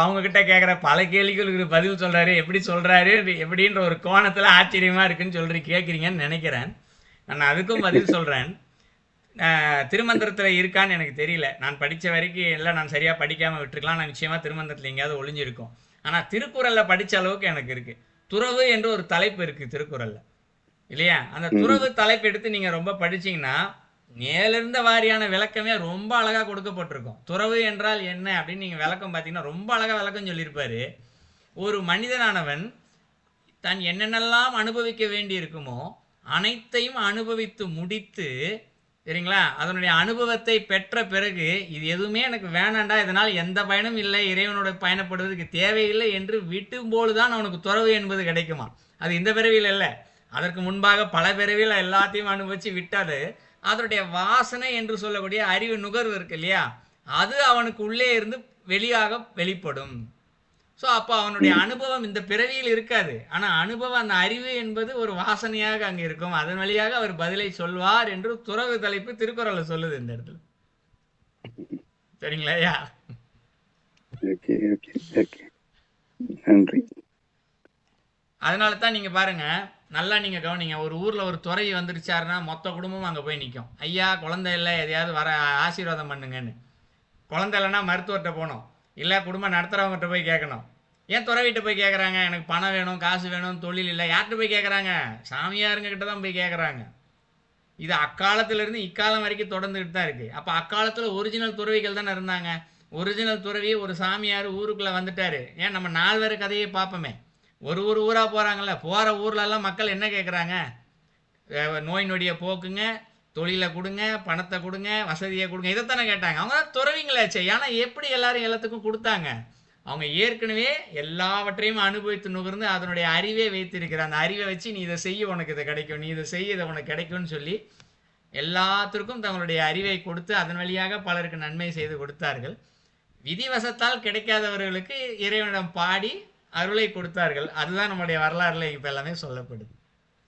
அவங்க கிட்ட கேக்குற பல கேள்விகளுக்கு பதில் சொல்றாரு. எப்படி சொல்றாரு எப்படின்ற ஒரு கோணத்துல ஆச்சரியமா இருக்குன்னு கேக்குறீங்கன்னு நினைக்கிறேன். நான் அதுக்கும் பதில் சொல்றேன். திருமந்திரத்துல இருக்கான்னு எனக்கு தெரியல. நான் படிச்ச வரைக்கும் எல்லாம் நான் சரியா படிக்காம விட்டுருக்கலாம். நான் நிச்சயமா திருமந்திரத்துல எங்கேயாவது ஒளிஞ்சிருக்கும். ஆனா திருக்குறள்ல படிச்ச அளவுக்கு எனக்கு இருக்கு. துறவு என்று ஒரு தலைப்பு இருக்கு திருக்குறள்ல, இல்லையா? அந்த துறவு தலைப்பு எடுத்து நீங்க ரொம்ப படிச்சீங்கன்னா மேலிருந்த வாரியான விளக்கமே ரொம்ப அழகா கொடுக்கப்பட்டிருக்கும். துறவு என்றால் என்ன அப்படின்னு நீங்க விளக்கம் பார்த்தீங்கன்னா ரொம்ப அழகா விளக்கம் சொல்லியிருப்பாரு. ஒரு மனிதனானவன் தான் என்னென்னலாம் அனுபவிக்க வேண்டி இருக்குமோ அனைத்தையும் அனுபவித்து முடித்து, சரிங்களா, அதனுடைய அனுபவத்தை பெற்ற பிறகு இது எதுவுமே எனக்கு வேணாண்டா, இதனால் எந்த பயனும் இல்லை, இறைவனோட பயணப்படுவதற்கு தேவையில்லை என்று விட்டும்போதுதான் அவனுக்கு துறவு என்பது கிடைக்குமா. அது இந்த பிறவியில் இல்லை, அதற்கு முன்பாக பல பிறவியில் எல்லாத்தையும் அனுபவிச்சு விட்டாது அதனுடைய வாசனை என்று சொல்லக்கூடிய அறிவு நுகர்வு இருக்கு இல்லையா, அது அவனுக்கு உள்ளே இருந்து வெளிப்படும். ஸோ அப்போ அவனுடைய அனுபவம் இந்த பிறவியில் இருக்காது. ஆனால் அனுபவம், அந்த அறிவு என்பது ஒரு வாசனையாக அங்கே இருக்கும். அதன் வழியாக அவர் பதிலை சொல்வார் என்று துறவு தலைப்பு திருக்குறளை சொல்லுது இந்த இடத்துல. சரிங்களா ஐயா? நன்றி. அதனால தான் நீங்க பாருங்க, நல்லா நீங்க கவனிங்க. ஒரு ஊர்ல ஒரு துறவி வந்துருச்சாருன்னா மொத்த குடும்பமும் அங்க போய் நிற்கும். ஐயா குழந்தை இல்லை, எதையாவது வர ஆசீர்வாதம் பண்ணுங்கன்னு. குழந்தை இல்லைன்னா மருத்துவர்கிட்ட போகணும், இல்லை குடும்பம் நடத்துறவங்ககிட்ட போய் கேட்கணும். ஏன் துறவிட்ட போய் கேட்குறாங்க? எனக்கு பணம் வேணும், காசு வேணும், தொழில் இல்லை. யார்கிட்ட போய் கேட்குறாங்க? சாமியாருங்க கிட்ட தான் போய் கேட்குறாங்க. இது அக்காலத்திலிருந்து இக்காலம் வரைக்கும் தொடர்ந்துகிட்டு தான் இருக்கு. அப்போ அக்காலத்தில் ஒரிஜினல் துறவிகள் தானே இருந்தாங்க. ஒரிஜினல் துறவி ஒரு சாமியார் ஊருக்குள்ளே வந்துட்டாரு. ஏன் நம்ம 4 பேர் கதையை பார்ப்போமே. ஒரு ஊராக போகிறாங்கல்ல, போகிற ஊர்லெல்லாம் மக்கள் என்ன கேட்குறாங்க? நோய் நொடியை போக்குங்க, தொழிலை கொடுங்க, பணத்தை கொடுங்க, வசதியை கொடுங்க, இதைத்தானே கேட்டாங்க. அவங்க தான் துறவிங்களாச்சே. ஏன்னா எப்படி எல்லாரும் எல்லாத்துக்கும் கொடுத்தாங்க? அவங்க ஏற்கனவே எல்லாவற்றையும் அனுபவித்து நுகர்ந்து அதனுடைய அறிவே வைத்திருக்கிற அந்த அறிவை வச்சு நீ இதை செய்ய உனக்கு இதை கிடைக்கும், நீ இதை செய்ய இதை உனக்கு கிடைக்கும்னு சொல்லி எல்லாத்திற்கும் தங்களுடைய அறிவை கொடுத்து அதன் வழியாக பலருக்கு நன்மை செய்து கொடுத்தார்கள். விதிவசத்தால் கிடைக்காதவர்களுக்கு இறைவனிடம் பாடி அருளை கொடுத்தார்கள். அதுதான் நம்முடைய வரலாறுல இப்ப எல்லாமே சொல்லப்படுது.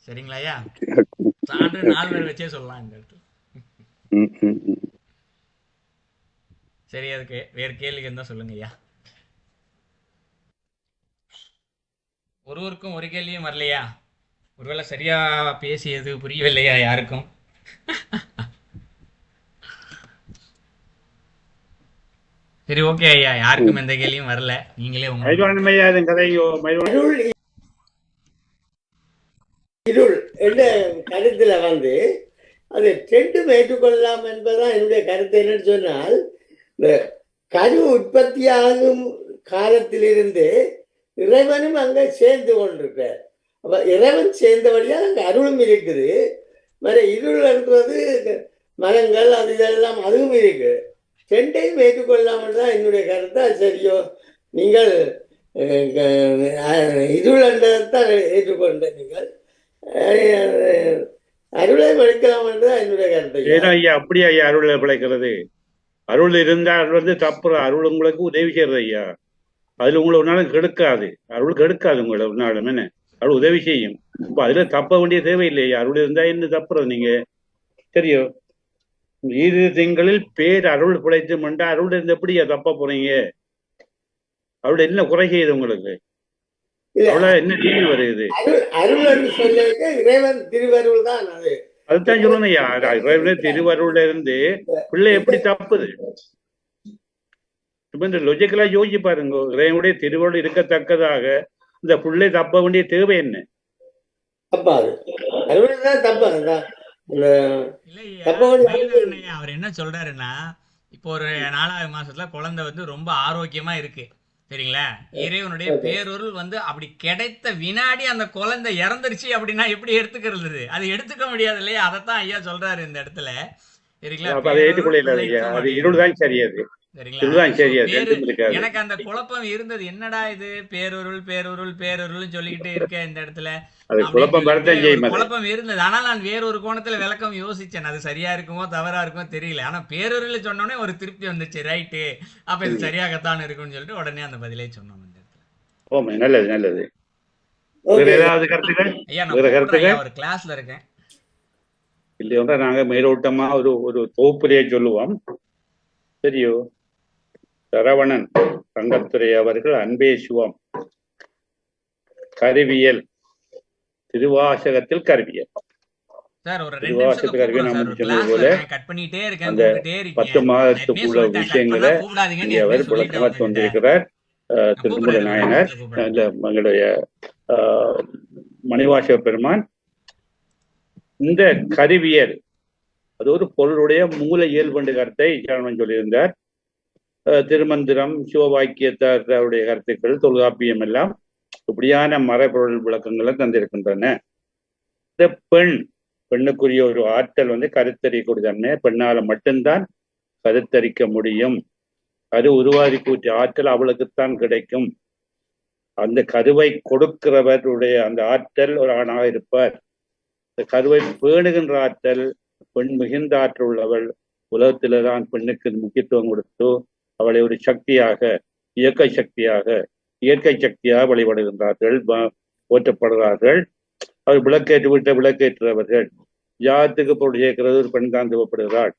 சரிங்களா ஐயா? சான்று 4 பேர் வச்சே சொல்லலாம் இந்த இடத்துல. சரி, அதுக்கு வேறு கேள்வி இருந்தா சொல்லுங்க ஐயா. ஒருவருக்கும் ஒரு கேள்வியும் வரலையா? ஒருவேளை சரியா பேசியது புரியவில்லையா யாருக்கும்? சரி, ஓகே ஐயா, யாருக்கும் எந்த கேள்வியும் வரல. நீங்களே இருள் என்ற கருத்துல அது ரெண்டும் ஏற்றுக்கொள்ளலாம் என்பதுதான் என்னுடைய கருத்து. என்னன்னு சொன்னால், இந்த கரு உற்பத்தியாகும் காலத்திலிருந்து இறைவனும் அங்க சேர்ந்து கொண்டிருக்கார். அப்ப இறைவன் சேர்ந்தபடியா அங்க அருளும் இருக்குது. வேற இருள் என்றது மரங்கள் அது இதெல்லாம் அதுவும் இருக்கு. ரெண்டையும் ஏற்றுக்கொள்ளாமல் தான் என்னுடைய கருத்து. அது சரியோ? நீங்கள் இருள் என்றதான் ஏற்றுக்கொண்ட நீங்கள் அருளை படைக்கலாம் என்றுதான் என்னுடைய கருத்து. ஏன்னா ஐயா, அப்படியா ஐயா அருளை படைக்கிறது? அருள் இருந்தால் அது தப்பு. அருள் உங்களுக்கு உதவி செய்யறது ஐயா. அதுல உங்களை ஒரு நாளும் கெடுக்காது. அருள் கெடுக்காது உங்களை ஒரு நாளும். என்ன அருள் உதவி செய்யும். இப்போ அதுல தப்ப வேண்டிய தேவையில்லையா? அருள் இருந்தா என்ன தப்புறது நீங்க? சரியோ? 2 திங்களில் பேர் அருள் பிழைத்தும் என்றா அருள் இருந்து எப்படியா தப்ப போறீங்க? அருள் என்ன குறை செய்யுது உங்களுக்கு? என்ன தீமை வருது? அருள் என்று சொல்ல இறைவன் திருவருள் தான். அதுதான் சொல்லணும் ஐயா. இறைவன் திருவருள்ல இருந்து பிள்ளை எப்படி தப்புது? இப்ப இந்த லொஜிக்கலா யோசிச்சு பாருங்க, இறைவனுடைய திருவள்ளுவர் இருக்கத்தக்கதாக இந்த புள்ளை தப்ப வேண்டிய தேவை என்ன? தப்பாது. கடவுள்தான் தப்பா இல்லையா தப்ப வேண்டிய மயில்வாகன் ஐயா அவர் என்ன சொல்றாருன்னா, இப்போ ஒரு 4வது மாசத்துல குழந்தை வந்து ரொம்ப ஆரோக்கியமா இருக்கு சரிங்களா, இறைவனுடைய பேரொருள் வந்து அப்படி கிடைத்த வினாடி அந்த குழந்தை இறந்துருச்சு அப்படின்னா எப்படி எடுத்துக்கிறது? அது எடுத்துக்க முடியாது இல்லையா? அதைத்தான் ஐயா சொல்றாரு இந்த இடத்துல சரிங்களா. அப்ப அதை ஏற்றுக்கொள்ள ஐயா, அது இருள் தான் சரி, அது சரிங்களா. இதுதான் So, சரி, அது ரெண்டும் இருக்காது. எனக்கு அந்த குழப்பம் இருந்தது, என்னடா இது பேரொருள் பேரொருள் பேரொருள் சொல்லிக்கிட்டே இருக்க இந்த இடத்துல அது அப்படின்னு குழப்பம் சொல்லிட்டு வரத்தான் ஒரு செய்யும். அது குழப்பம் இருந்தது. ஆனால் நான் வேறொரு கோணத்துல விளக்கம் யோசிச்சேன், அது சரியா இருக்குமோ தவறா இருக்குமோ தெரியல. ஆனா பேரொருள் சொன்னோடனே ஒரு திருப்தி வந்துச்சு, ரைட்டு அப்ப இது சரியாகத்தான் இருக்கும்னு சொல்லிட்டு உடனே அந்த பதிலே சொன்னோம் இந்த இடத்துல. ஓமே, நல்லது நல்லது. வேற ஓகே. ஏதாவது கருத்துக்கள்? ஐயா நான் வேற கூப்பிடுறேன் கருத்துக்கள் ஐயா, ஒரு கிளாஸ்ல இருக்கேன். இல்லையோட நாங்க மேலோட்டமா ஒரு ஒரு தொகுப்புரையை சொல்லுவோம். சரியோ? சரவணன் தங்கத்துறை அவர்கள் அன்பே சிவம், கருவியல், திருவாசகத்தில் கருவியல். சார் ஒரு 2 திருவாசகத்துக்கு நிமிஷத்துல கருவியை கூப்பிடுறேன் நாம் சார், ஒரு சொன்னது கிளாஸ்ல போல இருக்கேன், கட் பண்ணிட்டே இருக்கேன், அந்த கூப்பிட்டுட்டே இருக்கீங்க. 10 நான் ஏற்கனவே மாதத்துக்குள்ள சொல்லிட்டேன், கட் விஷயங்களை பண்ணா கூப்பிடாதீங்கன்னு இங்கே ஏற்கனவே அவர் சொல்லிட்டேன் விளக்கமா உங்ககிட்ட. தந்திருக்கிறார். நான் திருமூல கூப்பிடுறேன், ஒரு 2 நாயனர், நிமிஷத்துல கூப்பிடுறேன். இந்த எங்களுடைய மணிவாசக பெருமான். இந்த கருவியல் அது ஒரு பொருளுடைய மூல இயல்பு கருத்தை சரவணன் சொல்லியிருந்தார். திருமந்திரம், சிவவாக்கியத்தாருடைய கருத்துக்கள், தொல்காப்பியம் எல்லாம் இப்படியான மறைபொருள் விளக்கங்களை தந்திருக்கின்றன. இந்த பெண்ணுக்குரிய ஒரு ஆற்றல் வந்து கருத்தரிக்கூடிய தன்மை, பெண்ணால மட்டும்தான் கருத்தரிக்க முடியும். அது உருவாதி கூற்றிய ஆற்றல் அவளுக்குத்தான் கிடைக்கும். அந்த கருவை கொடுக்கிறவருடைய அந்த ஆற்றல் ஒரு ஆணாக இருப்பார். இந்த கருவை பேணுகின்ற ஆற்றல் பெண் மிகுந்த ஆற்றல் உள்ளவள். உலகத்தில்தான் பெண்ணுக்கு முக்கியத்துவம் கொடுத்து அவளை ஒரு சக்தியாக, இயற்கை சக்தியாக வழிபடுகின்றார்கள், போற்றப்படுகிறார்கள். அவர் விளக்கேற்றுறவர்கள். யாகத்துக்கு பொருள் சேர்க்கிறது ஒரு பெண் தான் தேவைப்படுகிறாள்.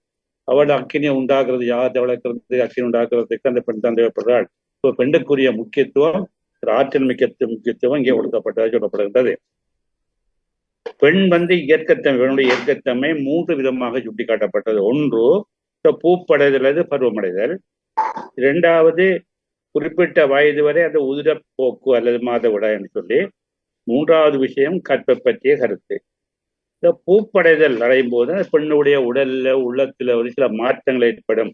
அவள் அக்கினியை உண்டாக்குறது, யாகத்தை வளர்க்கிறது, அக்கினி உண்டாக்குறதுக்கு அந்த பெண் தான் தேவைப்படுகிறாள். இப்போ பெண்ணுக்குரிய முக்கியத்துவம், ஆற்றல் முக்கியத்துவம் இங்கே கொடுக்கப்பட்டதாக சொல்லப்படுகின்றது. பெண் வந்து இயற்கத்தன்மை, இயற்கத்தன்மை 3 விதமாக சுட்டிக்காட்டப்பட்டது. ஒன்று பூப்படைதல், அது பருவமடைதல். 2வது குறிப்பிட்ட வயது வரை அந்த உதிரப்போக்கு அல்லது மாதவிடாய் என்று சொல்லி. 3வது விஷயம் கற்பை பற்றிய கருத்து. இந்த பூப்படைதல் அடையும் போது பெண்ணுடைய உடல்ல, உள்ளத்துல ஒரு சில மாற்றங்கள் ஏற்படும்,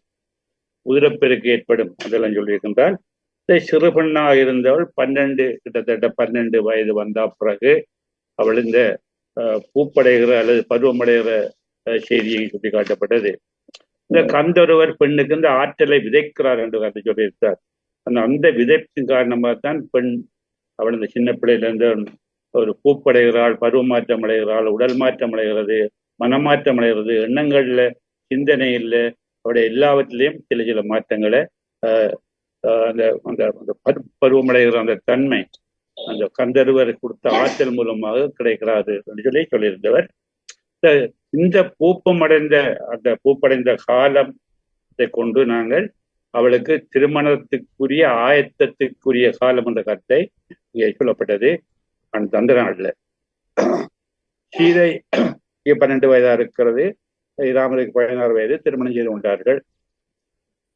உதிரப்பெருக்கு ஏற்படும், அதெல்லாம் சொல்லியிருக்கின்றால். இந்த சிறு பெண்ணாக இருந்தவள் கிட்டத்தட்ட 12 வயது வந்த பிறகு அவள் இந்த பூப்படைகிற அல்லது பருவமடைகிற செய்தியை சுட்டி காட்டப்பட்டது. இந்த கந்தொருவர் பெண்ணுக்கு இந்த ஆற்றலை விதைக்கிறார் என்று கருத்து சொல்லியிருந்தார். அந்த விதைப்பின் காரணமாகத்தான் பெண் அவள் இந்த சின்ன பிள்ளையிலிருந்து ஒரு பூப்படைகிறாள், பருவமாற்றம் அடைகிறாள், உடல் மாற்றம் அடைகிறது, மனமாற்றம் அடைகிறது, எண்ணங்கள்ல, சிந்தனையில், அவருடைய எல்லாவற்றிலையும் சில மாற்றங்களை அந்த அந்த பருவமடைகிற அந்த தன்மை அந்த கந்தருவர் கொடுத்த ஆற்றல் மூலமாக கிடைக்கிறாரு என்று சொல்லியிருந்தவர். இந்த பூப்படைந்த காலத்தை கொண்டு நாங்கள் அவளுக்கு திருமணத்துக்குரிய ஆயத்தத்துக்குரிய காலம் என்ற கருத்தை சொல்லப்பட்டது. அந்த நாள்ல சீதை 12 வயதா இருக்கிறது, ராமருக்கு 16 வயது திருமணம் செய்து கொண்டார்கள்.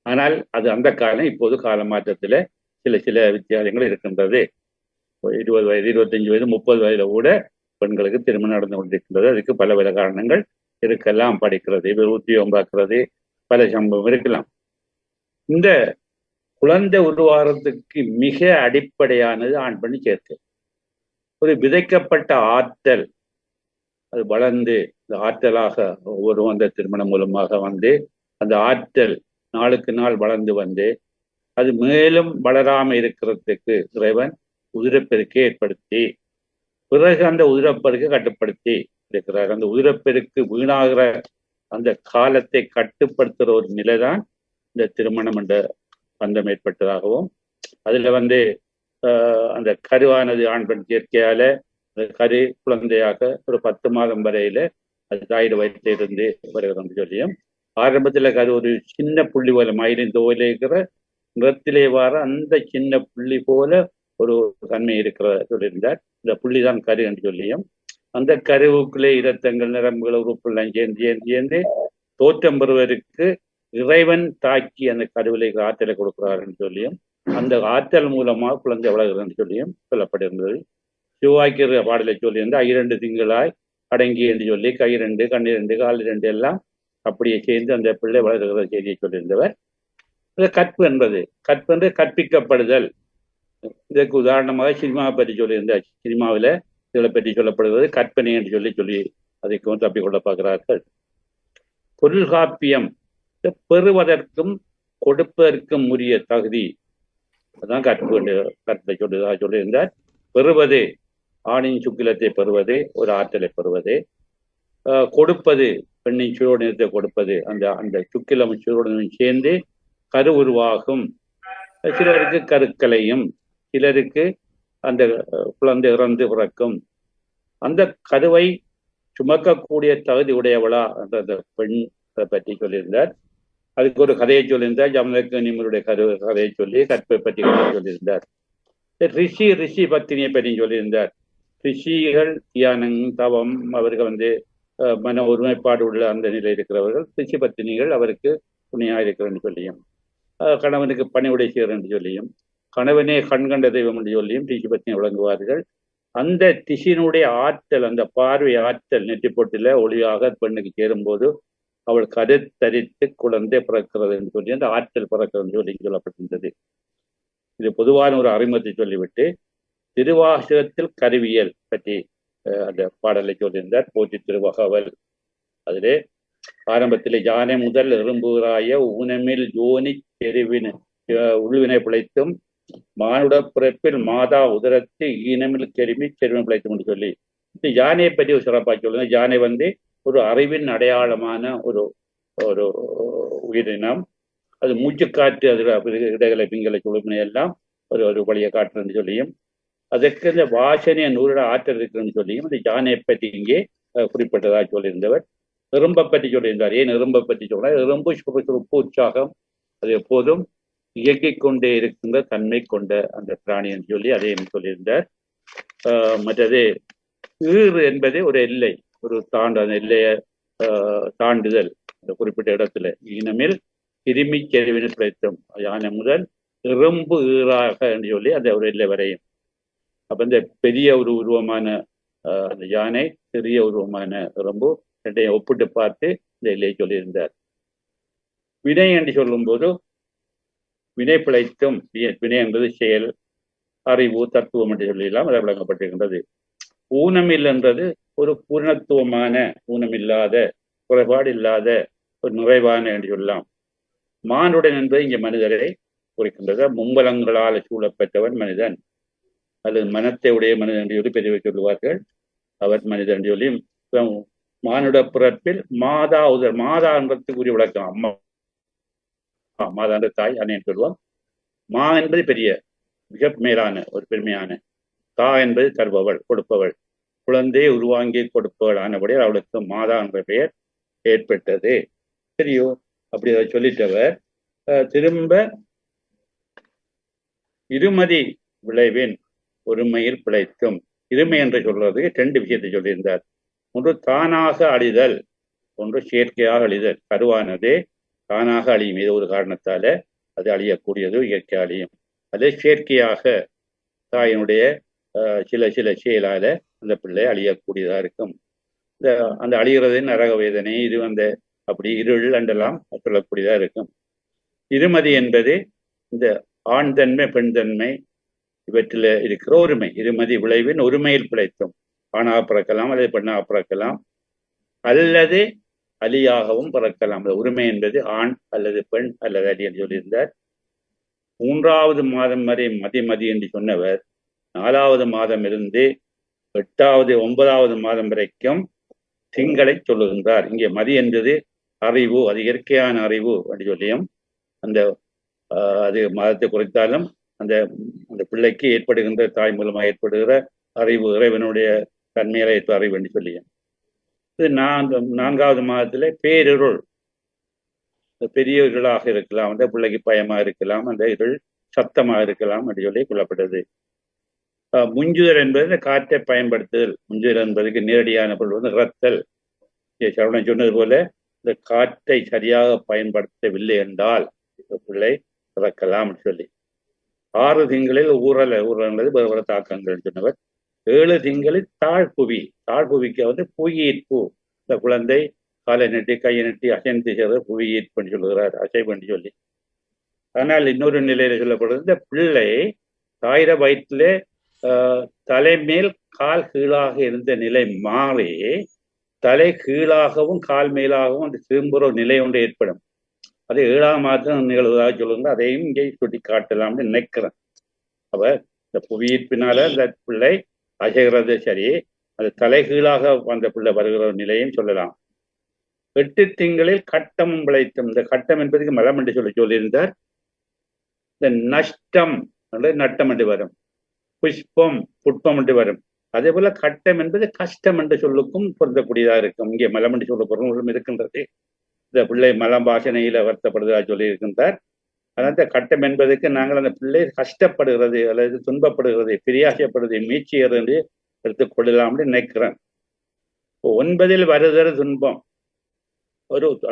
ஆனால் அது அந்த காலம். இப்போது கால மாற்றத்துல சில வித்தியாசங்கள் இருக்கின்றது. 20 வயது, 25 வயது, 30 வயதுல கூட பெண்களுக்கு திருமணம் நடந்து கொண்டிருக்கின்றது. அதுக்கு பல காரணங்கள் இருக்கலாம். படிக்கிறது, உத்தியோகம் பார்க்கிறது, பல சம்பவம் இருக்கலாம். இந்த குழந்தை உருவாகிறதுக்கு மிக அடிப்படையானது ஆண் பெண் சேர்க்கை. ஒரு விதைக்கப்பட்ட ஆற்றல் அது வளர்ந்து இந்த ஆற்றலாக ஒவ்வொரு அந்த திருமணம் மூலமாக வந்து அந்த ஆற்றல் நாளுக்கு நாள் வளர்ந்து வந்து அது மேலும் வளராமல் இருக்கிறதுக்கு இறைவன் உதிரப்பெருக்கை ஏற்படுத்தி பிறகு அந்த உதிரப்பெருக்கை கட்டுப்படுத்தி இருக்கிறார். அந்த உதிரப்பெருக்கு வீணாகிற அந்த காலத்தை கட்டுப்படுத்துகிற ஒரு நிலைதான் இந்த திருமணம் என்ற பந்தம் ஏற்பட்டதாகவும், அதுல வந்து அந்த கருவானது ஆண் பெண் சேர்க்கையால கரு குழந்தையாக ஒரு 10 மாதம் வரையில அது தாயிட வயிற்றிலிருந்து வருகிறது சொல்லியும், ஆரம்பத்துல கரு ஒரு சின்ன புள்ளி போல மயிலின் தோயில இருக்கிற நிறத்திலே வர அந்த சின்ன புள்ளி போல ஒரு தன்மை இருக்கிற சொல்லியிருந்தார். இந்த புள்ளிதான் கரு என்று சொல்லியும், அந்த கருவுக்குள்ளே இரத்தங்கள், நரம்புகள், உறுப்புகள் சேர்ந்து தோற்றம் பெறுவதற்கு இறைவன் தாக்கி அந்த கருவிலை ஆற்றலை கொடுக்கிறார் என்று சொல்லியும் அந்த ஆற்றல் மூலமாக குழந்தை வளர்கிறது என்று சொல்லியும் சொல்லப்பட்டிருந்தது. சிவாக்கிற பாடலை சொல்லியிருந்தால் 2 திங்களாய் அடங்கி என்று சொல்லி கை 2 கண் 2 கால் 2 எல்லாம் அப்படியே சேர்ந்து அந்த பிள்ளை வளர்கிற செய்தியை சொல்லியிருந்தவர். கற்பு என்பது கற்பிக்கப்படுதல். இதற்கு உதாரணமாக சினிமாவை பற்றி சொல்லியிருந்தார். சினிமாவில் இதை பற்றி சொல்லப்படுவது கற்பனை என்று சொல்லி அதைக்கு தப்பிக்கொள்ள பார்க்கிறார்கள். பொருள்காப்பியம் பெறுவதற்கும் கொடுப்பதற்கும் உரிய தகுதி, அதான் கற்பை சொல்லியிருந்தார். பெறுவது ஆணின் சுக்கிலத்தை பெறுவது, ஒரு ஆற்றலை பெறுவது. கொடுப்பது பெண்ணின் சுயோடனத்தை கொடுப்பது, அந்த சுக்கிலம் சுயோடனும் சேர்ந்து கரு உருவாகும். சிலருக்கு கருக்களையும், சிலருக்கு அந்த குழந்தை இறந்து பிறக்கும். அந்த கருவை சுமக்கக்கூடிய தகுதி உடையவளா என்ற அந்த பெண் பற்றி சொல்லியிருந்தார். அதுக்கு ஒரு கதையை சொல்லியிருந்தார். ஜமதக்கு நிம்மருடைய கதையை சொல்லி கற்பை பற்றி சொல்லியிருந்தார். ரிஷி பத்தினியை பற்றி சொல்லியிருந்தார். ரிஷிகள் தியானம் தவம், அவர்கள் மன ஒருமைப்பாடு உள்ள அந்த நிலை இருக்கிறவர்கள். ரிஷி பத்தினிகள் அவருக்கு துணையாக இருக்கிறன்னு சொல்லியும், கணவனுக்கு பணிவுடை செய்கிற என்று சொல்லியும், கணவனே கண்கண்ட தெய்வம் என்று சொல்லியும் ரிஷி பத்தினி விளங்குவார்கள். அந்த திசினுடைய ஆற்றல், அந்த பார்வை ஆற்றல் நெற்றிப்பொட்டில ஒளியாக பெண்ணுக்கு சேரும்போது அவள் கருத்தரித்து குழந்தை பிறக்கிறது என்று சொல்லி அந்த ஆற்றல் பிறக்கிறது என்று சொல்லி சொல்லப்பட்டிருந்தது. இது பொதுவான ஒரு அறிமுகத்தை சொல்லிவிட்டு திருவாசகத்தில் கருவியல் பற்றி அந்த பாடலை சொல்லியிருந்தார். போற்றி திருவகவல். அதிலே ஆரம்பத்தில் யானை முதல் எறும்புராய ஊனமில் ஜோனி செருவின உள்வினை பிழைத்தும் மானுட பிறப்பில் மாதா உதரத்து ஈனமில் செருமி செருவினை பிழைத்தும் என்று சொல்லி இந்த யானையை பற்றி ஒரு சிறப்பாக சொல்லுங்க. யானை ஒரு அறிவின் அடையாளமான ஒரு ஒரு உயிரினம். அது மூச்சுக்காற்று, அதில் இடைகளை பிங்களை சுழுமினை எல்லாம் ஒரு வழியை காட்டுறன்னு சொல்லியும், அதற்கு இந்த வாசனை 100 ஆற்றல் இருக்குன்னு சொல்லியும் இந்த யானையை பற்றி இங்கே குறிப்பிட்டதாக சொல்லியிருந்தவர். எறும்பை பற்றி சொல்லியிருந்தார். ஏன் எறும்பை பற்றி சொல்றார்? எறும்பு சுறுப்பு உற்சாகம், அது எப்போதும் இயங்கிக் கொண்டே இருக்கின்ற தன்மை கொண்ட அந்த பிராணி என்று சொல்லி அதையும் சொல்லியிருந்தார். மற்றது ஈறு என்பது ஒரு எல்லை, ஒரு அந்த எல்லையை தாண்டுதல். அந்த குறிப்பிட்ட இடத்துல ஈனமில் கிருமி செருவினை பிழைத்தும் யானை முதல் எறும்பு ஈறாக என்று சொல்லி அந்த ஒரு எல்லை வரையும். அப்ப இந்த பெரிய ஒரு உருவமான அந்த யானை, சிறிய உருவமான எறும்பு, ரெண்டையும் ஒப்பிட்டு பார்த்து இந்த எல்லையை சொல்லியிருந்தார். வினை என்று சொல்லும்போது வினை பிழைத்தும், வினை என்பது செயல், அறிவு, தத்துவம் என்று சொல்லியெல்லாம் அதை விளங்கப்பட்டிருக்கின்றது. ஊனமில் என்றது ஒரு பூர்ணத்துவமான, ஊனமில்லாத, குறைபாடு இல்லாத, ஒரு நிறைவான என்று சொல்லலாம். மானுடன் என்பது இங்கே மனிதரை குறிக்கின்றது. மும்பலங்களால் சூழப்பட்டவன் மனிதன், அல்லது மனத்தை உடைய மனிதன் என்று சொல்லி பெரியவை சொல்லுவார்கள். அவர் மனிதன் என்று சொல்லி மானுட பிறப்பில் மாதா உதர், மாதா என்பதற்குரிய விளக்கம் அம்மா, மாதா என்ற தாய், அண்ணன் சொல்லுவோம். மா என்பது பெரிய, மிக மேலான ஒரு பெருமையான. தா என்பது தருபவள், கொடுப்பவள், குழந்தையை உருவாங்கி கொடுப்பவள் ஆனபடி அவளுக்கு மாதா என்ற பெயர் ஏற்பட்டது. சரியோ? அப்படி அதை சொல்லிட்டவர் திரும்ப இருமதி விளைவின் ஒருமையில் பிழைத்தும். இருமை என்று சொல்றதுக்கு 2 விஷயத்தை சொல்லியிருந்தார். ஒன்று தானாக அழிதல், ஒன்று செயற்கையாக அழிதல். கருவானதே தானாக அழியும், இது ஒரு காரணத்தால அது அழியக்கூடியது, இயற்கை அழியும். அது செயற்கையாக தாயினுடைய சில செயலால அந்த பிள்ளை அழியக்கூடியதா இருக்கும். அந்த அழிகிறது நரக வேதனை, இது அப்படி இருள் என்றெல்லாம் சொல்லக்கூடியதா இருக்கும். இருமதி என்பது இந்த ஆண் தன்மை பெண் தன்மை இவற்றில் இருக்கிற ஒருமை. இருமதி விளைவின் ஒருமையில் பிழைத்தும். ஆணாக பிறக்கலாம், அல்லது பெண்ணாக பிறக்கலாம், அல்லது அலியாகவும் பிறக்கலாம். அந்த உரிமை என்பது ஆண் அல்லது பெண் அல்லது அலி என்று சொல்லியிருந்தார். 3வது மாதம் வரை மதி என்று சொன்னவர் 4வது மாதம் இருந்து 8வது 9வது மாதம் வரைக்கும் திங்களை சொல்லுகின்றார். இங்கே மதி என்பது அறிவு, அது இயற்கையான அறிவு என்று சொல்லியும், அது மாதத்தை குறைத்தாலும் அந்த பிள்ளைக்கு ஏற்படுகின்ற தாய் மூலமாக ஏற்படுகிற அறிவு, இறைவனுடைய தன்மையில ஏற்ப அறிவு என்று சொல்லியும். இது 4வது மாதத்துல பேரிருள், பெரிய இருளாக இருக்கலாம், அந்த பிள்ளைக்கு பயமா இருக்கலாம், அந்த இருள் சத்தமாக இருக்கலாம் என்று சொல்லி கொள்ளப்பட்டது. முஞ்சுதல் என்பது இந்த காற்றை பயன்படுத்துதல். முஞ்சுதல் என்பதுக்கு நேரடியான பொருள் இறத்தல். சரவணன் சொன்னது போல இந்த காற்றை சரியாக பயன்படுத்தவில்லை என்றால் இந்த பிள்ளை இறக்கலாம் சொல்லி 6 திங்களில் ஊரல் என்பது வேறு தாக்கங்கள் சொன்னவர். 7 திங்களில் தாழ்புவிக்கு புவியீர்ப்பு. இந்த குழந்தை காலை நட்டி கையை நட்டி அசைந்து செய்வது புவியீர்ப்புன்னு சொல்லுகிறார், அசைவுன்னு சொல்லி. ஆனால் இன்னொரு நிலையில சொல்லப்படுறது, இந்த பிள்ளை தாயிர வயிற்றிலே தலைமேல் கால் கீழாக இருந்த நிலை மாறி தலை கீழாகவும் கால் மேலாகவும் அந்த திரும்புகிற நிலை ஒன்று ஏற்படும். அது 7ஆம் மாதம் நிகழ்வதாக சொல்லுங்க. அதையும் இங்கே சுட்டி காட்டலாம்னு நினைக்கிறேன். அப்ப இந்த புவியீர்ப்பினால அந்த பிள்ளை அசைகிறது சரி, அது தலைகீழாக அந்த பிள்ளை வருகிற நிலையும் சொல்லலாம். 8 திங்களில் கட்டமும் விளைத்தும். இந்த கட்டம் என்பதுக்கு மலம் என்று சொல்லியிருந்தார். இந்த நஷ்டம் நட்டம் என்று வரும், புஷ்பம் புட்பம் என்று வரும். அதே போல கட்டம் என்பது கஷ்டம் என்ற சொல்லுக்கும் பொருந்தக்கூடியதாக இருக்கும். இங்கே மலம் என்று சொல்ல பொருளும் இருக்கின்றது. இந்த பிள்ளை மலம் வாசனையில வருத்தப்படுவதாக சொல்லி இருக்கின்றார். அதனால் இந்த கட்டம் என்பதற்கு நாங்கள் அந்த பிள்ளை கஷ்டப்படுகிறது அல்லது துன்பப்படுகிறது, பிரியாசப்படுகிறது, மீட்சியது என்று எடுத்துக்கொள்ளலாம்னு நினைக்கிறேன். 9 வருகிற துன்பம்,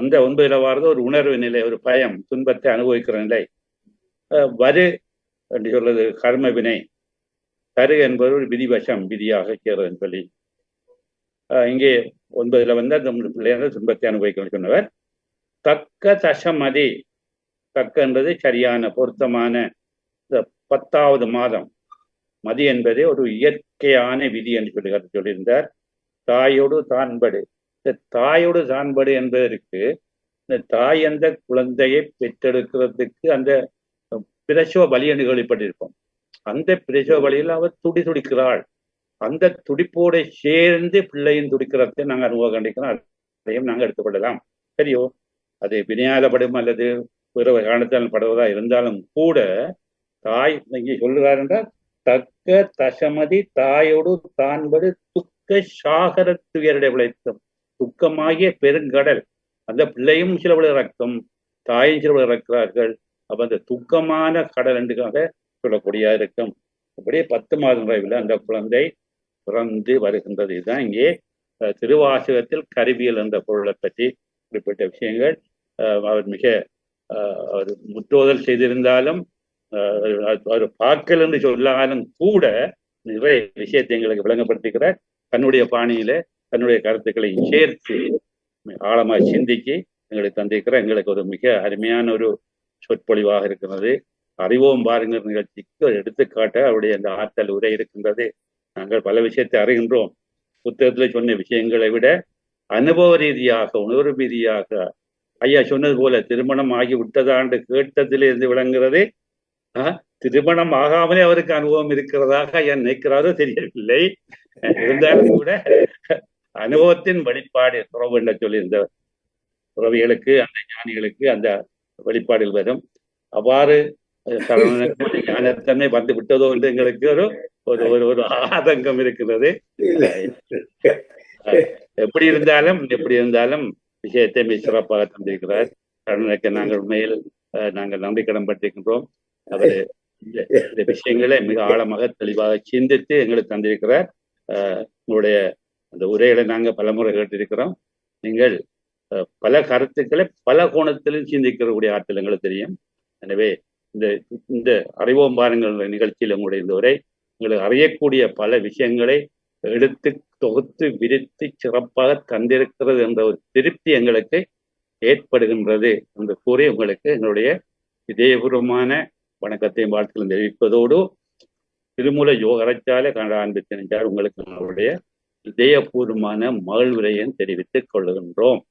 அந்த 9 வாரது ஒரு உணர்வு நிலை, ஒரு பயம், துன்பத்தை அனுபவிக்கிற நிலை. வரு என்று சொல்றது கர்ம வினை. கரு என்பது ஒரு விதிவசம், விதியாக சேர்றதுன்னு சொல்லி இங்கே 9 அந்த பிள்ளையாக துன்பத்தை அனுபவிக்கணும்னு சொன்னவர். தக்க தசமதி, தக்க என்பது சரியான பொருத்தமான 10வது மாதம். மதி என்பது ஒரு இயற்கையான விதி என்று சொல்லியிருந்தார். தாயோடு தான்படு. இந்த தாயோடு தான்படு என்பதற்கு இந்த தாய் அந்த குழந்தையை பெற்றெடுக்கிறதுக்கு அந்த பிரசவ பலி என்று கேள்விப்பட்டிருப்போம். அந்த பிரசவ பலியில் அவர் துடிக்கிறாள். அந்த துடிப்போடு சேர்ந்து பிள்ளையின் துடிக்கிறதை நாங்கள் அனுபவம் கண்டிக்கிறோம். அதையும் நாங்கள் எடுத்துக்கொள்ளலாம். சரியோ, அது வினையாலப்படும் அல்லது பிற காரணத்தால் படுவதா இருந்தாலும் கூட தாய் இங்கே சொல்லுகிறார் என்றால் தக்க தசமதி தாயோடு தான்படு துக்க சாகர துயரடை விளைத்தும். துக்கமாகிய பெருங்கடல். அந்த பிள்ளையும் சிலவளை இறக்கும், தாயும் சிலவளை இறக்கிறார்கள். அப்ப அந்த துக்கமான கடல் என்றுக்காக சொல்லக்கூடியதா இருக்கும். அப்படியே 10 மாதம் நிறைவில் அந்த குழந்தை பிறந்து வருகின்றது. இதுதான் இங்கே திருவாசகத்தில் கருவியல் என்ற பொருளை பற்றி குறிப்பிட்ட விஷயங்கள். அவர் மிக அவர் முற்றோதல் செய்திருந்தாலும் அவர் பார்க்கல் என்று சொல்லாலும் கூட நிறைய விஷயத்தை எங்களுக்கு விளங்கப்படுத்துகிறார். தன்னுடைய பாணியில தன்னுடைய கருத்துக்களை சேர்த்து ஆழமாக சிந்திச்சு எங்களுக்கு தந்திருக்கிறார். எங்களுக்கு ஒரு மிக அருமையான ஒரு சொற்பொழிவாக இருக்கிறது. அறிவோம் பாருங்கள் நிகழ்ச்சிக்கு ஒரு எடுத்துக்காட்ட அவருடைய அந்த ஆற்றல் உரை இருக்கின்றது. நாங்கள் பல விஷயத்தை அறிகின்றோம். புத்தகத்தில் சொன்ன விஷயங்களை விட அனுபவ ரீதியாக, உணர்வு ரீதியாக, ஐயா சொன்னது போல திருமணம் ஆகி விட்டதாண்டு கேட்டதிலிருந்து விளங்குறது. திருமணம் ஆகாமலே அவருக்கு அனுபவம் இருக்கிறதாக ஐயா நினைக்கிறாரோ தெரியவில்லை. இருந்தாலும் கூட அனுபவத்தின் வெளிப்பாடு துறவு என்ற சொல்லியிருந்த துறவிகளுக்கு, அந்த ஞானிகளுக்கு அந்த வெளிப்பாடில் வரும். அவ்வாறு ஞானத்தன்மை வந்து விட்டதோ என்று எங்களுக்கு ஒரு ஆதங்கம் இருக்கிறது. எப்படி இருந்தாலும் விஷயத்தை மிக சிறப்பாக தந்திருக்கிறார். கருணனுக்கு நாங்கள் உண்மையில் நாங்கள் நன்றி கடன் பட்டிருக்கின்றோம். அவர் இந்த விஷயங்களை மிக ஆழமாக தெளிவாக சிந்தித்து எங்களுக்கு தந்திருக்கிறார். உங்களுடைய அந்த உரைகளை நாங்கள் பலமுறை கேட்டிருக்கிறோம். நீங்கள் பல கருத்துக்களை பல கோணத்திலும் சிந்திக்கிறக்கூடிய ஆற்றல் எங்களுக்கு தெரியும். எனவே இந்த அறிவோம் பாருங்கள் நிகழ்ச்சியில் உங்களுடைய இந்த உரை உங்களுக்கு அறியக்கூடிய பல விஷயங்களை எடுத்து தொகுத்து விரித்து சிறப்பாக தந்திருக்கிறது என்ற ஒரு திருப்தி எங்களுக்கு ஏற்படுகின்றது என்று கூறி உங்களுக்கு எங்களுடைய இதயபூர்வமான வணக்கத்தையும் வாழ்த்துக்களும் தெரிவிப்பதோடு திருமூல யோகரைச்சாலை கனடா அன்பு உங்களுக்கு நம்மளுடைய இதயபூர்வமான மகிழ்வுரையும் தெரிவித்துக் கொள்ளுகின்றோம்.